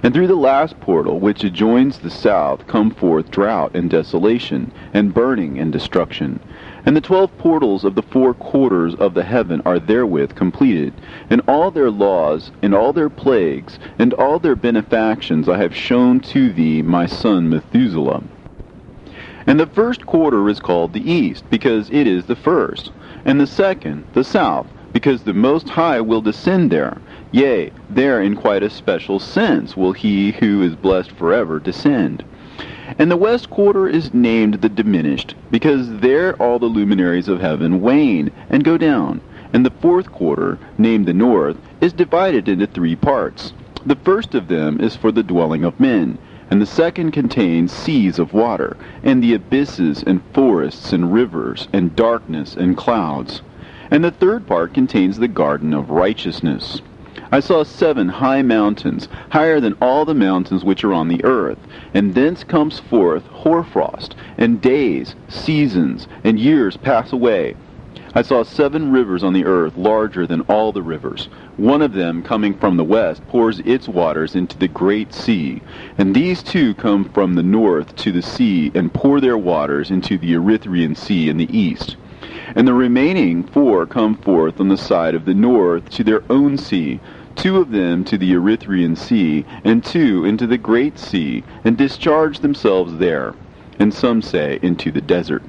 And through the last portal, which adjoins the south, come forth drought and desolation, and burning and destruction. And the 12 portals of the 4 quarters of the heaven are therewith completed, and all their laws, and all their plagues, and all their benefactions I have shown to thee, my son Methuselah. And the first quarter is called the east, because it is the first, and the second the south, because the Most High will descend there. Yea, there in quite a special sense will he who is blessed forever descend. And the west quarter is named the diminished, because there all the luminaries of heaven wane and go down. And the 4th quarter, named the north, is divided into 3 parts. The first of them is for the dwelling of men, and the second contains seas of water, and the abysses and forests and rivers, and darkness and clouds. And the third part contains the garden of righteousness. I saw 7 high mountains, higher than all the mountains which are on the earth, and thence comes forth hoarfrost, and days, seasons, and years pass away. I saw 7 rivers on the earth, larger than all the rivers. One of them, coming from the west, pours its waters into the great sea. And these 2 come from the north to the sea, and pour their waters into the Eritrean sea in the east. And the remaining 4 come forth on the side of the north to their own sea, 2 of them to the Eritrean Sea, and 2 into the Great Sea, and discharged themselves there, and some say into the desert.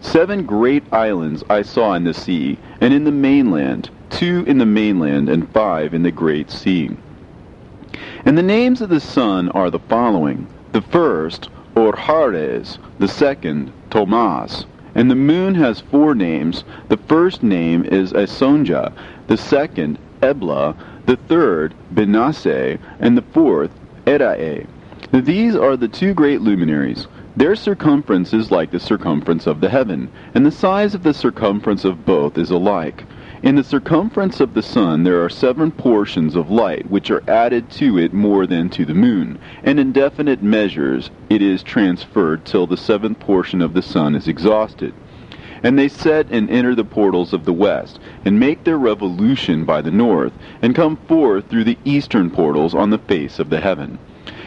7 great islands I saw in the sea, and in the mainland, 2 in the mainland, and 5 in the Great Sea. And the names of the sun are the following: the first, Orhares; the second, Tomas. And the moon has 4 names. The first name is Esonja, the second, Ebla, the third, Benasse, and the fourth, Erae. These are the 2 great luminaries. Their circumference is like the circumference of the heaven, and the size of the circumference of both is alike. In the circumference of the sun there are 7 portions of light, which are added to it more than to the moon, and in definite measures it is transferred till the 7th portion of the sun is exhausted. And they set and enter the portals of the west, and make their revolution by the north, and come forth through the eastern portals on the face of the heaven.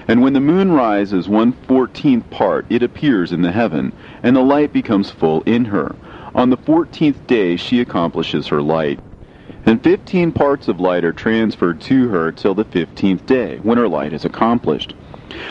And when the moon rises 1/14th part, it appears in the heaven, and the light becomes full in her. On the 14th day she accomplishes her light. And 15 parts of light are transferred to her till the 15th day, when her light is accomplished,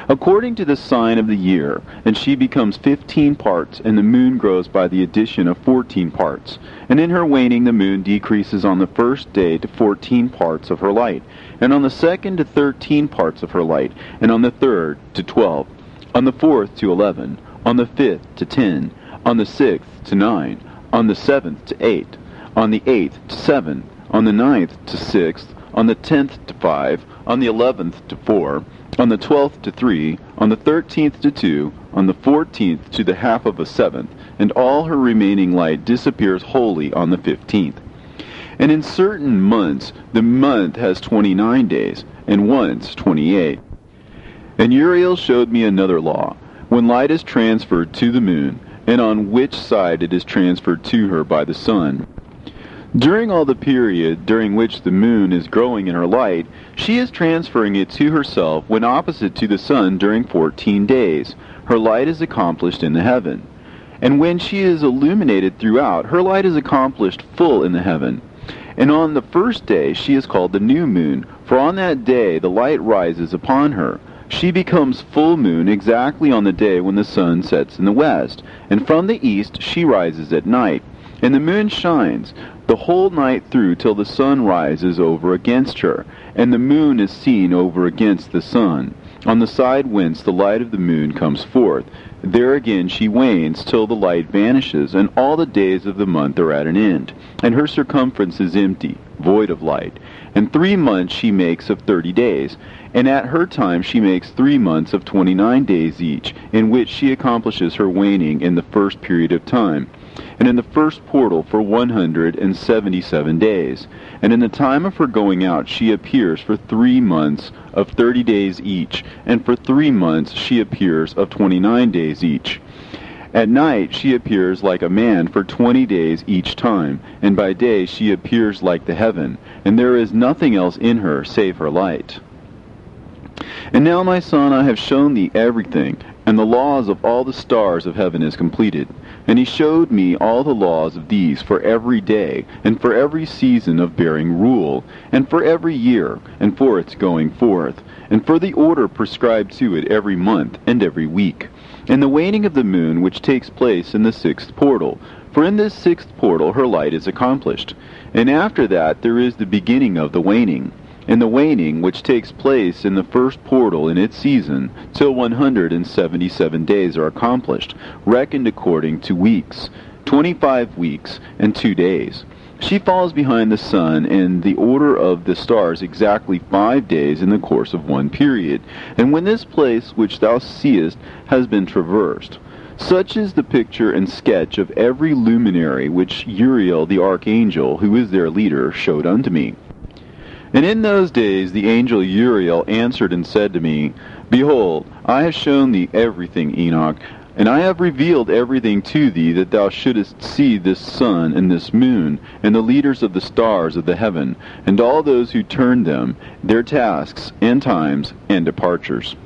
according to the sign of the year, and she becomes 15 parts, and the moon grows by the addition of 14 parts. And in her waning the moon decreases on the first day to 14 parts of her light, and on the second to 13 parts of her light, and on the third to 12, on the fourth to 11, on the 5th to 10, on the 6th to 9, on the 7th to 8, on the 8th to 7, on the 9th to 6th, on the 10th to 5, on the 11th to 4, on the 12th to 3, on the 13th to 2, on the 14th to the half of a 7th, and all her remaining light disappears wholly on the 15th. And in certain months the month has 29 days, and once 28. And Uriel showed me another law, when light is transferred to the moon, and on which side it is transferred to her by the sun. During all the period during which the moon is growing in her light, she is transferring it to herself when opposite to the sun during 14 days. Her light is accomplished in the heaven. And when she is illuminated throughout, her light is accomplished full in the heaven. And on the first day she is called the new moon, for on that day the light rises upon her. She becomes full moon exactly on the day when the sun sets in the west, and from the east she rises at night. And the moon shines the whole night through till the sun rises over against her, and the moon is seen over against the sun, on the side whence the light of the moon comes forth. There again she wanes till the light vanishes, and all the days of the month are at an end, and her circumference is empty, void of light. And 3 months she makes of 30 days, and at her time she makes 3 months of 29 days each, in which she accomplishes her waning in the first period of time, and in the first portal for 177 days. And in the time of her going out she appears for 3 months of 30 days each, and for 3 months she appears of 29 days each. At night she appears like a man for 20 days each time, and by day she appears like the heaven, and there is nothing else in her save her light. And now, my son, I have shown thee everything, and the laws of all the stars of heaven is completed. And he showed me all the laws of these for every day, and for every season of bearing rule, and for every year, and for its going forth, and for the order prescribed to it every month and every week, and the waning of the moon which takes place in the 6th portal. For in this 6th portal her light is accomplished. And after that there is the beginning of the waning. And the waning which takes place in the 1st portal in its season, till 177 days are accomplished, reckoned according to weeks, 25 weeks and 2 days. She falls behind the sun in the order of the stars exactly 5 days in the course of one period. And when this place which thou seest has been traversed, such is the picture and sketch of every luminary which Uriel the archangel, who is their leader, showed unto me. And in those days the angel Uriel answered and said to me, Behold, I have shown thee everything, Enoch, and I have revealed everything to thee, that thou shouldest see this sun and this moon, and the leaders of the stars of the heaven, and all those who turn them, their tasks, and times, and departures.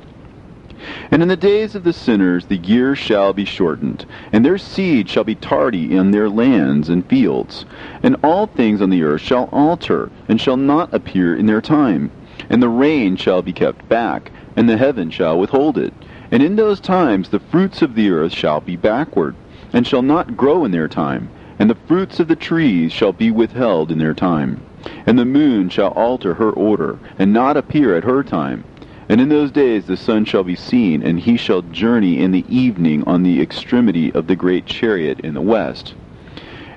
And in the days of the sinners the years shall be shortened, and their seed shall be tardy in their lands and fields. And all things on the earth shall alter, and shall not appear in their time. And the rain shall be kept back, and the heaven shall withhold it. And in those times the fruits of the earth shall be backward, and shall not grow in their time. And the fruits of the trees shall be withheld in their time. And the moon shall alter her order, and not appear at her time. And in those days the sun shall be seen, and he shall journey in the evening on the extremity of the great chariot in the west,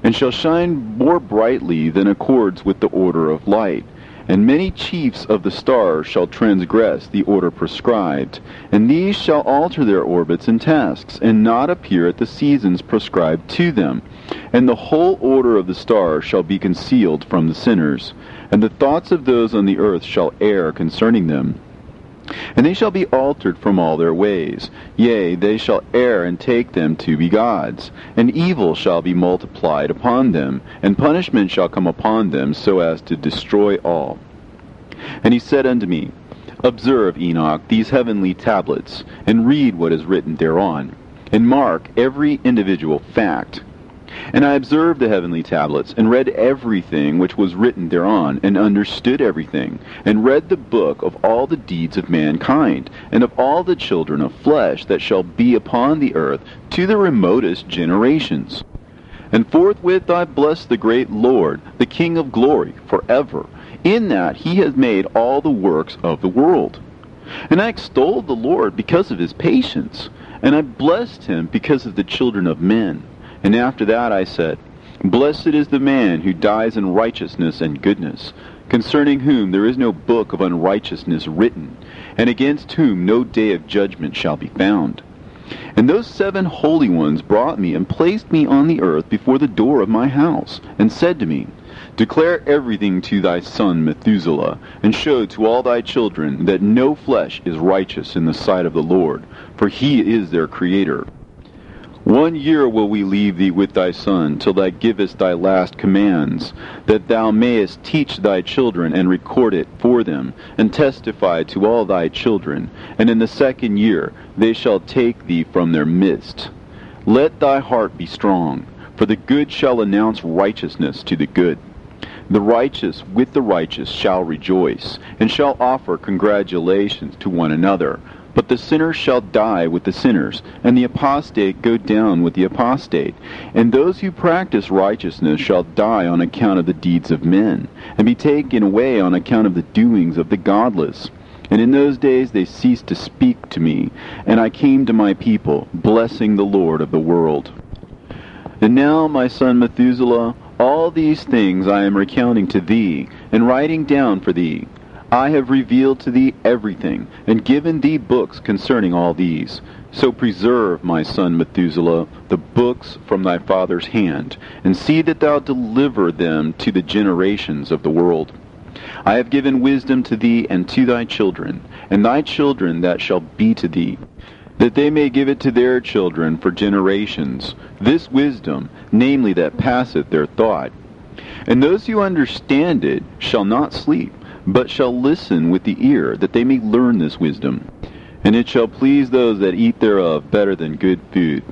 and shall shine more brightly than accords with the order of light. And many chiefs of the stars shall transgress the order prescribed, and these shall alter their orbits and tasks, and not appear at the seasons prescribed to them. And the whole order of the stars shall be concealed from the sinners, and the thoughts of those on the earth shall err concerning them. And they shall be altered from all their ways. Yea, they shall err and take them to be gods. And evil shall be multiplied upon them, and punishment shall come upon them, so as to destroy all. And he said unto me, Observe, Enoch, these heavenly tablets, and read what is written thereon, and mark every individual fact. And I observed the heavenly tablets, and read everything which was written thereon, and understood everything, and read the book of all the deeds of mankind, and of all the children of flesh that shall be upon the earth, to the remotest generations. And forthwith I blessed the great Lord, the King of glory, forever, in that he has made all the works of the world. And I extolled the Lord because of his patience, and I blessed him because of the children of men. And after that I said, Blessed is the man who dies in righteousness and goodness, concerning whom there is no book of unrighteousness written, and against whom no day of judgment shall be found. And those 7 holy ones brought me and placed me on the earth before the door of my house, and said to me, Declare everything to thy son Methuselah, and show to all thy children that no flesh is righteous in the sight of the Lord, for he is their Creator. 1 year will we leave thee with thy son, till thou givest thy last commands, that thou mayest teach thy children, and record it for them, and testify to all thy children. And in the 2nd year they shall take thee from their midst. Let thy heart be strong, for the good shall announce righteousness to the good. The righteous with the righteous shall rejoice, and shall offer congratulations to one another. But the sinner shall die with the sinners, and the apostate go down with the apostate. And those who practice righteousness shall die on account of the deeds of men, and be taken away on account of the doings of the godless. And in those days they ceased to speak to me, and I came to my people, blessing the Lord of the world. And now, my son Methuselah, all these things I am recounting to thee, and writing down for thee. I have revealed to thee everything, and given thee books concerning all these. So preserve, my son Methuselah, the books from thy father's hand, and see that thou deliver them to the generations of the world. I have given wisdom to thee and to thy children, and thy children that shall be to thee, that they may give it to their children for generations, this wisdom, namely that passeth their thought. And those who understand it shall not sleep, but shall listen with the ear, that they may learn this wisdom. And it shall please those that eat thereof better than good food.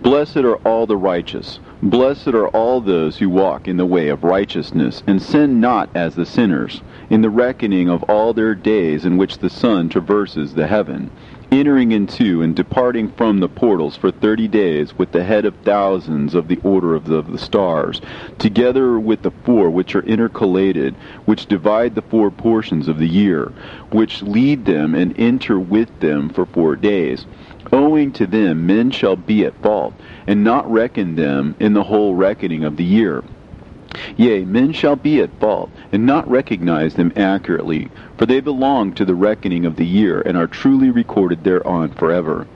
Blessed are all the righteous. Blessed are all those who walk in the way of righteousness, and sin not as the sinners, in the reckoning of all their days in which the sun traverses the heaven, entering into and departing from the portals for 30 days with the head of thousands of the order of the stars, together with the 4 which are intercalated, which divide the 4 portions of the year, which lead them and enter with them for 4 days. Owing to them men shall be at fault, and not reckon them in the whole reckoning of the year. Yea, men shall be at fault, and not recognize them accurately, for they belong to the reckoning of the year, and are truly recorded thereon forever.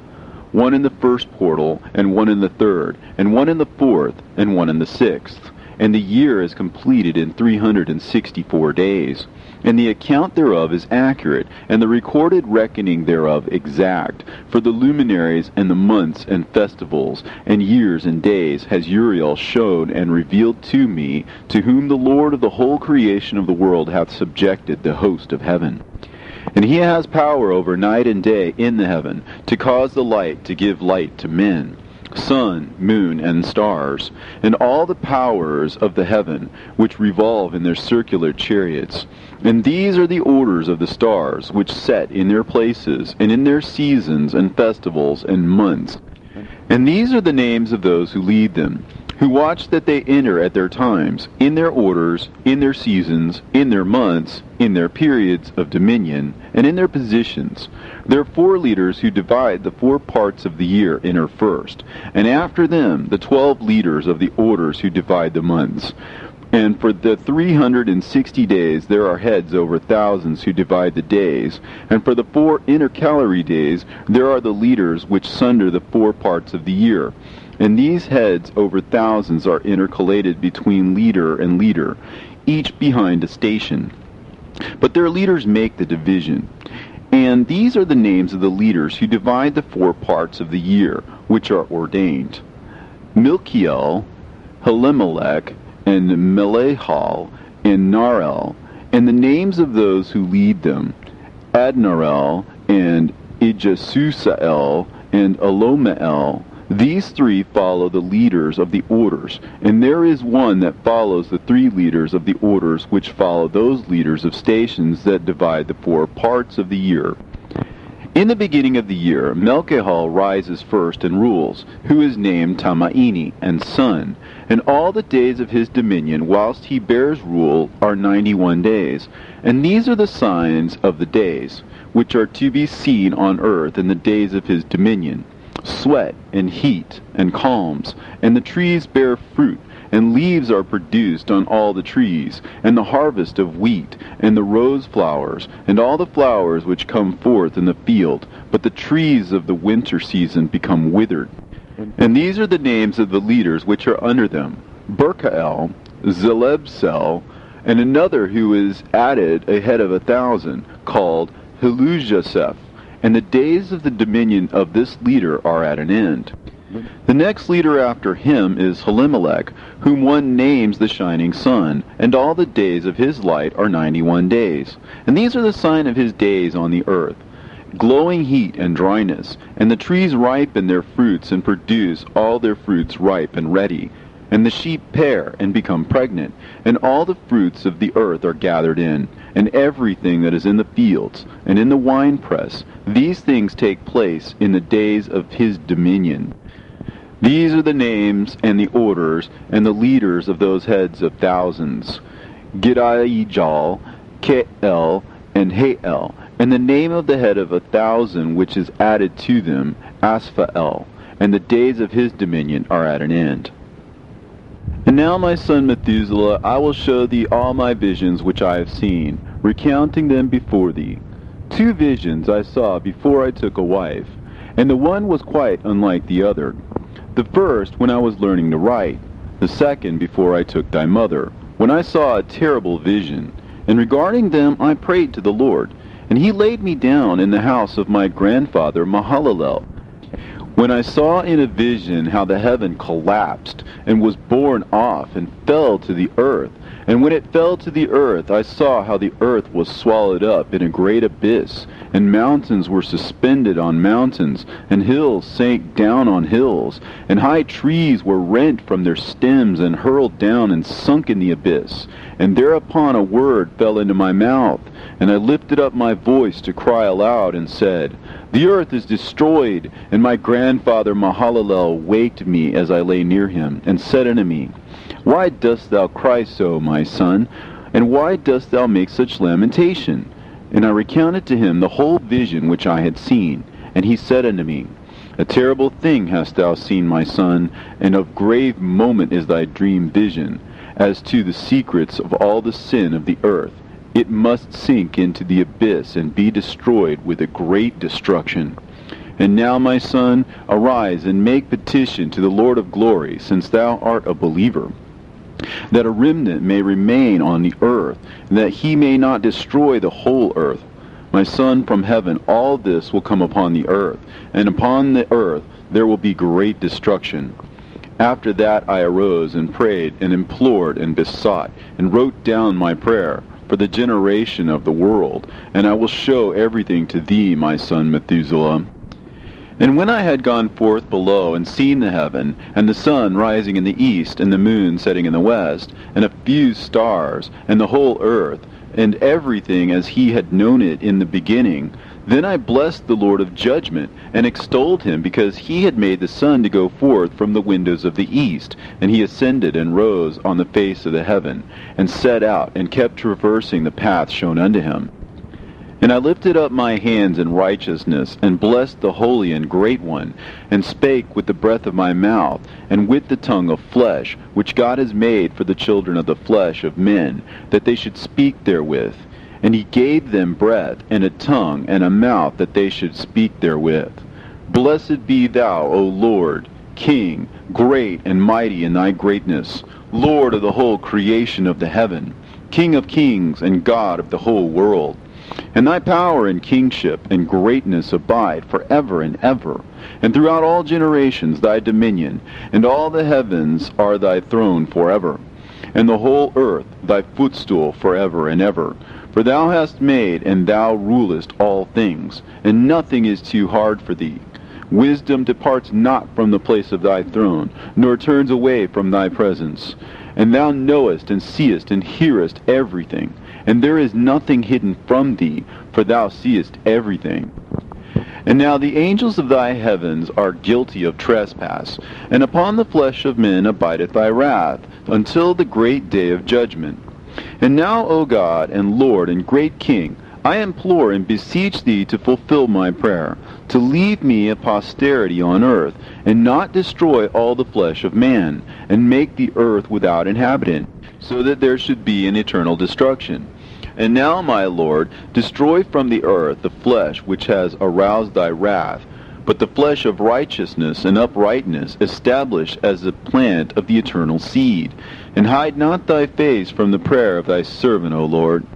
1 in the 1st portal, and 1 in the 3rd, and 1 in the 4th, and 1 in the 6th. And the year is completed in 364 days. And the account thereof is accurate, and the recorded reckoning thereof exact. For the luminaries and the months and festivals and years and days has Uriel showed and revealed to me, to whom the Lord of the whole creation of the world hath subjected the host of heaven. And he has power over night and day in the heaven, to cause the light to give light to men, sun, moon, and stars, and all the powers of the heaven, which revolve in their circular chariots. And these are the orders of the stars, which set in their places, and in their seasons, and festivals, and months. And these are the names of those who lead them, who watch that they enter at their times, in their orders, in their seasons, in their months, in their periods of dominion, and in their positions. There are 4 leaders who divide the 4 parts of the year enter first, and after them the 12 leaders of the orders who divide the months. And for the 360 days there are heads over thousands who divide the days, and for the 4 intercalary days there are the leaders which sunder the 4 parts of the year. And these heads over thousands are intercalated between leader and leader, each behind a station. But their leaders make the division. And these are the names of the leaders who divide the 4 parts of the year, which are ordained: Milkiel, Helimelech, and Melechal, and Narel, and the names of those who lead them: Adnarel, and Ijasusael, and Elomeel. These 3 follow the leaders of the orders, and there is one that follows the 3 leaders of the orders which follow those leaders of stations that divide the 4 parts of the year. In the beginning of the year, Melchihal rises first and rules, who is named Tamaini, and son, and all the days of his dominion whilst he bears rule are 91 days. And these are the signs of the days, which are to be seen on earth in the days of his dominion: sweat, and heat, and calms, and the trees bear fruit, and leaves are produced on all the trees, and the harvest of wheat, and the rose flowers, and all the flowers which come forth in the field, but the trees of the winter season become withered. And these are the names of the leaders which are under them: Berkael, Zelebsel, and another who is added a head of 1,000, called Helujaseph. And the days of the dominion of this leader are at an end. The next leader after him is Helimelech, whom one names the shining sun, and all the days of his light are 91 days. And these are the sign of his days on the earth: glowing heat and dryness, and the trees ripen their fruits and produce all their fruits ripe and ready. And the sheep pair and become pregnant, and all the fruits of the earth are gathered in, and everything that is in the fields, and in the winepress. These things take place in the days of his dominion. These are the names and the orders and the leaders of those heads of thousands: Gidaijal, Keel, and Hael, and the name of the head of 1,000 which is added to them, Asphael, and the days of his dominion are at an end. And now, my son Methuselah, I will show thee all my visions which I have seen, recounting them before thee. 2 visions I saw before I took a wife, and the one was quite unlike the other. The first when I was learning to write, the second before I took thy mother, when I saw a terrible vision. And regarding them I prayed to the Lord, and he laid me down in the house of my grandfather Mahalalel. When I saw in a vision how the heaven collapsed, and was borne off, and fell to the earth. And when it fell to the earth, I saw how the earth was swallowed up in a great abyss, and mountains were suspended on mountains, and hills sank down on hills, and high trees were rent from their stems, and hurled down and sunk in the abyss. And thereupon a word fell into my mouth, and I lifted up my voice to cry aloud, and said, The earth is destroyed. And my grandfather Mahalalel waked me as I lay near him, and said unto me, Why dost thou cry so, my son? And why dost thou make such lamentation? And I recounted to him the whole vision which I had seen. And he said unto me, A terrible thing hast thou seen, my son, and of grave moment is thy dream vision. As to the secrets of all the sin of the earth, it must sink into the abyss and be destroyed with a great destruction. And now, my son, arise and make petition to the Lord of glory, since thou art a believer, that a remnant may remain on the earth, and that he may not destroy the whole earth. My son, from heaven all this will come upon the earth, and upon the earth there will be great destruction. After that I arose and prayed and implored and besought, and wrote down my prayer. for the generation of the world, and I will show everything to thee, my son Methuselah. And when I had gone forth below and seen the heaven, and the sun rising in the east, and the moon setting in the west, and a few stars, and the whole earth, and everything as he had known it in the beginning, then I blessed the Lord of judgment, and extolled him, because he had made the sun to go forth from the windows of the east, and he ascended and rose on the face of the heaven, and set out, and kept traversing the path shown unto him. And I lifted up my hands in righteousness, and blessed the Holy and Great One, and spake with the breath of my mouth, and with the tongue of flesh, which God has made for the children of the flesh of men, that they should speak therewith. And he gave them breath, and a tongue, and a mouth, that they should speak therewith. Blessed be thou, O Lord, King, great and mighty in thy greatness, Lord of the whole creation of the heaven, King of kings, and God of the whole world. And thy power and kingship and greatness abide forever and ever. And throughout all generations thy dominion, and all the heavens are thy throne forever. And the whole earth thy footstool forever and ever. For thou hast made, and thou rulest all things, and nothing is too hard for thee. Wisdom departs not from the place of thy throne, nor turns away from thy presence. And thou knowest and seest and hearest everything. And there is nothing hidden from thee, for thou seest everything. And now the angels of thy heavens are guilty of trespass, and upon the flesh of men abideth thy wrath, until the great day of judgment. And now, O God, and Lord, and great King, I implore and beseech thee to fulfill my prayer, to leave me a posterity on earth, and not destroy all the flesh of man, and make the earth without inhabitant, so that there should be an eternal destruction. And now, my Lord, destroy from the earth the flesh which has aroused thy wrath, but the flesh of righteousness and uprightness establish as the plant of the eternal seed. And hide not thy face from the prayer of thy servant, O Lord.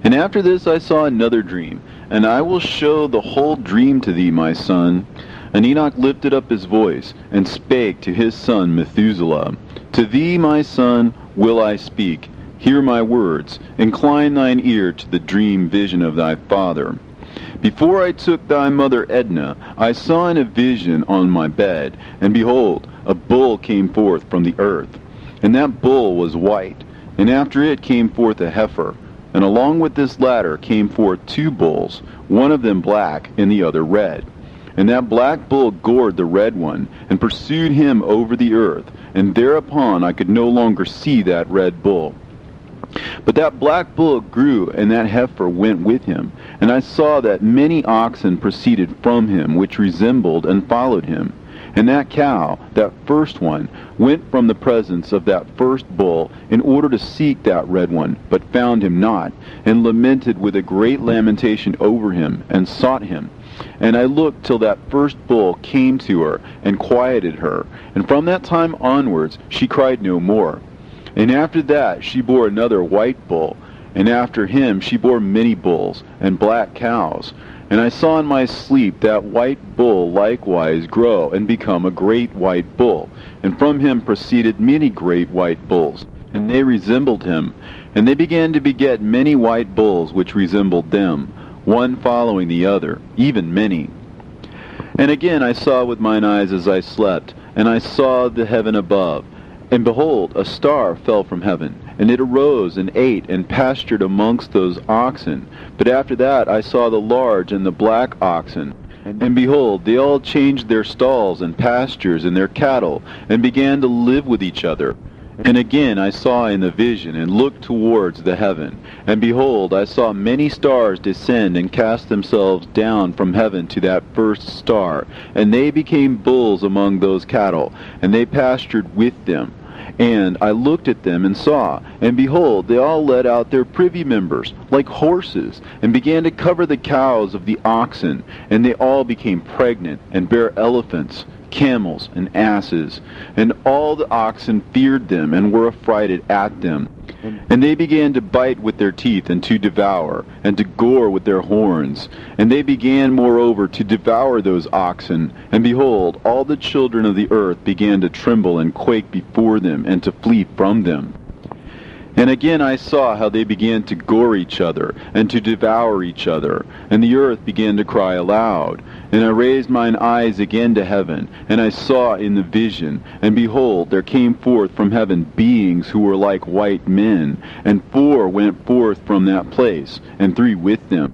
And after this I saw another dream, and I will show the whole dream to thee, my son. And Enoch lifted up his voice, and spake to his son Methuselah, To thee, my son, will I speak. Hear my words. Incline thine ear to the dream vision of thy father. Before I took thy mother Edna, I saw in a vision on my bed, and behold, a bull came forth from the earth. And that bull was white, and after it came forth a heifer. And along with this latter came forth two bulls, one of them black, and the other red. And that black bull gored the red one, and pursued him over the earth, and thereupon I could no longer see that red bull. But that black bull grew, and that heifer went with him. And I saw that many oxen proceeded from him, which resembled and followed him. And that cow, that first one, went from the presence of that first bull, in order to seek that red one, but found him not, and lamented with a great lamentation over him, and sought him. And I looked till that first bull came to her, and quieted her. And from that time onwards she cried no more. And after that she bore another white bull, and after him she bore many bulls, and black cows. And I saw in my sleep that white bull likewise grow, and become a great white bull. And from him proceeded many great white bulls, and they resembled him. And they began to beget many white bulls which resembled them, one following the other, even many. And again I saw with mine eyes as I slept, and I saw the heaven above. And behold, a star fell from heaven, and it arose and ate and pastured amongst those oxen. But after that I saw the large and the black oxen. And behold, they all changed their stalls and pastures and their cattle, and began to live with each other. And again I saw in the vision, and looked towards the heaven. And behold, I saw many stars descend and cast themselves down from heaven to that first star. And they became bulls among those cattle, and they pastured with them. And I looked at them and saw, and behold, they all let out their privy members, like horses, and began to cover the cows of the oxen. And they all became pregnant, and bare elephants, camels, and asses. And all the oxen feared them, and were affrighted at them. And they began to bite with their teeth, and to devour, and to gore with their horns. And they began moreover to devour those oxen. And behold, all the children of the earth began to tremble and quake before them, and to flee from them. And again I saw how they began to gore each other, and to devour each other, and the earth began to cry aloud. And I raised mine eyes again to heaven, and I saw in the vision, and behold, there came forth from heaven beings who were like white men, and 4 went forth from that place, and 3 with them.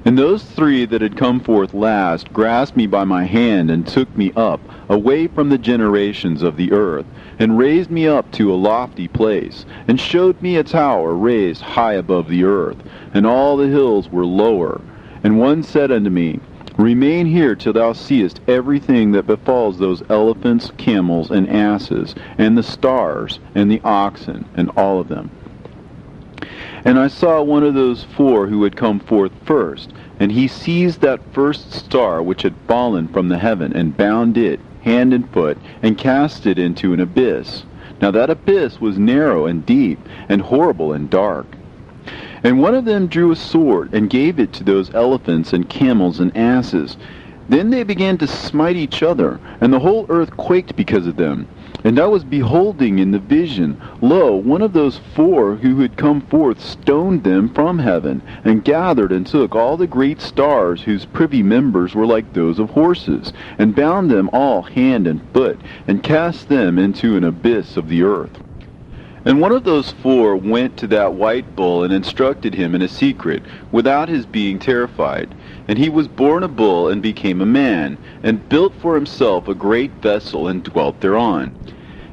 And those 3 that had come forth last grasped me by my hand, and took me up, away from the generations of the earth, and raised me up to a lofty place, and showed me a tower raised high above the earth, and all the hills were lower. And one said unto me, Remain here till thou seest everything that befalls those elephants, camels, and asses, and the stars, and the oxen, and all of them. And I saw one of those 4 who had come forth first, and he seized that first star which had fallen from the heaven, and bound it, hand and foot, and cast it into an abyss. Now that abyss was narrow and deep, and horrible and dark. And one of them drew a sword, and gave it to those elephants and camels and asses. Then they began to smite each other, and the whole earth quaked because of them. And I was beholding in the vision, lo, one of those 4 who had come forth stoned them from heaven, and gathered and took all the great stars whose privy members were like those of horses, and bound them all hand and foot, and cast them into an abyss of the earth. And one of those 4 went to that white bull, and instructed him in a secret, without his being terrified. And he was born a bull, and became a man, and built for himself a great vessel, and dwelt thereon.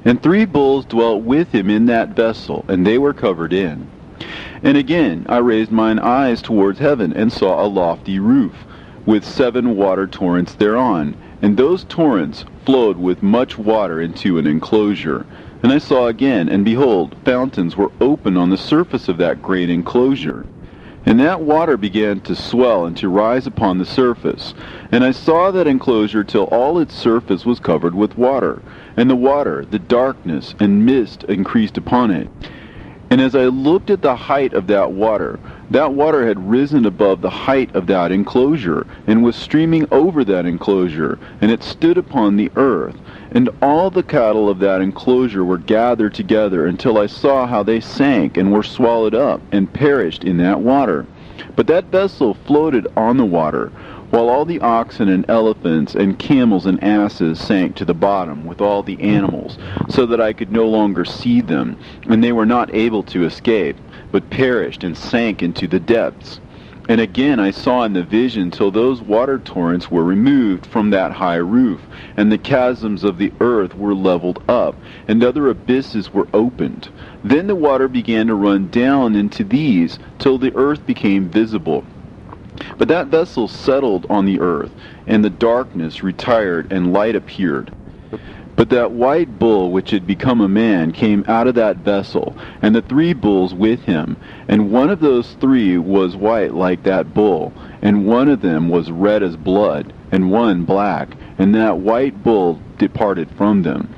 And 3 bulls dwelt with him in that vessel, and they were covered in. And again I raised mine eyes towards heaven, and saw a lofty roof, with 7 water torrents thereon, and those torrents flowed with much water into an enclosure. And I saw again, and behold, fountains were open on the surface of that great enclosure. And that water began to swell and to rise upon the surface. And I saw that enclosure till all its surface was covered with water. And the water, the darkness, and mist increased upon it. And as I looked at the height of that water had risen above the height of that enclosure, and was streaming over that enclosure, and it stood upon the earth. And all the cattle of that enclosure were gathered together, until I saw how they sank, and were swallowed up, and perished in that water. But that vessel floated on the water, while all the oxen and elephants and camels and asses sank to the bottom with all the animals, so that I could no longer see them, and they were not able to escape, but perished and sank into the depths. And again I saw in the vision till those water torrents were removed from that high roof, and the chasms of the earth were leveled up, and other abysses were opened. Then the water began to run down into these, till the earth became visible. But that vessel settled on the earth, and the darkness retired, and light appeared. But that white bull which had become a man came out of that vessel, and the 3 bulls with him. And one of those 3 was white like that bull, and one of them was red as blood, and one black. And that white bull departed from them.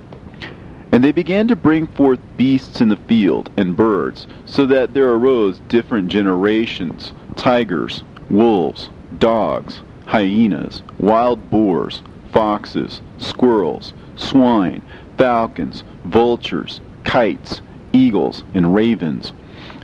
And they began to bring forth beasts in the field, and birds, so that there arose different generations, tigers, wolves, dogs, hyenas, wild boars, foxes, squirrels, swine, falcons, vultures, kites, eagles, and ravens.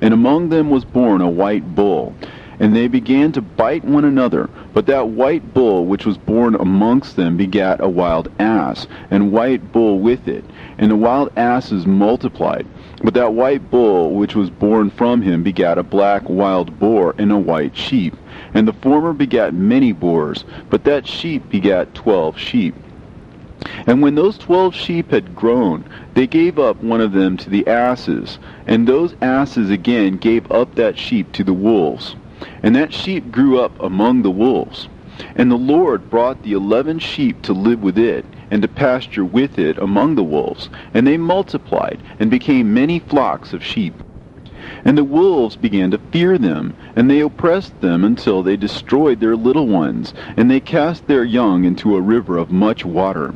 And among them was born a white bull. And they began to bite one another. But that white bull which was born amongst them begat a wild ass, and white bull with it. And the wild asses multiplied. But that white bull which was born from him begat a black wild boar, and a white sheep. And the former begat many boars, but that sheep begat 12 sheep. And when those 12 sheep had grown, they gave up one of them to the asses, and those asses again gave up that sheep to the wolves. And that sheep grew up among the wolves. And the Lord brought the 11 sheep to live with it, and to pasture with it among the wolves. And they multiplied, and became many flocks of sheep. And the wolves began to fear them, and they oppressed them until they destroyed their little ones, and they cast their young into a river of much water.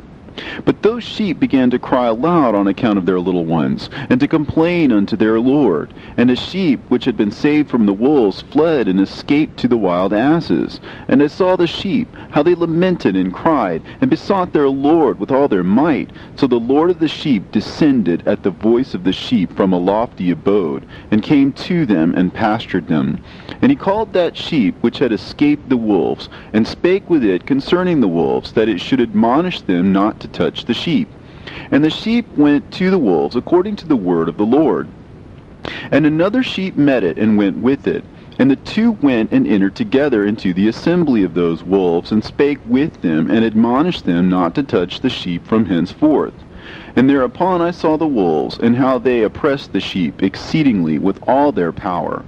But those sheep began to cry aloud on account of their little ones, and to complain unto their Lord. And the sheep which had been saved from the wolves fled and escaped to the wild asses. And I saw the sheep, how they lamented and cried, and besought their Lord with all their might. So the Lord of the sheep descended at the voice of the sheep from a lofty abode, and came to them and pastured them. And he called that sheep which had escaped the wolves, and spake with it concerning the wolves, that it should admonish them not to touch the sheep. And the sheep went to the wolves according to the word of the Lord. And another sheep met it, and went with it. And the two went and entered together into the assembly of those wolves, and spake with them, and admonished them not to touch the sheep from henceforth. And thereupon I saw the wolves, and how they oppressed the sheep exceedingly with all their power.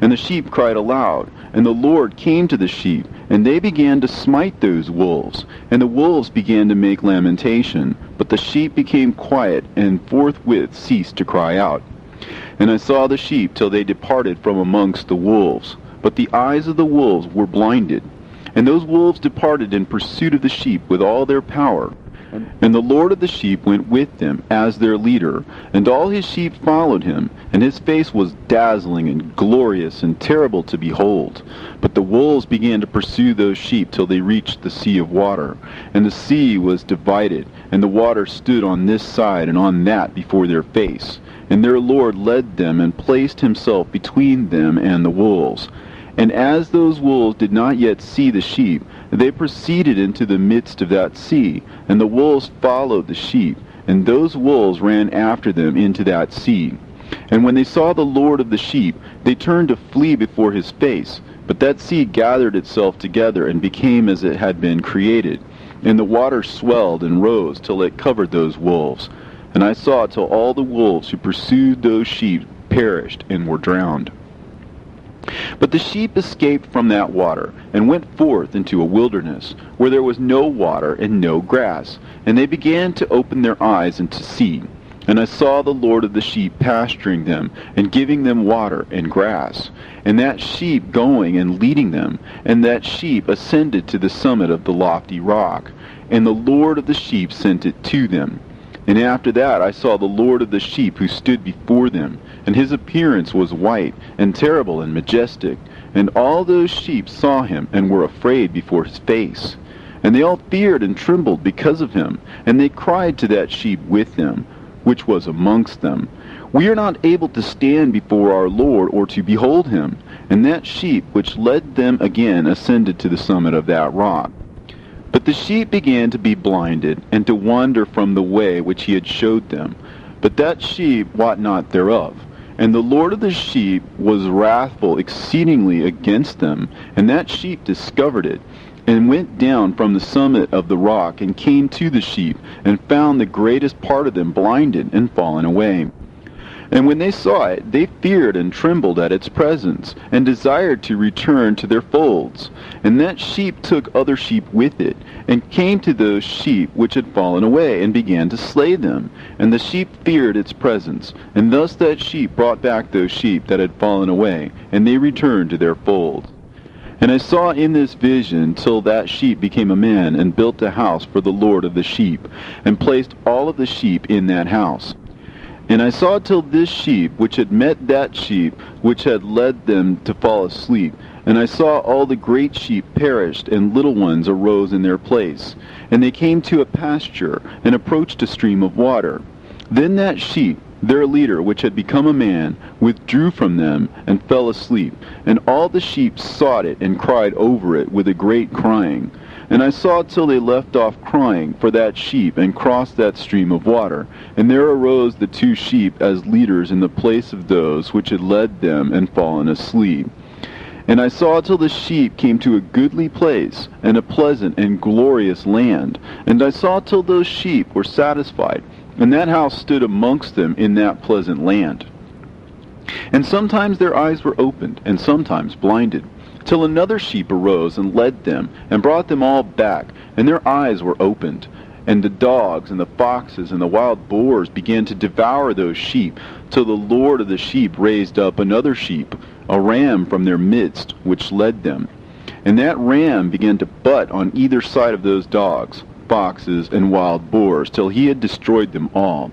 And the sheep cried aloud, and the Lord came to the sheep, and they began to smite those wolves. And the wolves began to make lamentation, but the sheep became quiet, and forthwith ceased to cry out. And I saw the sheep till they departed from amongst the wolves. But the eyes of the wolves were blinded. And those wolves departed in pursuit of the sheep with all their power. And the Lord of the sheep went with them as their leader, and all his sheep followed him, and his face was dazzling and glorious and terrible to behold. But the wolves began to pursue those sheep till they reached the sea of water. And the sea was divided, and the water stood on this side and on that before their face. And their Lord led them, and placed himself between them and the wolves. And as those wolves did not yet see the sheep, they proceeded into the midst of that sea, and the wolves followed the sheep, and those wolves ran after them into that sea. And when they saw the Lord of the sheep, they turned to flee before his face. But that sea gathered itself together, and became as it had been created. And the water swelled and rose till it covered those wolves. And I saw till all the wolves who pursued those sheep perished and were drowned. But the sheep escaped from that water, and went forth into a wilderness, where there was no water and no grass. And they began to open their eyes and to see. And I saw the Lord of the sheep pasturing them, and giving them water and grass. And that sheep going and leading them, and that sheep ascended to the summit of the lofty rock. And the Lord of the sheep sent it to them. And after that I saw the Lord of the sheep who stood before them, and his appearance was white, and terrible, and majestic. And all those sheep saw him, and were afraid before his face. And they all feared and trembled because of him. And they cried to that sheep with them, which was amongst them, We are not able to stand before our Lord, or to behold him. And that sheep which led them again ascended to the summit of that rock. But the sheep began to be blinded, and to wander from the way which he had showed them. But that sheep wot not thereof. And the Lord of the sheep was wrathful exceedingly against them. And that sheep discovered it, and went down from the summit of the rock, and came to the sheep, and found the greatest part of them blinded and fallen away. And when they saw it, they feared and trembled at its presence, and desired to return to their folds. And that sheep took other sheep with it, and came to those sheep which had fallen away, and began to slay them. And the sheep feared its presence. And thus that sheep brought back those sheep that had fallen away, and they returned to their folds. And I saw in this vision till that sheep became a man, and built a house for the Lord of the sheep, and placed all of the sheep in that house. And I saw till this sheep, which had met that sheep, which had led them to fall asleep. And I saw all the great sheep perished, and little ones arose in their place. And they came to a pasture, and approached a stream of water. Then that sheep, their leader, which had become a man, withdrew from them, and fell asleep. And all the sheep sought it, and cried over it with a great crying. And I saw till they left off crying for that sheep, and crossed that stream of water. And there arose the two sheep as leaders in the place of those which had led them and fallen asleep. And I saw till the sheep came to a goodly place, and a pleasant and glorious land. And I saw till those sheep were satisfied, and that house stood amongst them in that pleasant land. And sometimes their eyes were opened, and sometimes blinded, till another sheep arose and led them, and brought them all back, and their eyes were opened. And the dogs and the foxes and the wild boars began to devour those sheep, till the Lord of the sheep raised up another sheep, a ram from their midst, which led them. And that ram began to butt on either side of those dogs. foxes, and wild boars, till he had destroyed them all.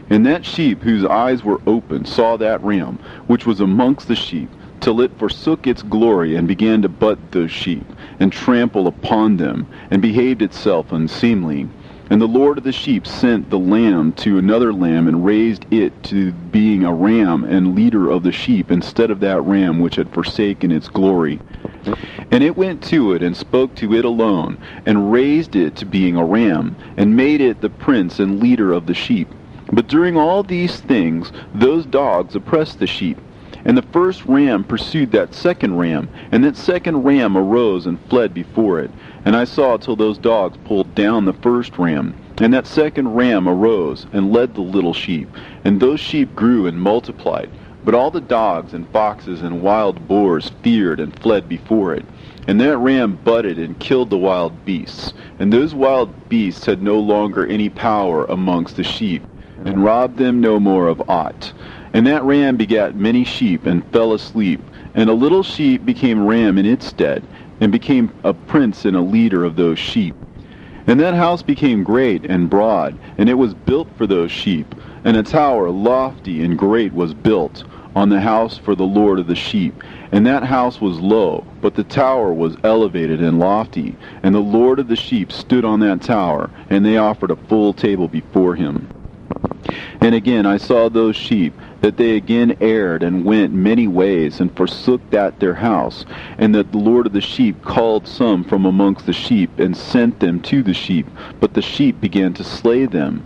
And that sheep whose eyes were open saw that ram, which was amongst the sheep, till it forsook its glory, and began to butt those sheep, and trample upon them, and behaved itself unseemly. And the Lord of the sheep sent the lamb to another lamb, and raised it to being a ram and leader of the sheep, instead of that ram which had forsaken its glory. And it went to it, and spoke to it alone, and raised it to being a ram, and made it the prince and leader of the sheep. But during all these things, those dogs oppressed the sheep. And the first ram pursued that second ram, and that second ram arose and fled before it. And I saw till those dogs pulled down the first ram. And that second ram arose and led the little sheep, and those sheep grew and multiplied. But all the dogs and foxes and wild boars feared and fled before it. And that ram butted and killed the wild beasts. And those wild beasts had no longer any power amongst the sheep, and robbed them no more of aught. And that ram begat many sheep, and fell asleep. And a little sheep became ram in its stead, and became a prince and a leader of those sheep. And that house became great and broad, and it was built for those sheep. And a tower lofty and great was built on the house for the Lord of the sheep. And that house was low, but the tower was elevated and lofty. And the Lord of the sheep stood on that tower, and they offered a full table before him. And again I saw those sheep, that they again erred and went many ways, and forsook that their house, and that the Lord of the sheep called some from amongst the sheep, and sent them to the sheep, but the sheep began to slay them.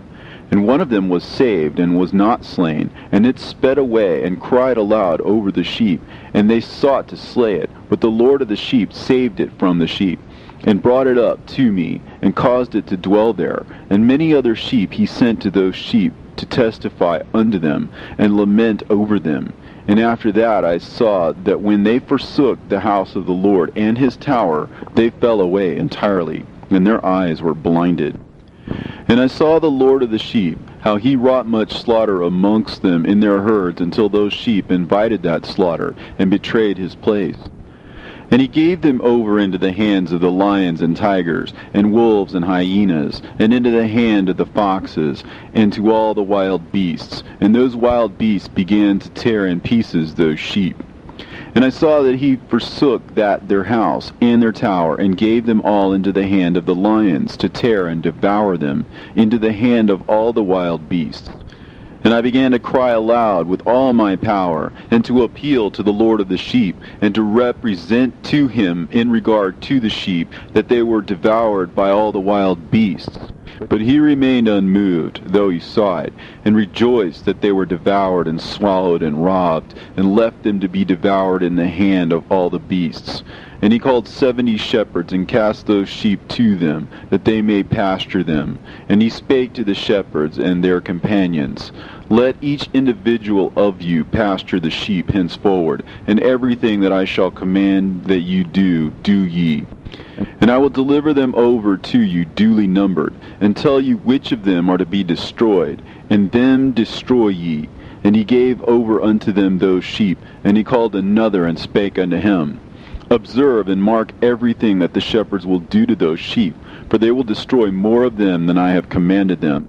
And one of them was saved, and was not slain, and it sped away, and cried aloud over the sheep, and they sought to slay it, but the Lord of the sheep saved it from the sheep, and brought it up to me, and caused it to dwell there. And many other sheep he sent to those sheep, to testify unto them, and lament over them. And after that I saw that when they forsook the house of the Lord and his tower, they fell away entirely, and their eyes were blinded. And I saw the Lord of the sheep, how he wrought much slaughter amongst them in their herds, until those sheep invited that slaughter, and betrayed his place. And he gave them over into the hands of the lions and tigers, and wolves and hyenas, and into the hand of the foxes, and to all the wild beasts. And those wild beasts began to tear in pieces those sheep. And I saw that he forsook that their house and their tower, and gave them all into the hand of the lions, to tear and devour them, into the hand of all the wild beasts. And I began to cry aloud with all my power, and to appeal to the Lord of the sheep, and to represent to him in regard to the sheep, that they were devoured by all the wild beasts. But he remained unmoved, though he saw it, and rejoiced that they were devoured and swallowed and robbed, and left them to be devoured in the hand of all the beasts. And he called 70 shepherds, and cast those sheep to them, that they may pasture them. And he spake to the shepherds and their companions, Let each individual of you pasture the sheep henceforward, and everything that I shall command that you do, do ye. And I will deliver them over to you duly numbered, and tell you which of them are to be destroyed, and them destroy ye. And he gave over unto them those sheep, and he called another, and spake unto him, Observe and mark everything that the shepherds will do to those sheep, for they will destroy more of them than I have commanded them.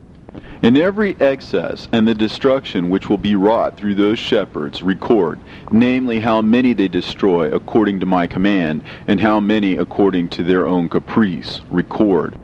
And every excess and the destruction which will be wrought through those shepherds record, namely how many they destroy according to my command, and how many according to their own caprice, record.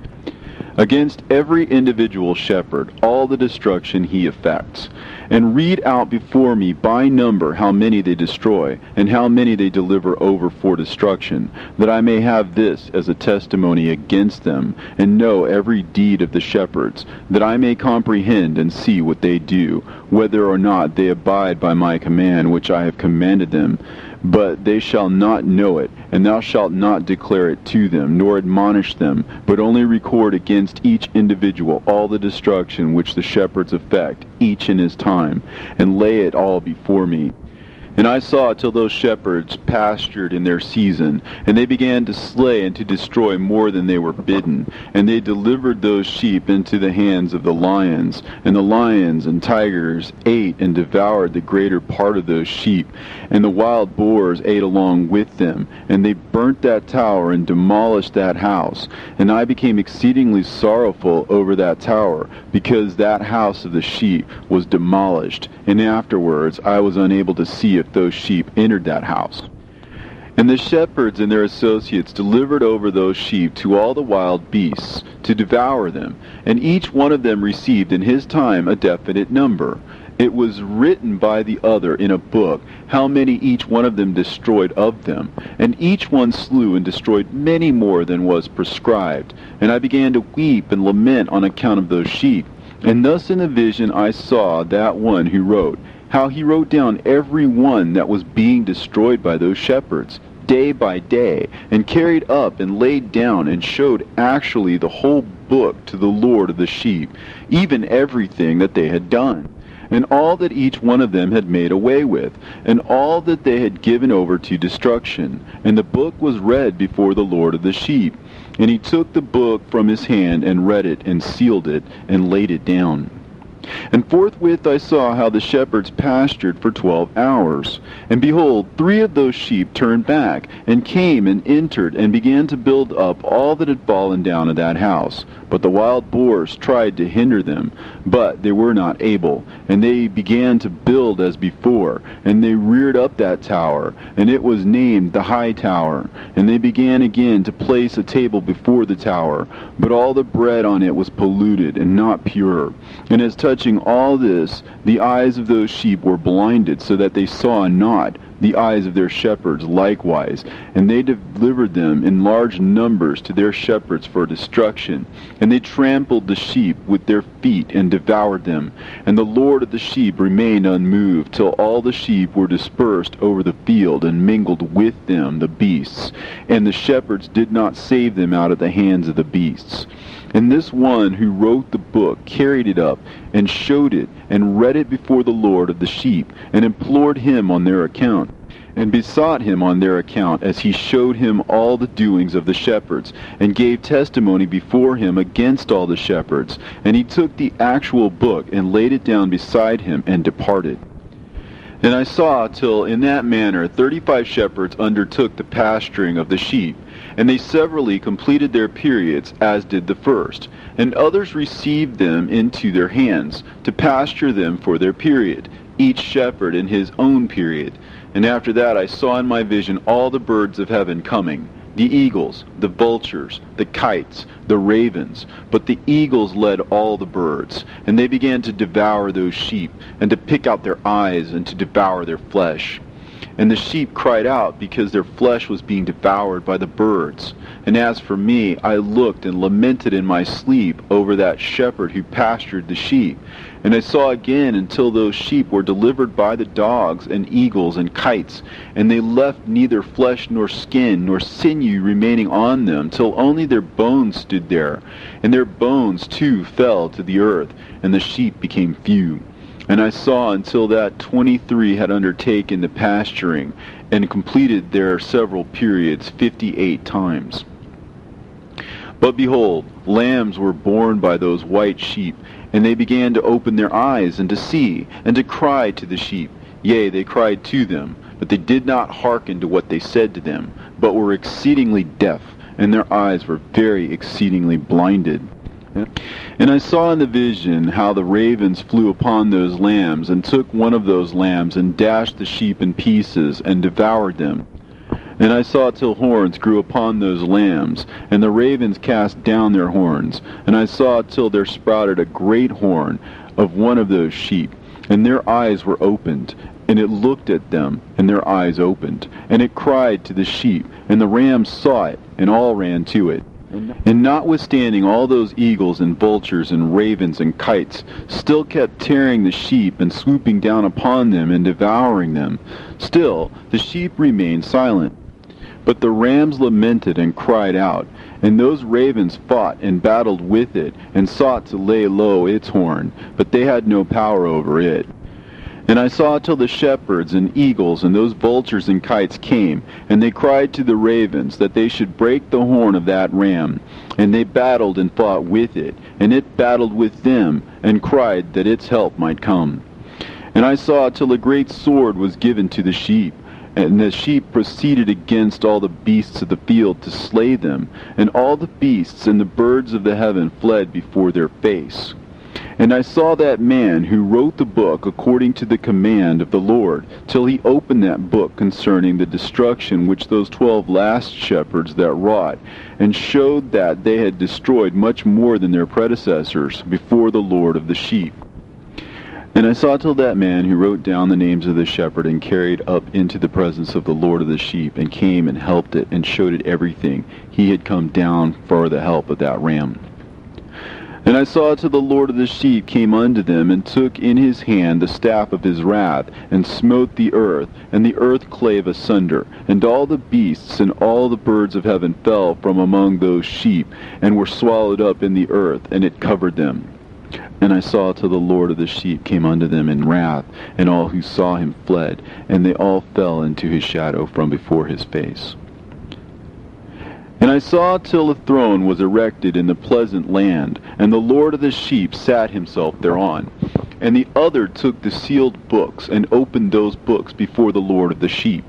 Against every individual shepherd all the destruction he effects. And read out before me by number how many they destroy, and how many they deliver over for destruction, that I may have this as a testimony against them, and know every deed of the shepherds, that I may comprehend and see what they do, whether or not they abide by my command which I have commanded them. But they shall not know it, and thou shalt not declare it to them, nor admonish them, but only record against each individual all the destruction which the shepherds effect, each in his time, and lay it all before me. And I saw till those shepherds pastured in their season, and they began to slay and to destroy more than they were bidden. And they delivered those sheep into the hands of the lions, and the lions and tigers ate and devoured the greater part of those sheep, and the wild boars ate along with them. And they burnt that tower and demolished that house. And I became exceedingly sorrowful over that tower, because that house of the sheep was demolished. And afterwards I was unable to see if those sheep entered that house. And the shepherds and their associates delivered over those sheep to all the wild beasts to devour them, and each one of them received in his time a definite number. It was written by the other in a book how many each one of them destroyed of them, and each one slew and destroyed many more than was prescribed. And I began to weep and lament on account of those sheep. And thus in the vision I saw that one who wrote, how he wrote down every one that was being destroyed by those shepherds, day by day, and carried up and laid down and showed actually the whole book to the Lord of the sheep, even everything that they had done, and all that each one of them had made away with, and all that they had given over to destruction. And the book was read before the Lord of the sheep. And he took the book from his hand and read it and sealed it and laid it down. And forthwith I saw how the shepherds pastured for 12 hours. And behold, 3 of those sheep turned back, and came and entered, and began to build up all that had fallen down of that house. But the wild boars tried to hinder them, but they were not able. And they began to build as before, and they reared up that tower, and it was named the High Tower. And they began again to place a table before the tower, but all the bread on it was polluted and not pure. And as touching all this, the eyes of those sheep were blinded, so that they saw not, the eyes of their shepherds likewise. And they delivered them in large numbers to their shepherds for destruction. And they trampled the sheep with their feet and devoured them. And the Lord of the sheep remained unmoved, till all the sheep were dispersed over the field, and mingled with them the beasts. And the shepherds did not save them out of the hands of the beasts. And this one who wrote the book carried it up, and showed it, and read it before the Lord of the sheep, and implored him on their account, and besought him on their account, as he showed him all the doings of the shepherds, and gave testimony before him against all the shepherds. And he took the actual book, and laid it down beside him, and departed. And I saw till in that manner 35 shepherds undertook the pasturing of the sheep, and they severally completed their periods, as did the first. And others received them into their hands, to pasture them for their period, each shepherd in his own period. And after that I saw in my vision all the birds of heaven coming, the eagles, the vultures, the kites, the ravens. But the eagles led all the birds, and they began to devour those sheep, and to pick out their eyes, and to devour their flesh. And the sheep cried out, because their flesh was being devoured by the birds. And as for me, I looked and lamented in my sleep over that shepherd who pastured the sheep. And I saw again until those sheep were delivered by the dogs and eagles and kites, and they left neither flesh nor skin nor sinew remaining on them, till only their bones stood there. And their bones too fell to the earth, and the sheep became few. And I saw until that 23 had undertaken the pasturing, and completed their several periods 58 times. But behold, lambs were born by those white sheep, and they began to open their eyes, and to see, and to cry to the sheep. Yea, they cried to them, but they did not hearken to what they said to them, but were exceedingly deaf, and their eyes were very exceedingly blinded. And I saw in the vision how the ravens flew upon those lambs, and took one of those lambs, and dashed the sheep in pieces, and devoured them. And I saw till horns grew upon those lambs, and the ravens cast down their horns. And I saw till there sprouted a great horn of one of those sheep, and their eyes were opened. And it looked at them, and their eyes opened. And it cried to the sheep, and the rams saw it, and all ran to it. And notwithstanding all those eagles and vultures and ravens and kites still kept tearing the sheep, and swooping down upon them and devouring them, still the sheep remained silent. But the rams lamented and cried out, and those ravens fought and battled with it, and sought to lay low its horn, but they had no power over it. And I saw till the shepherds and eagles and those vultures and kites came, and they cried to the ravens that they should break the horn of that ram. And they battled and fought with it, and it battled with them, and cried that its help might come. And I saw till a great sword was given to the sheep, and the sheep proceeded against all the beasts of the field to slay them, and all the beasts and the birds of the heaven fled before their face. And I saw that man who wrote the book according to the command of the Lord, till he opened that book concerning the destruction which those 12 last shepherds that wrought, and showed that they had destroyed much more than their predecessors before the Lord of the sheep. And I saw till that man who wrote down the names of the shepherd and carried up into the presence of the Lord of the sheep, and came and helped it, and showed it everything. He had come down for the help of that ram. And I saw till the Lord of the sheep came unto them, and took in his hand the staff of his wrath, and smote the earth, and the earth clave asunder, and all the beasts and all the birds of heaven fell from among those sheep, and were swallowed up in the earth, and it covered them. And I saw till the Lord of the sheep came unto them in wrath, and all who saw him fled, and they all fell into his shadow from before his face. And I saw till a throne was erected in the pleasant land, and the Lord of the sheep sat himself thereon. And the other took the sealed books, and opened those books before the Lord of the sheep.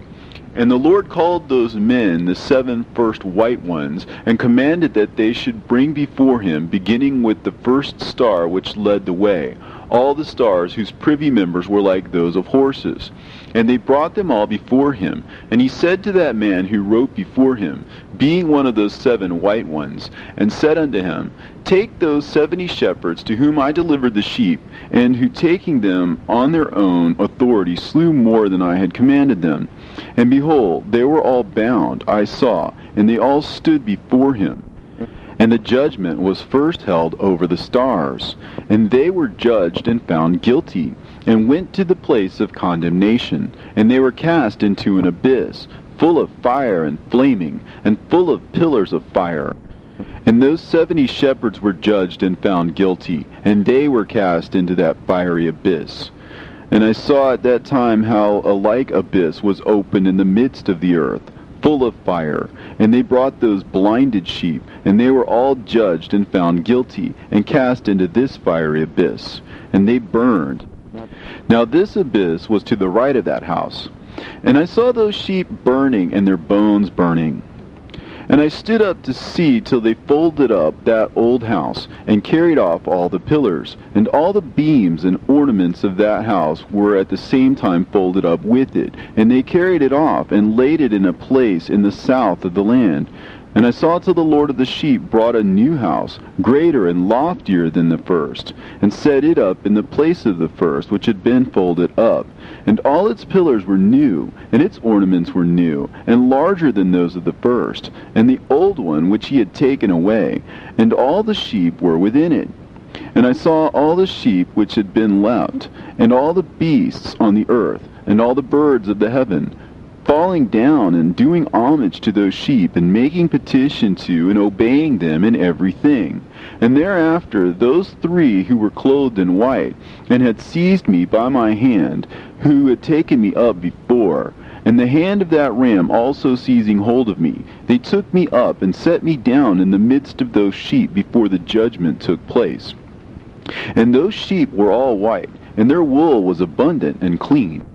And the Lord called those men the 7 first white ones, and commanded that they should bring before him, beginning with the first star which led the way, all the stars whose privy members were like those of horses. And they brought them all before him. And he said to that man who wrote before him, being one of those 7 white ones, and said unto him, Take those 70 shepherds to whom I delivered the sheep, and who taking them on their own authority slew more than I had commanded them. And behold, they were all bound, I saw, and they all stood before him. And the judgment was first held over the stars, and they were judged and found guilty, and went to the place of condemnation, and they were cast into an abyss, full of fire and flaming, and full of pillars of fire. And those 70 shepherds were judged and found guilty, and they were cast into that fiery abyss. And I saw at that time how a like abyss was opened in the midst of the earth, full of fire. And they brought those blinded sheep, and they were all judged and found guilty, and cast into this fiery abyss. And they burned. Now this abyss was to the right of that house. And I saw those sheep burning, and their bones burning. And I stood up to see till they folded up that old house, and carried off all the pillars, and all the beams and ornaments of that house were at the same time folded up with it. And they carried it off, and laid it in a place in the south of the land. And I saw till the Lord of the sheep brought a new house, greater and loftier than the first, and set it up in the place of the first, which had been folded up. And all its pillars were new, and its ornaments were new, and larger than those of the first, and the old one which he had taken away, and all the sheep were within it. And I saw all the sheep which had been left, and all the beasts on the earth, and all the birds of the heaven, falling down and doing homage to those sheep, and making petition to and obeying them in everything. And thereafter those 3 who were clothed in white, and had seized me by my hand, who had taken me up before, and the hand of that ram also seizing hold of me, they took me up and set me down in the midst of those sheep before the judgment took place. And those sheep were all white, and their wool was abundant and clean.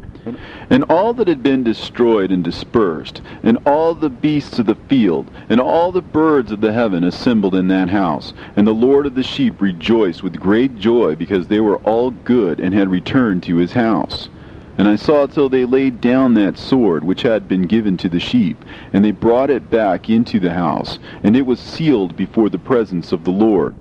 And all that had been destroyed and dispersed, and all the beasts of the field, and all the birds of the heaven assembled in that house. And the Lord of the sheep rejoiced with great joy, because they were all good, and had returned to his house. And I saw till they laid down that sword which had been given to the sheep, and they brought it back into the house, and it was sealed before the presence of the Lord.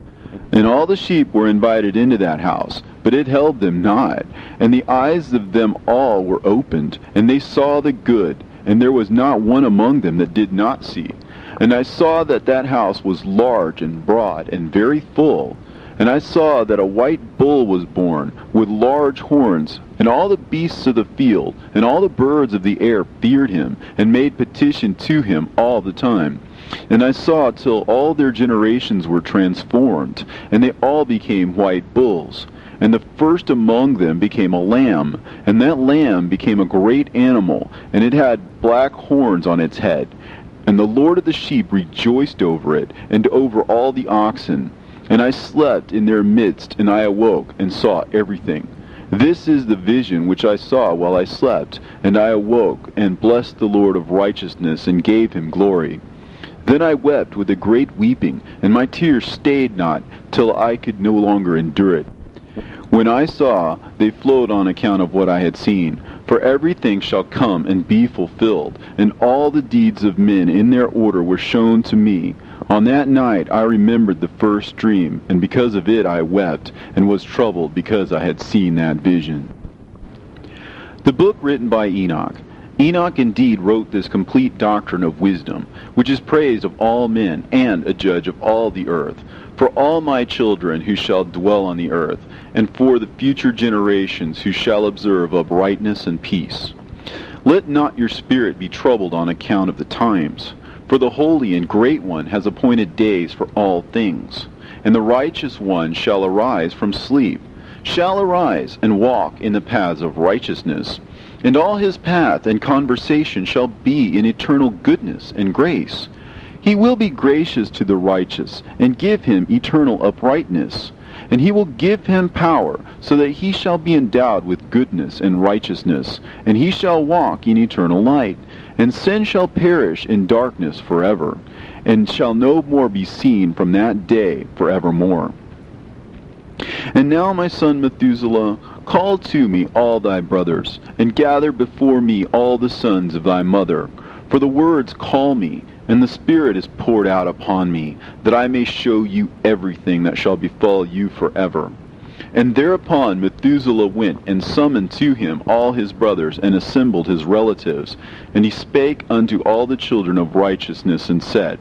And all the sheep were invited into that house, but it held them not. And the eyes of them all were opened, and they saw the good, and there was not one among them that did not see. And I saw that that house was large and broad and very full. And I saw that a white bull was born, with large horns, and all the beasts of the field, and all the birds of the air feared him, and made petition to him all the time. And I saw till all their generations were transformed, and they all became white bulls. and the first among them became a lamb, and that lamb became a great animal, and it had black horns on its head. And the Lord of the sheep rejoiced over it, and over all the oxen. And I slept in their midst, and I awoke, and saw everything. This is the vision which I saw while I slept, and I awoke, and blessed the Lord of righteousness, and gave him glory. Then I wept with a great weeping, and my tears stayed not, till I could no longer endure it. When I saw, they flowed on account of what I had seen. For everything shall come and be fulfilled, and all the deeds of men in their order were shown to me. On that night I remembered the first dream, and because of it I wept, and was troubled because I had seen that vision. The book written by Enoch. Enoch indeed wrote this complete doctrine of wisdom, which is praised of all men, and a judge of all the earth, for all my children who shall dwell on the earth, and for the future generations who shall observe uprightness and peace. Let not your spirit be troubled on account of the times, for the Holy and Great One has appointed days for all things, and the righteous one shall arise from sleep, shall arise and walk in the paths of righteousness, and all his path and conversation shall be in eternal goodness and grace. He will be gracious to the righteous, and give him eternal uprightness. And he will give him power, so that he shall be endowed with goodness and righteousness, and he shall walk in eternal light. And sin shall perish in darkness forever, and shall no more be seen from that day forevermore. And now, my son Methuselah, call to me all thy brothers, and gather before me all the sons of thy mother. For the words call me, and the Spirit is poured out upon me, that I may show you everything that shall befall you forever. And thereupon Methuselah went and summoned to him all his brothers, and assembled his relatives. And he spake unto all the children of righteousness, and said,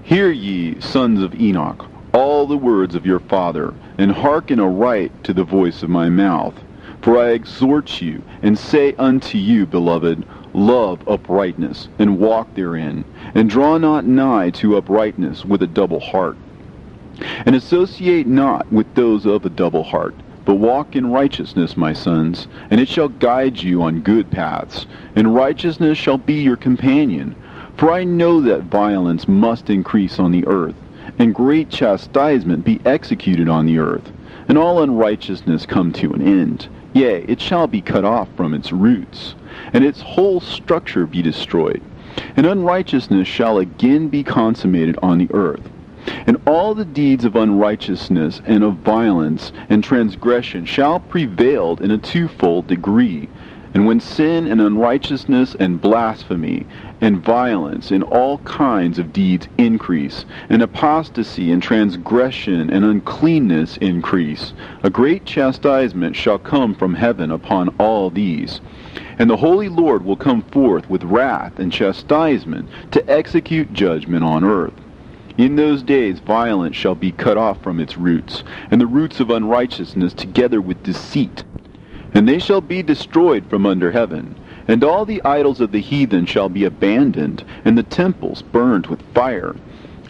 Hear ye, sons of Enoch, all the words of your father, and hearken aright to the voice of my mouth. For I exhort you, and say unto you, beloved, love uprightness, and walk therein, and draw not nigh to uprightness with a double heart. And associate not with those of a double heart, but walk in righteousness, my sons, and it shall guide you on good paths, and righteousness shall be your companion. For I know that violence must increase on the earth, and great chastisement be executed on the earth, and all unrighteousness come to an end. Yea, it shall be cut off from its roots, and its whole structure be destroyed. And unrighteousness shall again be consummated on the earth. And all the deeds of unrighteousness and of violence and transgression shall prevail in a twofold degree. And when sin and unrighteousness and blasphemy and violence and all kinds of deeds increase, and apostasy and transgression and uncleanness increase, a great chastisement shall come from heaven upon all these. And the Holy Lord will come forth with wrath and chastisement to execute judgment on earth. In those days violence shall be cut off from its roots, and the roots of unrighteousness together with deceit. And they shall be destroyed from under heaven. And all the idols of the heathen shall be abandoned, and the temples burned with fire.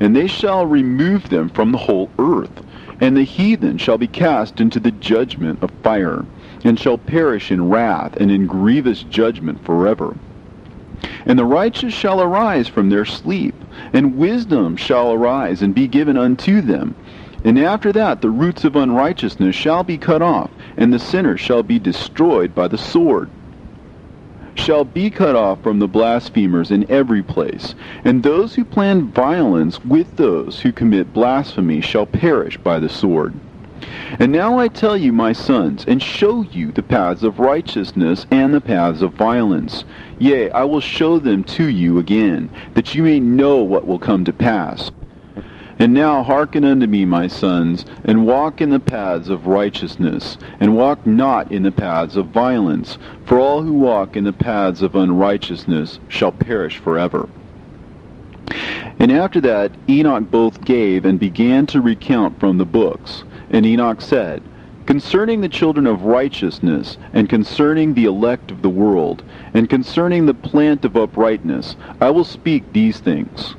And they shall remove them from the whole earth. And the heathen shall be cast into the judgment of fire, and shall perish in wrath and in grievous judgment forever. And the righteous shall arise from their sleep, and wisdom shall arise and be given unto them. And after that the roots of unrighteousness shall be cut off, and the sinner shall be destroyed by the sword. Shall be cut off from the blasphemers in every place, and those who plan violence with those who commit blasphemy shall perish by the sword. And now I tell you, my sons, and show you the paths of righteousness and the paths of violence. Yea, I will show them to you again, that you may know what will come to pass. And now hearken unto me, my sons, and walk in the paths of righteousness, and walk not in the paths of violence, for all who walk in the paths of unrighteousness shall perish forever. And after that Enoch both gave and began to recount from the books. And Enoch said, Concerning the children of righteousness, and concerning the elect of the world, and concerning the plant of uprightness, I will speak these things.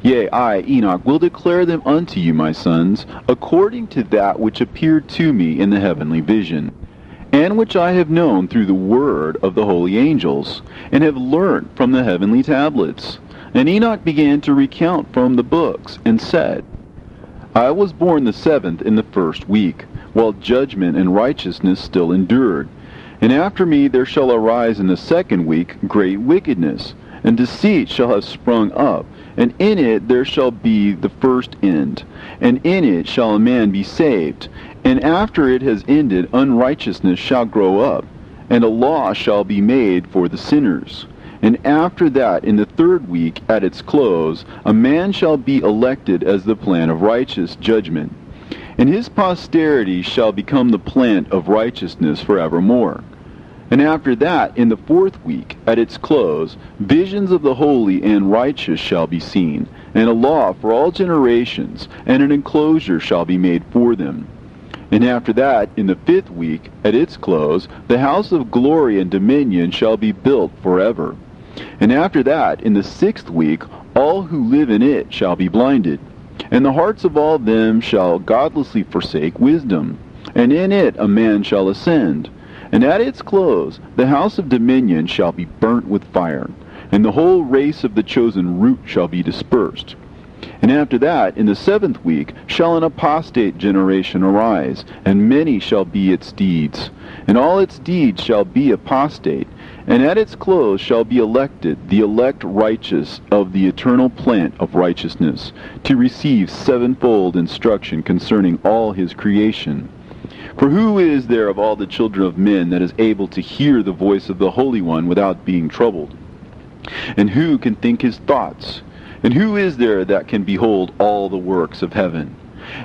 Yea, I, Enoch, will declare them unto you, my sons, according to that which appeared to me in the heavenly vision, and which I have known through the word of the holy angels, and have learnt from the heavenly tablets. And Enoch began to recount from the books, and said, I was born the 7th in the 1st week, while judgment and righteousness still endured. And after me there shall arise in the 2nd week great wickedness, and deceit shall have sprung up, and in it there shall be the first end, and in it shall a man be saved. And after it has ended, unrighteousness shall grow up, and a law shall be made for the sinners. And after that, in the 3rd week, at its close, a man shall be elected as the plan of righteous judgment. And his posterity shall become the plant of righteousness forevermore. And after that, in the 4th week, at its close, visions of the holy and righteous shall be seen, and a law for all generations, and an enclosure shall be made for them. And after that, in the 5th week, at its close, the house of glory and dominion shall be built forever. And after that, in the 6th week, all who live in it shall be blinded, and the hearts of all them shall godlessly forsake wisdom, and in it a man shall ascend. And at its close, the house of dominion shall be burnt with fire, and the whole race of the chosen root shall be dispersed. And after that, in the 7th week, shall an apostate generation arise, and many shall be its deeds. And all its deeds shall be apostate, and at its close shall be elected the elect righteous of the eternal plant of righteousness, to receive sevenfold instruction concerning all his creation. For who is there of all the children of men that is able to hear the voice of the Holy One without being troubled? And who can think his thoughts? And who is there that can behold all the works of heaven?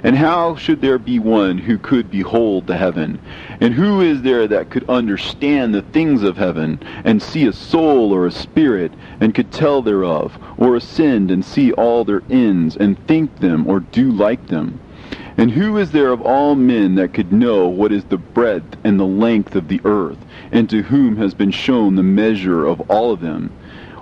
And how should there be one who could behold the heaven? And who is there that could understand the things of heaven, and see a soul or a spirit, and could tell thereof, or ascend and see all their ends, and think them, or do like them? And who is there of all men that could know what is the breadth and the length of the earth, and to whom has been shown the measure of all of them?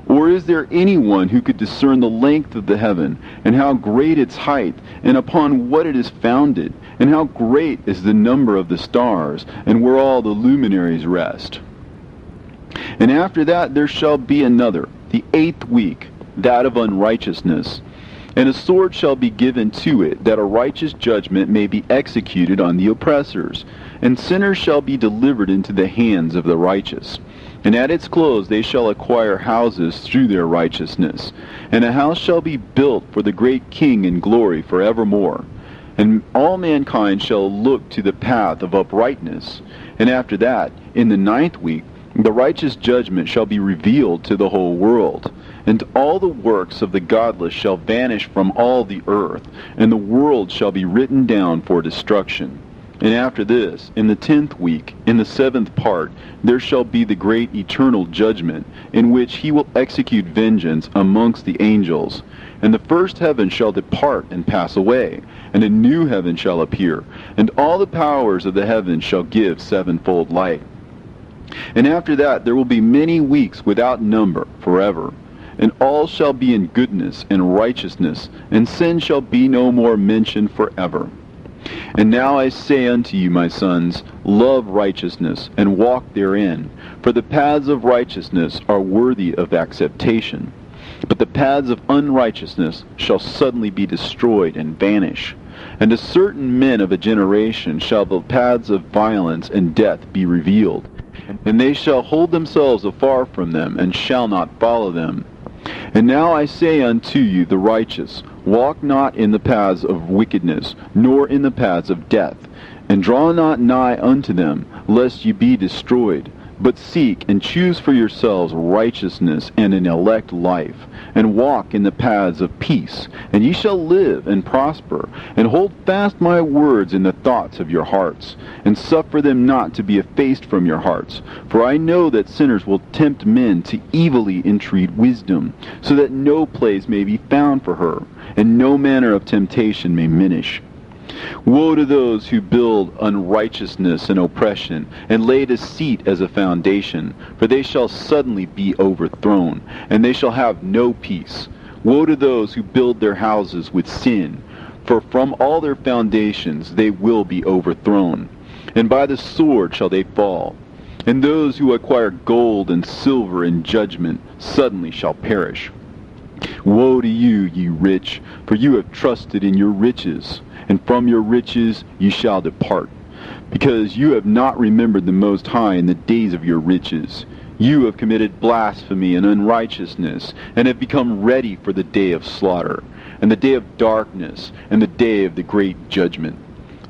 Or is there anyone who could discern the length of the heaven, and how great its height, and upon what it is founded, and how great is the number of the stars, and where all the luminaries rest? And after that there shall be another, the 8th week, that of unrighteousness. And a sword shall be given to it, that a righteous judgment may be executed on the oppressors, and sinners shall be delivered into the hands of the righteous. And at its close they shall acquire houses through their righteousness, and a house shall be built for the great King in glory forevermore. And all mankind shall look to the path of uprightness. And after that, in the 9th week, the righteous judgment shall be revealed to the whole world. And all the works of the godless shall vanish from all the earth, and the world shall be written down for destruction. And after this, in the 10th week, in the 7th part, there shall be the great eternal judgment, in which he will execute vengeance amongst the angels. And the first heaven shall depart and pass away, and a new heaven shall appear, and all the powers of the heavens shall give sevenfold light. And after that there will be many weeks without number forever. And all shall be in goodness and righteousness, and sin shall be no more mentioned forever. And now I say unto you, my sons, love righteousness, and walk therein. For the paths of righteousness are worthy of acceptation. But the paths of unrighteousness shall suddenly be destroyed and vanish. And to certain men of a generation shall the paths of violence and death be revealed. And they shall hold themselves afar from them, and shall not follow them. And now I say unto you, the righteous, walk not in the paths of wickedness, nor in the paths of death, and draw not nigh unto them, lest ye be destroyed. But seek and choose for yourselves righteousness and an elect life, and walk in the paths of peace, and ye shall live and prosper. And hold fast my words in the thoughts of your hearts, and suffer them not to be effaced from your hearts. For I know that sinners will tempt men to evilly entreat wisdom, so that no place may be found for her, and no manner of temptation may minish. Woe to those who build unrighteousness and oppression, and lay deceit as a foundation, for they shall suddenly be overthrown, and they shall have no peace. Woe to those who build their houses with sin, for from all their foundations they will be overthrown, and by the sword shall they fall. And those who acquire gold and silver in judgment suddenly shall perish. Woe to you, ye rich, for you have trusted in your riches, and from your riches ye shall depart, because you have not remembered the Most High in the days of your riches. You have committed blasphemy and unrighteousness, and have become ready for the day of slaughter, and the day of darkness, and the day of the great judgment.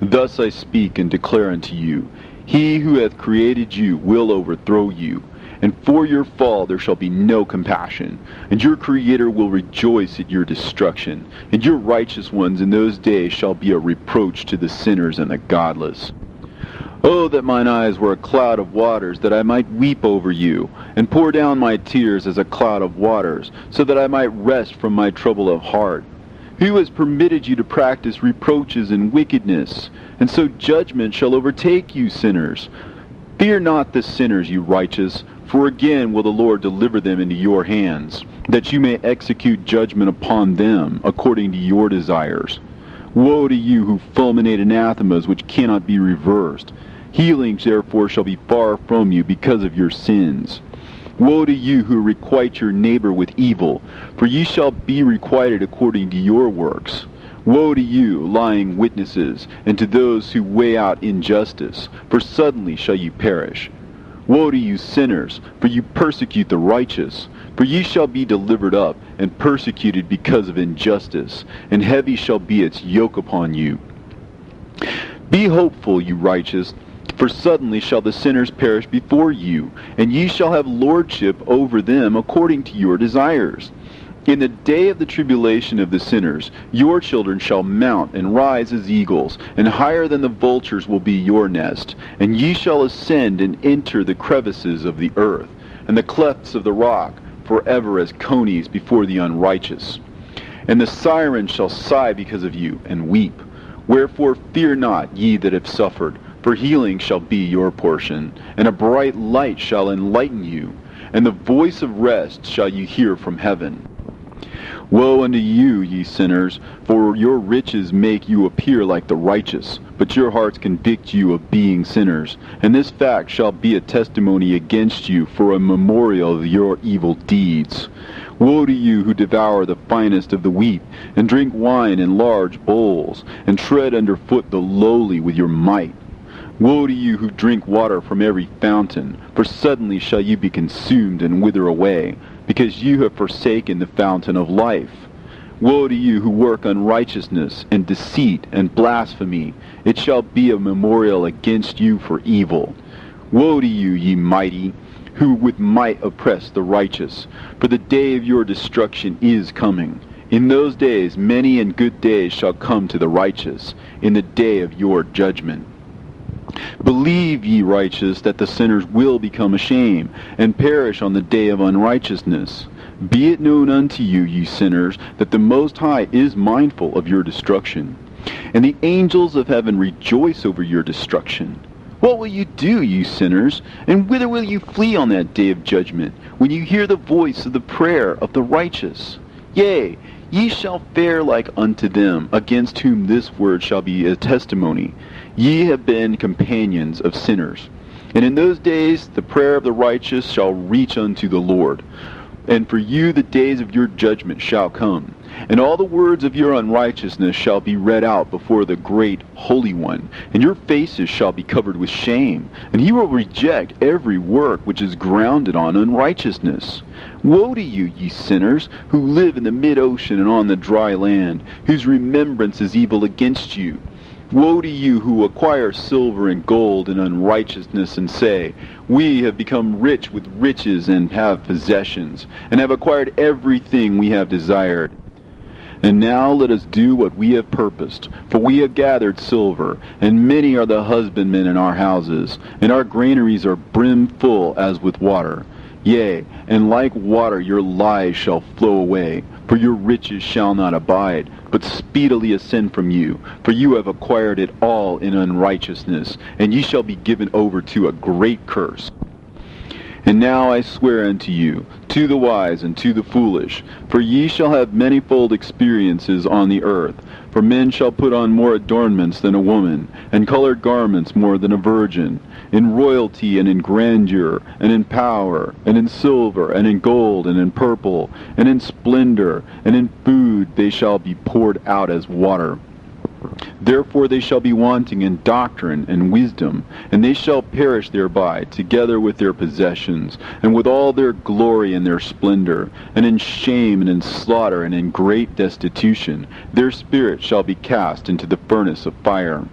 Thus I speak and declare unto you, He who hath created you will overthrow you, and for your fall there shall be no compassion, and your Creator will rejoice at your destruction, and your righteous ones in those days shall be a reproach to the sinners and the godless. Oh, that mine eyes were a cloud of waters, that I might weep over you, and pour down my tears as a cloud of waters, so that I might rest from my trouble of heart. Who has permitted you to practice reproaches and wickedness? And so judgment shall overtake you, sinners. Fear not the sinners, you righteous, for again will the Lord deliver them into your hands, that you may execute judgment upon them according to your desires. Woe to you who fulminate anathemas which cannot be reversed. Healings therefore shall be far from you because of your sins. Woe to you who requite your neighbor with evil, for ye shall be requited according to your works. Woe to you, lying witnesses, and to those who weigh out injustice, for suddenly shall ye perish. Woe to you, sinners, for you persecute the righteous, for ye shall be delivered up, and persecuted because of injustice, and heavy shall be its yoke upon you. Be hopeful, you righteous, for suddenly shall the sinners perish before you, and ye shall have lordship over them according to your desires. In the day of the tribulation of the sinners, your children shall mount and rise as eagles, and higher than the vultures will be your nest. And ye shall ascend and enter the crevices of the earth, and the clefts of the rock, forever as conies before the unrighteous. And the sirens shall sigh because of you, and weep. Wherefore fear not, ye that have suffered, for healing shall be your portion, and a bright light shall enlighten you, and the voice of rest shall you hear from heaven. Woe unto you, ye sinners, for your riches make you appear like the righteous, but your hearts convict you of being sinners, and this fact shall be a testimony against you for a memorial of your evil deeds. Woe to you who devour the finest of the wheat, and drink wine in large bowls, and tread underfoot the lowly with your might. Woe to you who drink water from every fountain, for suddenly shall you be consumed and wither away, because you have forsaken the fountain of life. Woe to you who work unrighteousness and deceit and blasphemy, it shall be a memorial against you for evil. Woe to you, ye mighty, who with might oppress the righteous, for the day of your destruction is coming. In those days many and good days shall come to the righteous, in the day of your judgment. Believe, ye righteous, that the sinners will become ashamed, and perish on the day of unrighteousness. Be it known unto you, ye sinners, that the Most High is mindful of your destruction, and the angels of heaven rejoice over your destruction. What will you do, you sinners, and whither will you flee on that day of judgment, when you hear the voice of the prayer of the righteous? Yea, ye shall fare like unto them, against whom this word shall be a testimony. Ye have been companions of sinners. And in those days the prayer of the righteous shall reach unto the Lord. And for you the days of your judgment shall come, and all the words of your unrighteousness shall be read out before the great Holy One, and your faces shall be covered with shame, and he will reject every work which is grounded on unrighteousness. Woe to you, ye sinners, who live in the mid-ocean and on the dry land, whose remembrance is evil against you. Woe to you who acquire silver and gold in unrighteousness, and say, We have become rich with riches and have possessions, and have acquired everything we have desired. And now let us do what we have purposed, for we have gathered silver, and many are the husbandmen in our houses, and our granaries are brimful as with water. Yea, and like water your lies shall flow away, for your riches shall not abide, but speedily ascend from you, for you have acquired it all in unrighteousness, and ye shall be given over to a great curse. And now I swear unto you, to the wise and to the foolish. For ye shall have manifold experiences on the earth. For men shall put on more adornments than a woman, and colored garments more than a virgin. In royalty and in grandeur, and in power, and in silver, and in gold, and in purple, and in splendor, and in food they shall be poured out as water. Therefore they shall be wanting in doctrine and wisdom, and they shall perish thereby, together with their possessions, and with all their glory and their splendor, and in shame and in slaughter and in great destitution. Their spirit shall be cast into the furnace of fire.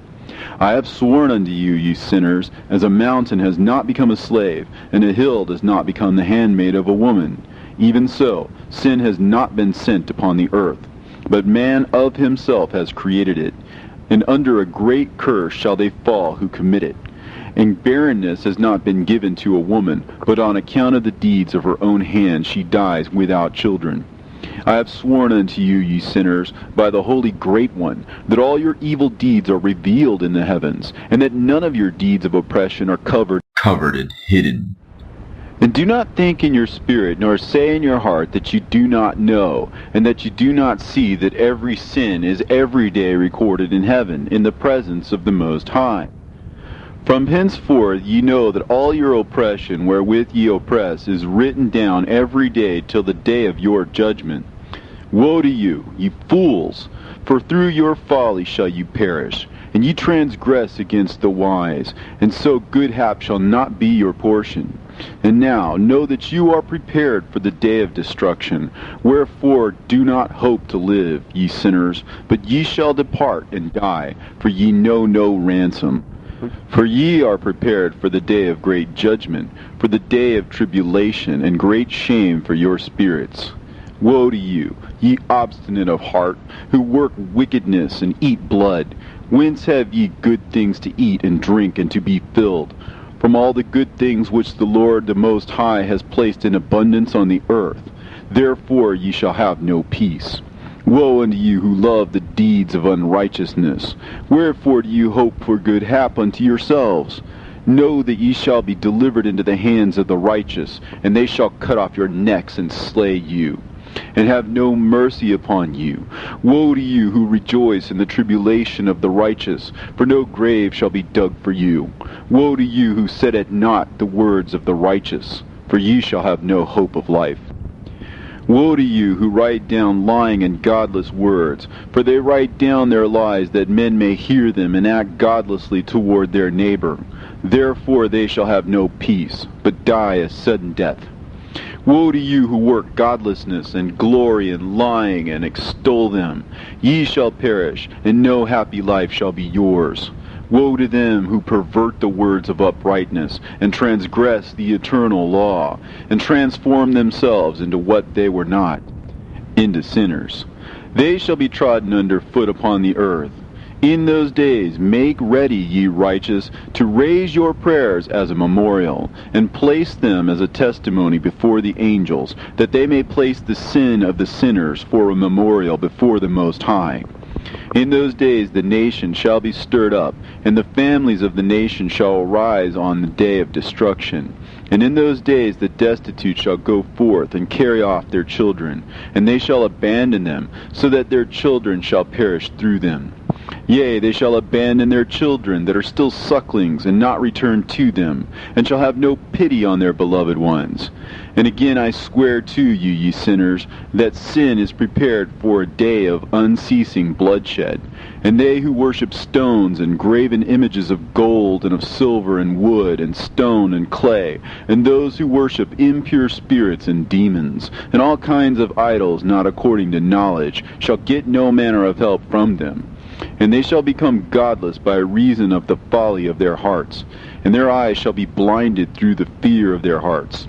I have sworn unto you, ye sinners, as a mountain has not become a slave, and a hill does not become the handmaid of a woman. Even so, sin has not been sent upon the earth, but man of himself has created it. And under a great curse shall they fall who commit it. And barrenness has not been given to a woman, but on account of the deeds of her own hand she dies without children. I have sworn unto you, ye sinners, by the Holy Great One, that all your evil deeds are revealed in the heavens, and that none of your deeds of oppression are covered and hidden. And do not think in your spirit, nor say in your heart that you do not know, and that you do not see that every sin is every day recorded in heaven, in the presence of the Most High. From henceforth ye know that all your oppression wherewith ye oppress is written down every day till the day of your judgment. Woe to you, ye fools! For through your folly shall you perish, and ye transgress against the wise, and so good hap shall not be your portion. And now know that you are prepared for the day of destruction. Wherefore do not hope to live, ye sinners, but ye shall depart and die, for ye know no ransom. For ye are prepared for the day of great judgment, for the day of tribulation and great shame for your spirits. Woe to you, ye obstinate of heart, who work wickedness and eat blood. Whence have ye good things to eat and drink and to be filled? From all the good things which the Lord the Most High has placed in abundance on the earth. Therefore ye shall have no peace. Woe unto you who love the deeds of unrighteousness. Wherefore do you hope for good hap unto yourselves? Know that ye shall be delivered into the hands of the righteous, and they shall cut off your necks and slay you, and have no mercy upon you. Woe to you who rejoice in the tribulation of the righteous, for no grave shall be dug for you. Woe to you who set at naught the words of the righteous, for ye shall have no hope of life. Woe to you who write down lying and godless words, for they write down their lies that men may hear them and act godlessly toward their neighbor. Therefore they shall have no peace, but die a sudden death. Woe to you who work godlessness and glory in lying and extol them. Ye shall perish, and no happy life shall be yours. Woe to them who pervert the words of uprightness, and transgress the eternal law, and transform themselves into what they were not, into sinners. They shall be trodden under foot upon the earth. In those days make ready, ye righteous, to raise your prayers as a memorial, and place them as a testimony before the angels, that they may place the sin of the sinners for a memorial before the Most High. In those days the nation shall be stirred up, and the families of the nation shall arise on the day of destruction. And in those days the destitute shall go forth and carry off their children, and they shall abandon them, so that their children shall perish through them. Yea, they shall abandon their children that are still sucklings, and not return to them, and shall have no pity on their beloved ones. And again I swear to you, ye sinners, that sin is prepared for a day of unceasing bloodshed. And they who worship stones and graven images of gold and of silver and wood and stone and clay, and those who worship impure spirits and demons, and all kinds of idols not according to knowledge, shall get no manner of help from them. And they shall become godless by reason of the folly of their hearts, and their eyes shall be blinded through the fear of their hearts,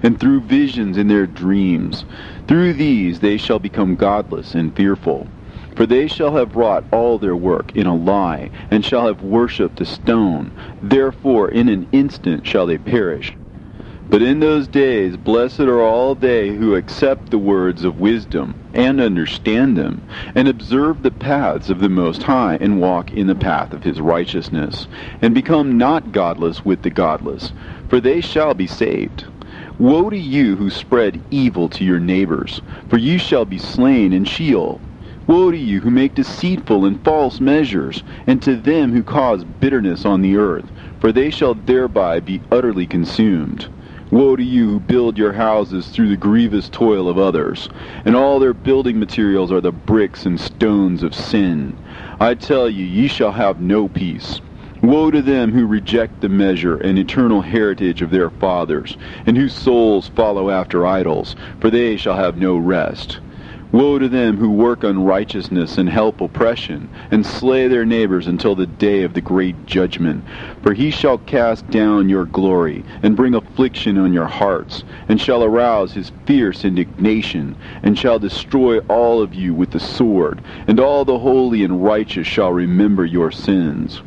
and through visions in their dreams. Through these they shall become godless and fearful. For they shall have wrought all their work in a lie, and shall have worshipped a stone. Therefore in an instant shall they perish. But in those days blessed are all they who accept the words of wisdom, and understand them, and observe the paths of the Most High, and walk in the path of his righteousness, and become not godless with the godless, for they shall be saved. Woe to you who spread evil to your neighbors, for you shall be slain in Sheol. Woe to you who make deceitful and false measures, and to them who cause bitterness on the earth, for they shall thereby be utterly consumed. Woe to you who build your houses through the grievous toil of others, and all their building materials are the bricks and stones of sin. I tell you, ye shall have no peace. Woe to them who reject the measure and eternal heritage of their fathers, and whose souls follow after idols, for they shall have no rest. Woe to them who work unrighteousness and help oppression, and slay their neighbors until the day of the great judgment. For he shall cast down your glory, and bring affliction on your hearts, and shall arouse his fierce indignation, and shall destroy all of you with the sword, and all the holy and righteous shall remember your sins.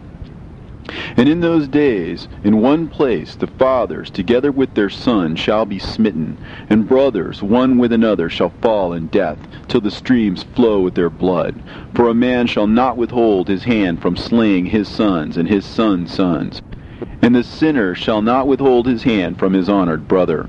And in those days, in one place, the fathers, together with their sons, shall be smitten, and brothers, one with another, shall fall in death, till the streams flow with their blood. For a man shall not withhold his hand from slaying his sons, and his sons' sons. And the sinner shall not withhold his hand from his honored brother.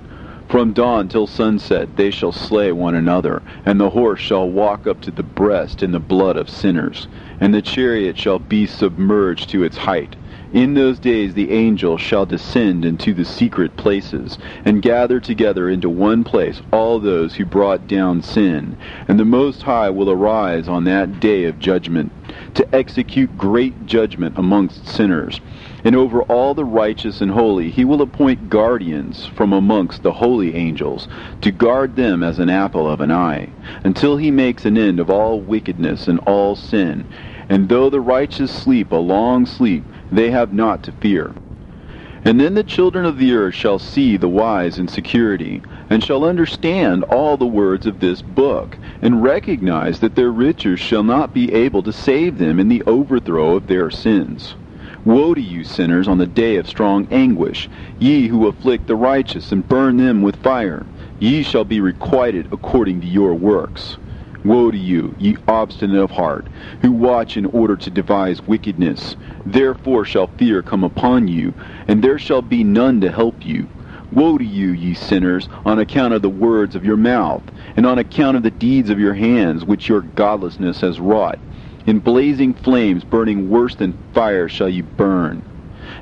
From dawn till sunset they shall slay one another, and the horse shall walk up to the breast in the blood of sinners, and the chariot shall be submerged to its height. In those days the angels shall descend into the secret places, and gather together into one place all those who brought down sin. And the Most High will arise on that day of judgment, to execute great judgment amongst sinners. And over all the righteous and holy he will appoint guardians from amongst the holy angels, to guard them as an apple of an eye, until he makes an end of all wickedness and all sin. And though the righteous sleep a long sleep, they have not to fear. And then the children of the earth shall see the wise in security, and shall understand all the words of this book, and recognize that their riches shall not be able to save them in the overthrow of their sins. Woe to you, sinners, on the day of strong anguish, ye who afflict the righteous and burn them with fire. Ye shall be requited according to your works. Woe to you, ye obstinate of heart, who watch in order to devise wickedness. Therefore shall fear come upon you, and there shall be none to help you. Woe to you, ye sinners, on account of the words of your mouth, and on account of the deeds of your hands, which your godlessness has wrought. In blazing flames, burning worse than fire, shall ye burn.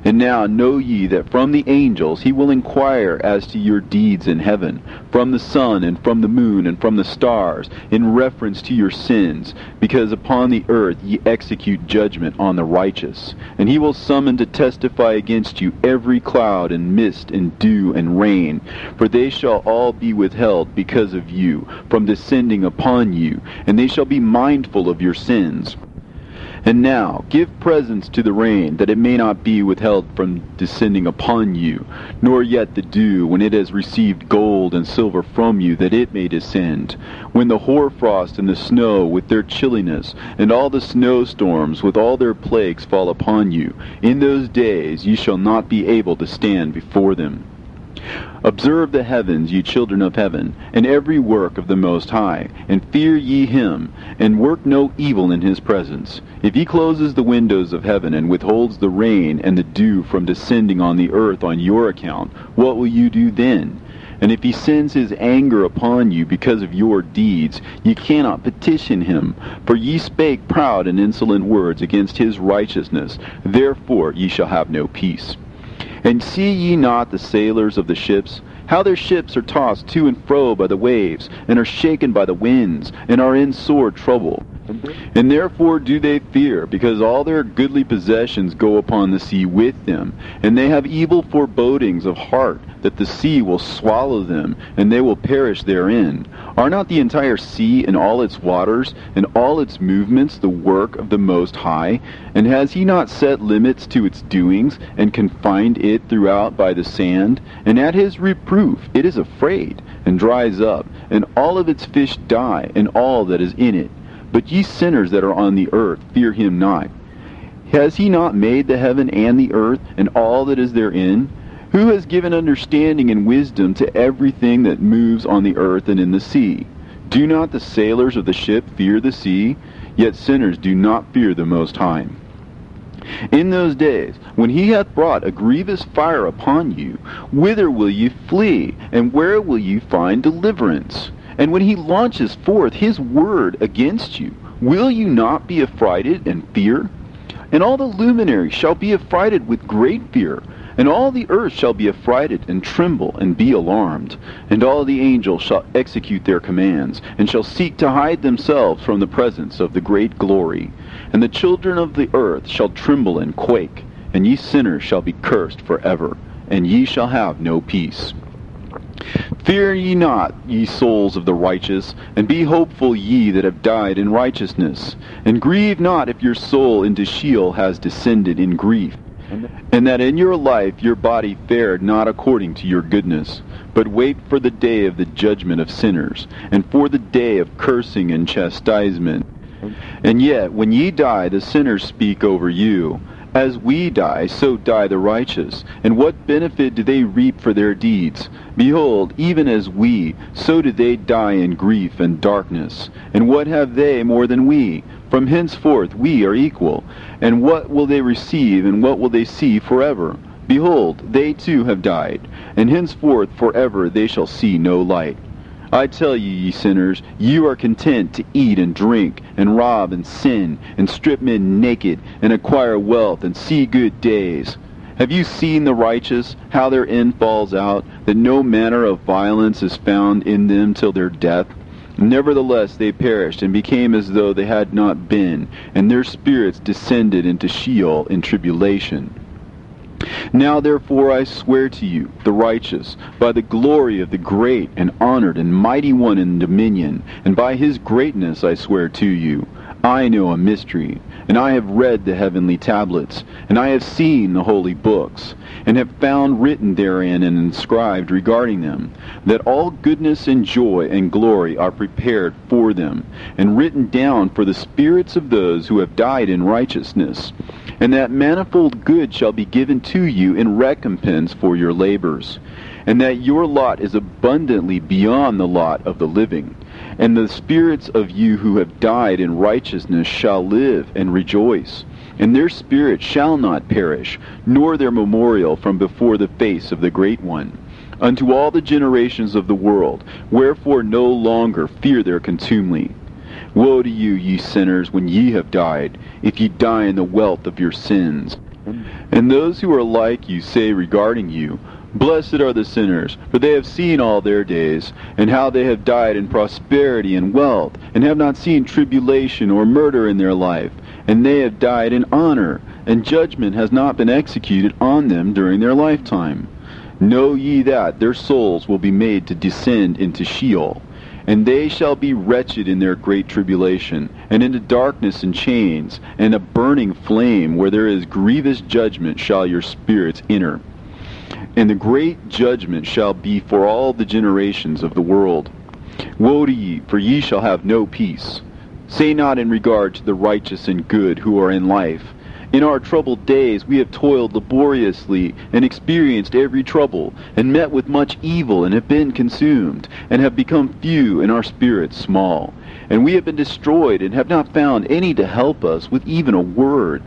And now know ye that from the angels he will inquire as to your deeds in heaven, from the sun and from the moon and from the stars, in reference to your sins, because upon the earth ye execute judgment on the righteous. And he will summon to testify against you every cloud and mist and dew and rain, for they shall all be withheld because of you, from descending upon you, and they shall be mindful of your sins. And now give presents to the rain, that it may not be withheld from descending upon you, nor yet the dew, when it has received gold and silver from you, that it may descend. When the hoarfrost and the snow with their chilliness, and all the snowstorms with all their plagues fall upon you, in those days ye shall not be able to stand before them. Observe the heavens, ye children of heaven, and every work of the Most High, and fear ye him, and work no evil in his presence. If he closes the windows of heaven, and withholds the rain and the dew from descending on the earth on your account, what will you do then? And if he sends his anger upon you because of your deeds, ye cannot petition him, for ye spake proud and insolent words against his righteousness. Therefore ye shall have no peace. And see ye not the sailors of the ships, how their ships are tossed to and fro by the waves, and are shaken by the winds, and are in sore trouble? And therefore do they fear, because all their goodly possessions go upon the sea with them, and they have evil forebodings of heart, that the sea will swallow them, and they will perish therein. Are not the entire sea and all its waters, and all its movements the work of the Most High? And has he not set limits to its doings, and confined it throughout by the sand? And at his reproof it is afraid, and dries up, and all of its fish die, and all that is in it. But ye sinners that are on the earth, fear him not. Has he not made the heaven and the earth, and all that is therein? Who has given understanding and wisdom to everything that moves on the earth and in the sea? Do not the sailors of the ship fear the sea? Yet sinners do not fear the Most High. In those days, when he hath brought a grievous fire upon you, whither will ye flee, and where will ye find deliverance? And when he launches forth his word against you, will you not be affrighted and fear? And all the luminaries shall be affrighted with great fear, and all the earth shall be affrighted and tremble and be alarmed. And all the angels shall execute their commands, and shall seek to hide themselves from the presence of the great glory. And the children of the earth shall tremble and quake, and ye sinners shall be cursed forever, and ye shall have no peace. Fear ye not, ye souls of the righteous, and be hopeful ye that have died in righteousness. And grieve not if your soul into Sheol has descended in grief, and that in your life your body fared not according to your goodness. But wait for the day of the judgment of sinners, and for the day of cursing and chastisement. And yet, when ye die, the sinners speak over you. As we die, so die the righteous. And what benefit do they reap for their deeds? Behold, even as we, so do they die in grief and darkness. And what have they more than we? From henceforth we are equal. And what will they receive, and what will they see forever? Behold, they too have died, and henceforth forever they shall see no light. I tell you, ye sinners, you are content to eat and drink, and rob and sin, and strip men naked, and acquire wealth, and see good days. Have you seen the righteous, how their end falls out, that no manner of violence is found in them till their death? Nevertheless they perished, and became as though they had not been, and their spirits descended into Sheol in tribulation. Now therefore I swear to you, the righteous, by the glory of the great and honored and mighty one in dominion, and by his greatness I swear to you, I know a mystery, and I have read the heavenly tablets, and I have seen the holy books, and have found written therein and inscribed regarding them, that all goodness and joy and glory are prepared for them, and written down for the spirits of those who have died in righteousness, and that manifold good shall be given to you in recompense for your labors, and that your lot is abundantly beyond the lot of the living. And the spirits of you who have died in righteousness shall live and rejoice, and their spirit shall not perish, nor their memorial from before the face of the Great One, unto all the generations of the world. Wherefore no longer fear their contumely. Woe to you, ye sinners, when ye have died, if ye die in the wealth of your sins. And those who are like you say regarding you, Blessed are the sinners, for they have seen all their days, and how they have died in prosperity and wealth, and have not seen tribulation or murder in their life, and they have died in honor, and judgment has not been executed on them during their lifetime. Know ye that their souls will be made to descend into Sheol, and they shall be wretched in their great tribulation, and into darkness and chains, and a burning flame, where there is grievous judgment shall your spirits enter. And the great judgment shall be for all the generations of the world. Woe to ye, for ye shall have no peace. Say not in regard to the righteous and good who are in life, In our troubled days we have toiled laboriously, and experienced every trouble, and met with much evil, and have been consumed, and have become few, and our spirits small. And we have been destroyed, and have not found any to help us with even a word.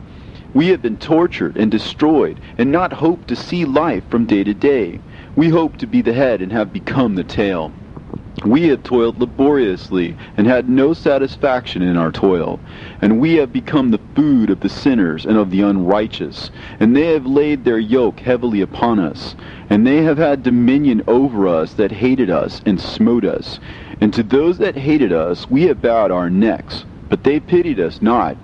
We have been tortured and destroyed, and not hope to see life from day to day. We hope to be the head, and have become the tail. We have toiled laboriously, and had no satisfaction in our toil. And we have become the food of the sinners and of the unrighteous. And they have laid their yoke heavily upon us. And they have had dominion over us that hated us and smote us. And to those that hated us we have bowed our necks, but they pitied us not.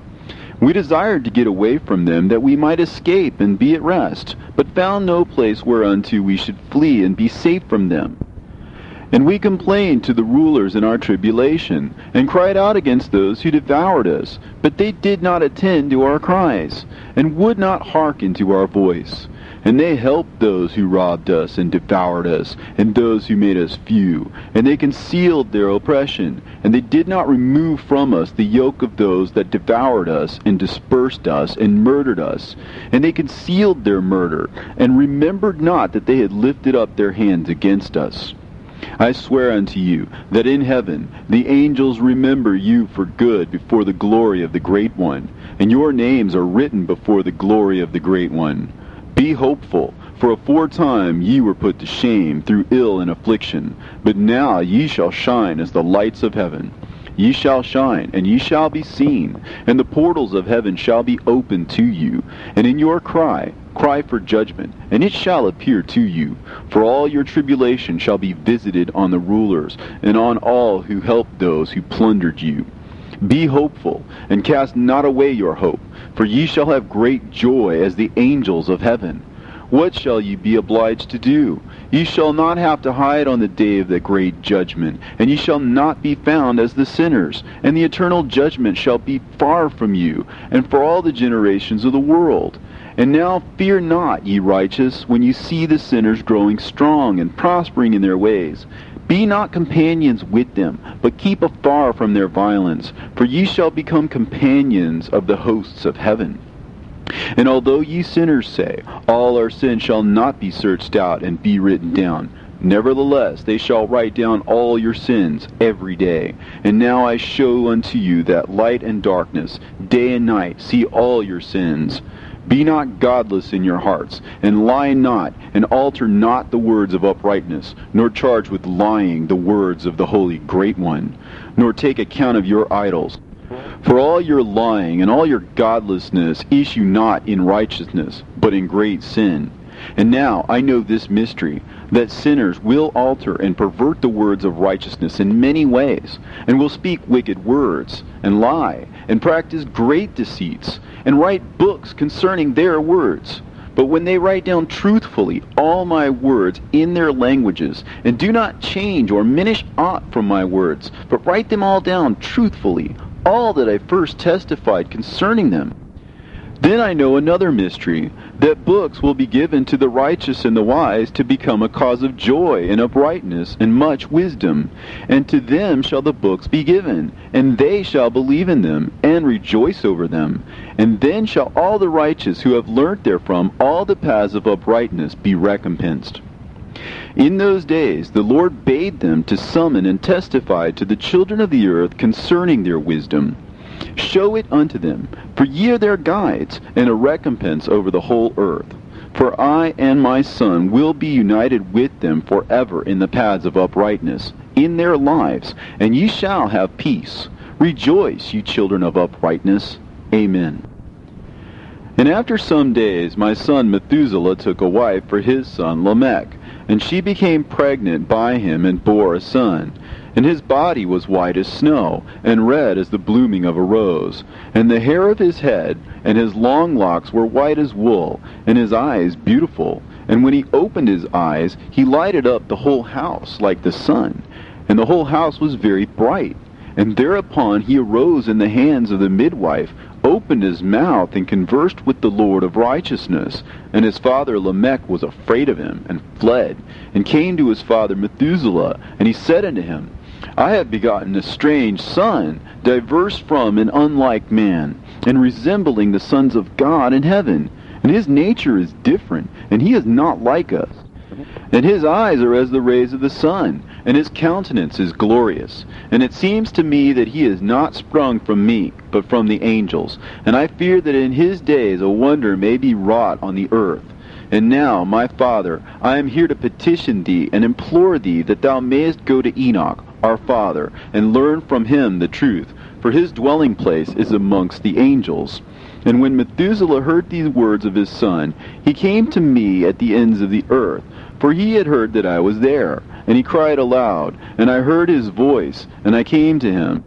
We desired to get away from them, that we might escape and be at rest, but found no place whereunto we should flee and be safe from them. And we complained to the rulers in our tribulation, and cried out against those who devoured us, but they did not attend to our cries, and would not hearken to our voice. And they helped those who robbed us and devoured us, and those who made us few, and they concealed their oppression, and they did not remove from us the yoke of those that devoured us, and dispersed us, and murdered us. And they concealed their murder, and remembered not that they had lifted up their hands against us. I swear unto you that in heaven the angels remember you for good before the glory of the Great One. and your names are written before the glory of the Great One. Be hopeful, for aforetime ye were put to shame through ill and affliction, but now ye shall shine as the lights of heaven. Ye shall shine, and ye shall be seen, and the portals of heaven shall be opened to you. And in your cry for judgment, and it shall appear to you. For all your tribulation shall be visited on the rulers, and on all who helped those who plundered you. Be hopeful, and cast not away your hope, for ye shall have great joy as the angels of heaven. What shall ye be obliged to do? Ye shall not have to hide on the day of the great judgment, and ye shall not be found as the sinners, and the eternal judgment shall be far from you, and for all the generations of the world. And now fear not, ye righteous, when ye see the sinners growing strong and prospering in their ways. Be not companions with them, but keep afar from their violence, for ye shall become companions of the hosts of heaven. And although ye sinners say, all our sins shall not be searched out and be written down, nevertheless they shall write down all your sins every day. And now I show unto you that light and darkness, day and night, see all your sins. Be not godless in your hearts, and lie not, and alter not the words of uprightness, nor charge with lying the words of the Holy Great One, nor take account of your idols. For all your lying and all your godlessness issue not in righteousness, but in great sin. And now I know this mystery, that sinners will alter and pervert the words of righteousness in many ways, and will speak wicked words, and lie, and practice great deceits, and write books concerning their words. But when they write down truthfully all my words in their languages, and do not change or minish aught from my words, but write them all down truthfully, all that I first testified concerning them, then I know another mystery, that books will be given to the righteous and the wise to become a cause of joy and uprightness and much wisdom. And to them shall the books be given, and they shall believe in them, and rejoice over them. And then shall all the righteous who have learnt therefrom all the paths of uprightness be recompensed. In those days the Lord bade them to summon and testify to the children of the earth concerning their wisdom. Show it unto them, for ye are their guides, and a recompense over the whole earth. For I and my Son will be united with them forever in the paths of uprightness, in their lives, and ye shall have peace. Rejoice, ye children of uprightness. Amen. And after some days my son Methuselah took a wife for his son Lamech, and she became pregnant by him and bore a son. And his body was white as snow, and red as the blooming of a rose. And the hair of his head and his long locks were white as wool, and his eyes beautiful. And when he opened his eyes, he lighted up the whole house like the sun. And the whole house was very bright. And thereupon he arose in the hands of the midwife, opened his mouth, and conversed with the Lord of righteousness. And his father Lamech was afraid of him, and fled, and came to his father Methuselah. And he said unto him, I have begotten a strange son, diverse from and unlike man, and resembling the sons of God in heaven. And his nature is different, and he is not like us. And his eyes are as the rays of the sun, and his countenance is glorious. And it seems to me that he is not sprung from me, but from the angels. And I fear that in his days a wonder may be wrought on the earth. And now, my father, I am here to petition thee and implore thee that thou mayest go to Enoch, our father, and learn from him the truth, for his dwelling place is amongst the angels. And when Methuselah heard these words of his son, he came to me at the ends of the earth, for he had heard that I was there. And he cried aloud, and I heard his voice, and I came to him.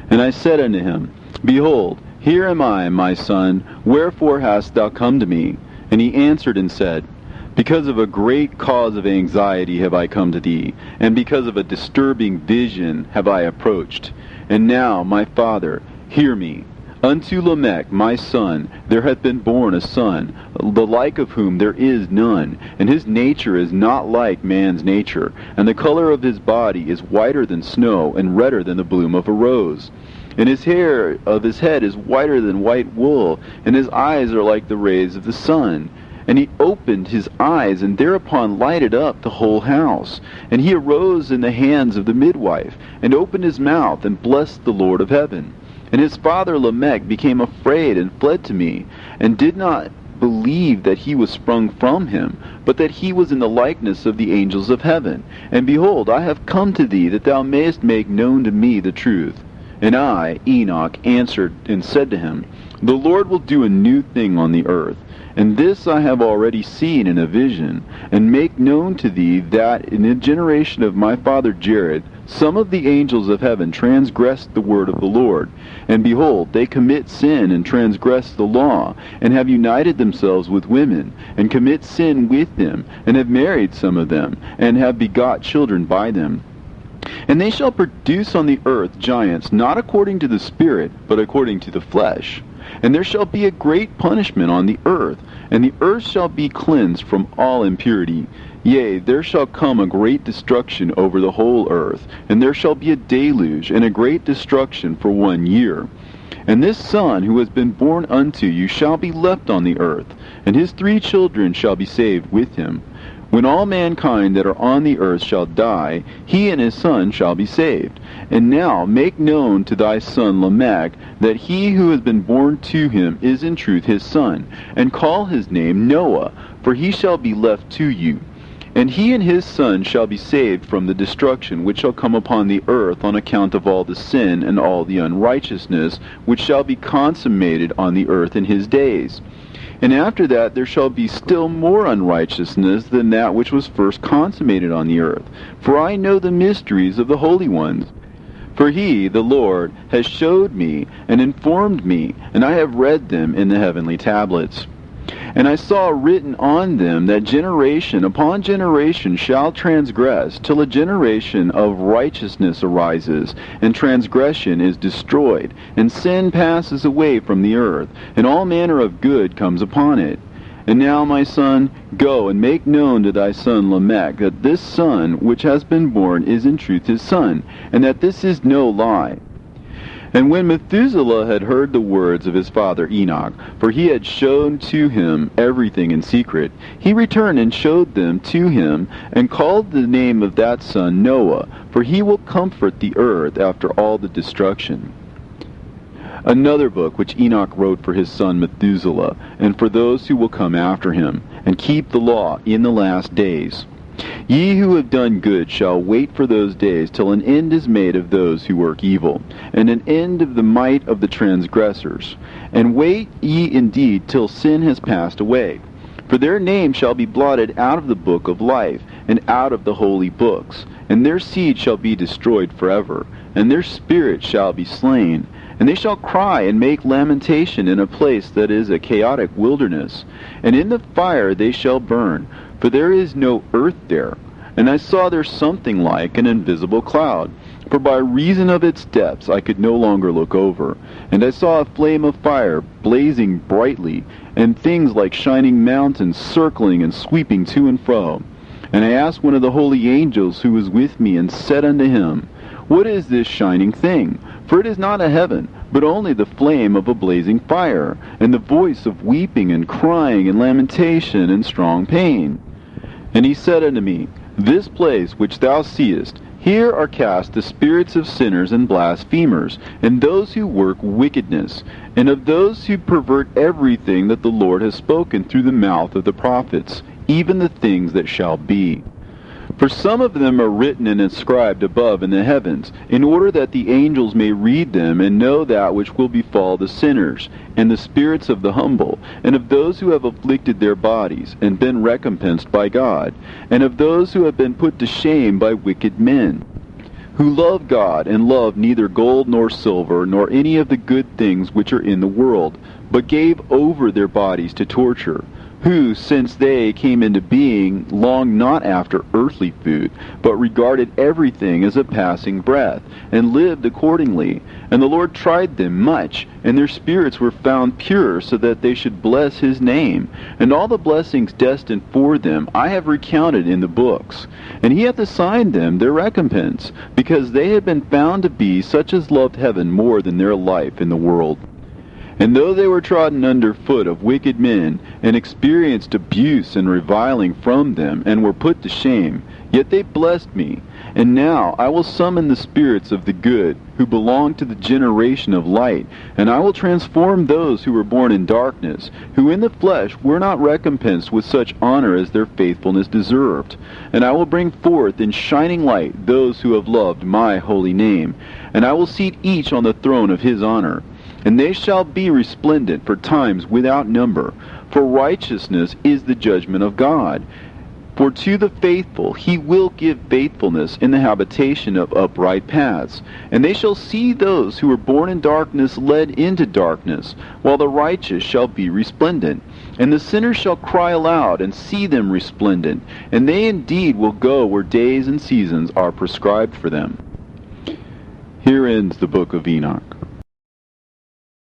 And I said unto him, Behold, here am I, my son, wherefore hast thou come to me? And he answered and said, Because of a great cause of anxiety have I come to thee, and because of a disturbing vision have I approached. And now, my father, hear me. Unto Lamech, my son, there hath been born a son, the like of whom there is none, and his nature is not like man's nature, and the color of his body is whiter than snow, and redder than the bloom of a rose. And his hair of his head is whiter than white wool, and his eyes are like the rays of the sun. And he opened his eyes, and thereupon lighted up the whole house. And he arose in the hands of the midwife, and opened his mouth, and blessed the Lord of heaven. And his father Lamech became afraid and fled to me, and did not believe that he was sprung from him, but that he was in the likeness of the angels of heaven. And behold, I have come to thee, that thou mayest make known to me the truth. And I, Enoch, answered and said to him, The Lord will do a new thing on the earth. And this I have already seen in a vision, and make known to thee that in the generation of my father Jared, some of the angels of heaven transgressed the word of the Lord. And behold, they commit sin and transgress the law, and have united themselves with women, and commit sin with them, and have married some of them, and have begot children by them. And they shall produce on the earth giants, not according to the Spirit, but according to the flesh. And there shall be a great punishment on the earth, and the earth shall be cleansed from all impurity. Yea, there shall come a great destruction over the whole earth, and there shall be a deluge, and a great destruction for 1 year. And this son who has been born unto you shall be left on the earth, and his 3 children shall be saved with him. When all mankind that are on the earth shall die, he and his son shall be saved. And now make known to thy son Lamech that he who has been born to him is in truth his son, and call his name Noah, for he shall be left to you. And he and his son shall be saved from the destruction which shall come upon the earth on account of all the sin and all the unrighteousness which shall be consummated on the earth in his days. And after that there shall be still more unrighteousness than that which was first consummated on the earth. For I know the mysteries of the holy ones. For he, the Lord, has showed me and informed me, and I have read them in the heavenly tablets. And I saw written on them that generation upon generation shall transgress, till a generation of righteousness arises, and transgression is destroyed, and sin passes away from the earth, and all manner of good comes upon it. And now, my son, go and make known to thy son Lamech that this son which has been born is in truth his son, and that this is no lie. And when Methuselah had heard the words of his father Enoch, for he had shown to him everything in secret, he returned and showed them to him, and called the name of that son Noah, for he will comfort the earth after all the destruction. Another book which Enoch wrote for his son Methuselah, and for those who will come after him, and keep the law in the last days. Ye who have done good shall wait for those days till an end is made of those who work evil, and an end of the might of the transgressors. And wait ye indeed till sin has passed away. For their name shall be blotted out of the book of life, and out of the holy books. And their seed shall be destroyed forever, and their spirit shall be slain. And they shall cry and make lamentation in a place that is a chaotic wilderness. And in the fire they shall burn, for there is no earth there. And I saw there something like an invisible cloud, for by reason of its depths I could no longer look over. And I saw a flame of fire blazing brightly, and things like shining mountains circling and sweeping to and fro. And I asked one of the holy angels who was with me, and said unto him, What is this shining thing? For it is not a heaven, but only the flame of a blazing fire, and the voice of weeping and crying and lamentation and strong pain. And he said unto me, This place which thou seest, here are cast the spirits of sinners and blasphemers, and those who work wickedness, and of those who pervert everything that the Lord has spoken through the mouth of the prophets, even the things that shall be. For some of them are written and inscribed above in the heavens, in order that the angels may read them and know that which will befall the sinners, and the spirits of the humble, and of those who have afflicted their bodies, and been recompensed by God, and of those who have been put to shame by wicked men, who love God, and love neither gold nor silver, nor any of the good things which are in the world, but gave over their bodies to torture, who, since they came into being, longed not after earthly food, but regarded everything as a passing breath, and lived accordingly. And the Lord tried them much, and their spirits were found pure, so that they should bless his name. And all the blessings destined for them I have recounted in the books. And he hath assigned them their recompense, because they had been found to be such as loved heaven more than their life in the world. And though they were trodden under foot of wicked men, and experienced abuse and reviling from them, and were put to shame, yet they blessed me. And now I will summon the spirits of the good, who belong to the generation of light, and I will transform those who were born in darkness, who in the flesh were not recompensed with such honor as their faithfulness deserved. And I will bring forth in shining light those who have loved my holy name, and I will seat each on the throne of his honor. And they shall be resplendent for times without number, for righteousness is the judgment of God. For to the faithful he will give faithfulness in the habitation of upright paths. And they shall see those who were born in darkness led into darkness, while the righteous shall be resplendent. And the sinners shall cry aloud and see them resplendent, and they indeed will go where days and seasons are prescribed for them. Here ends the Book of Enoch.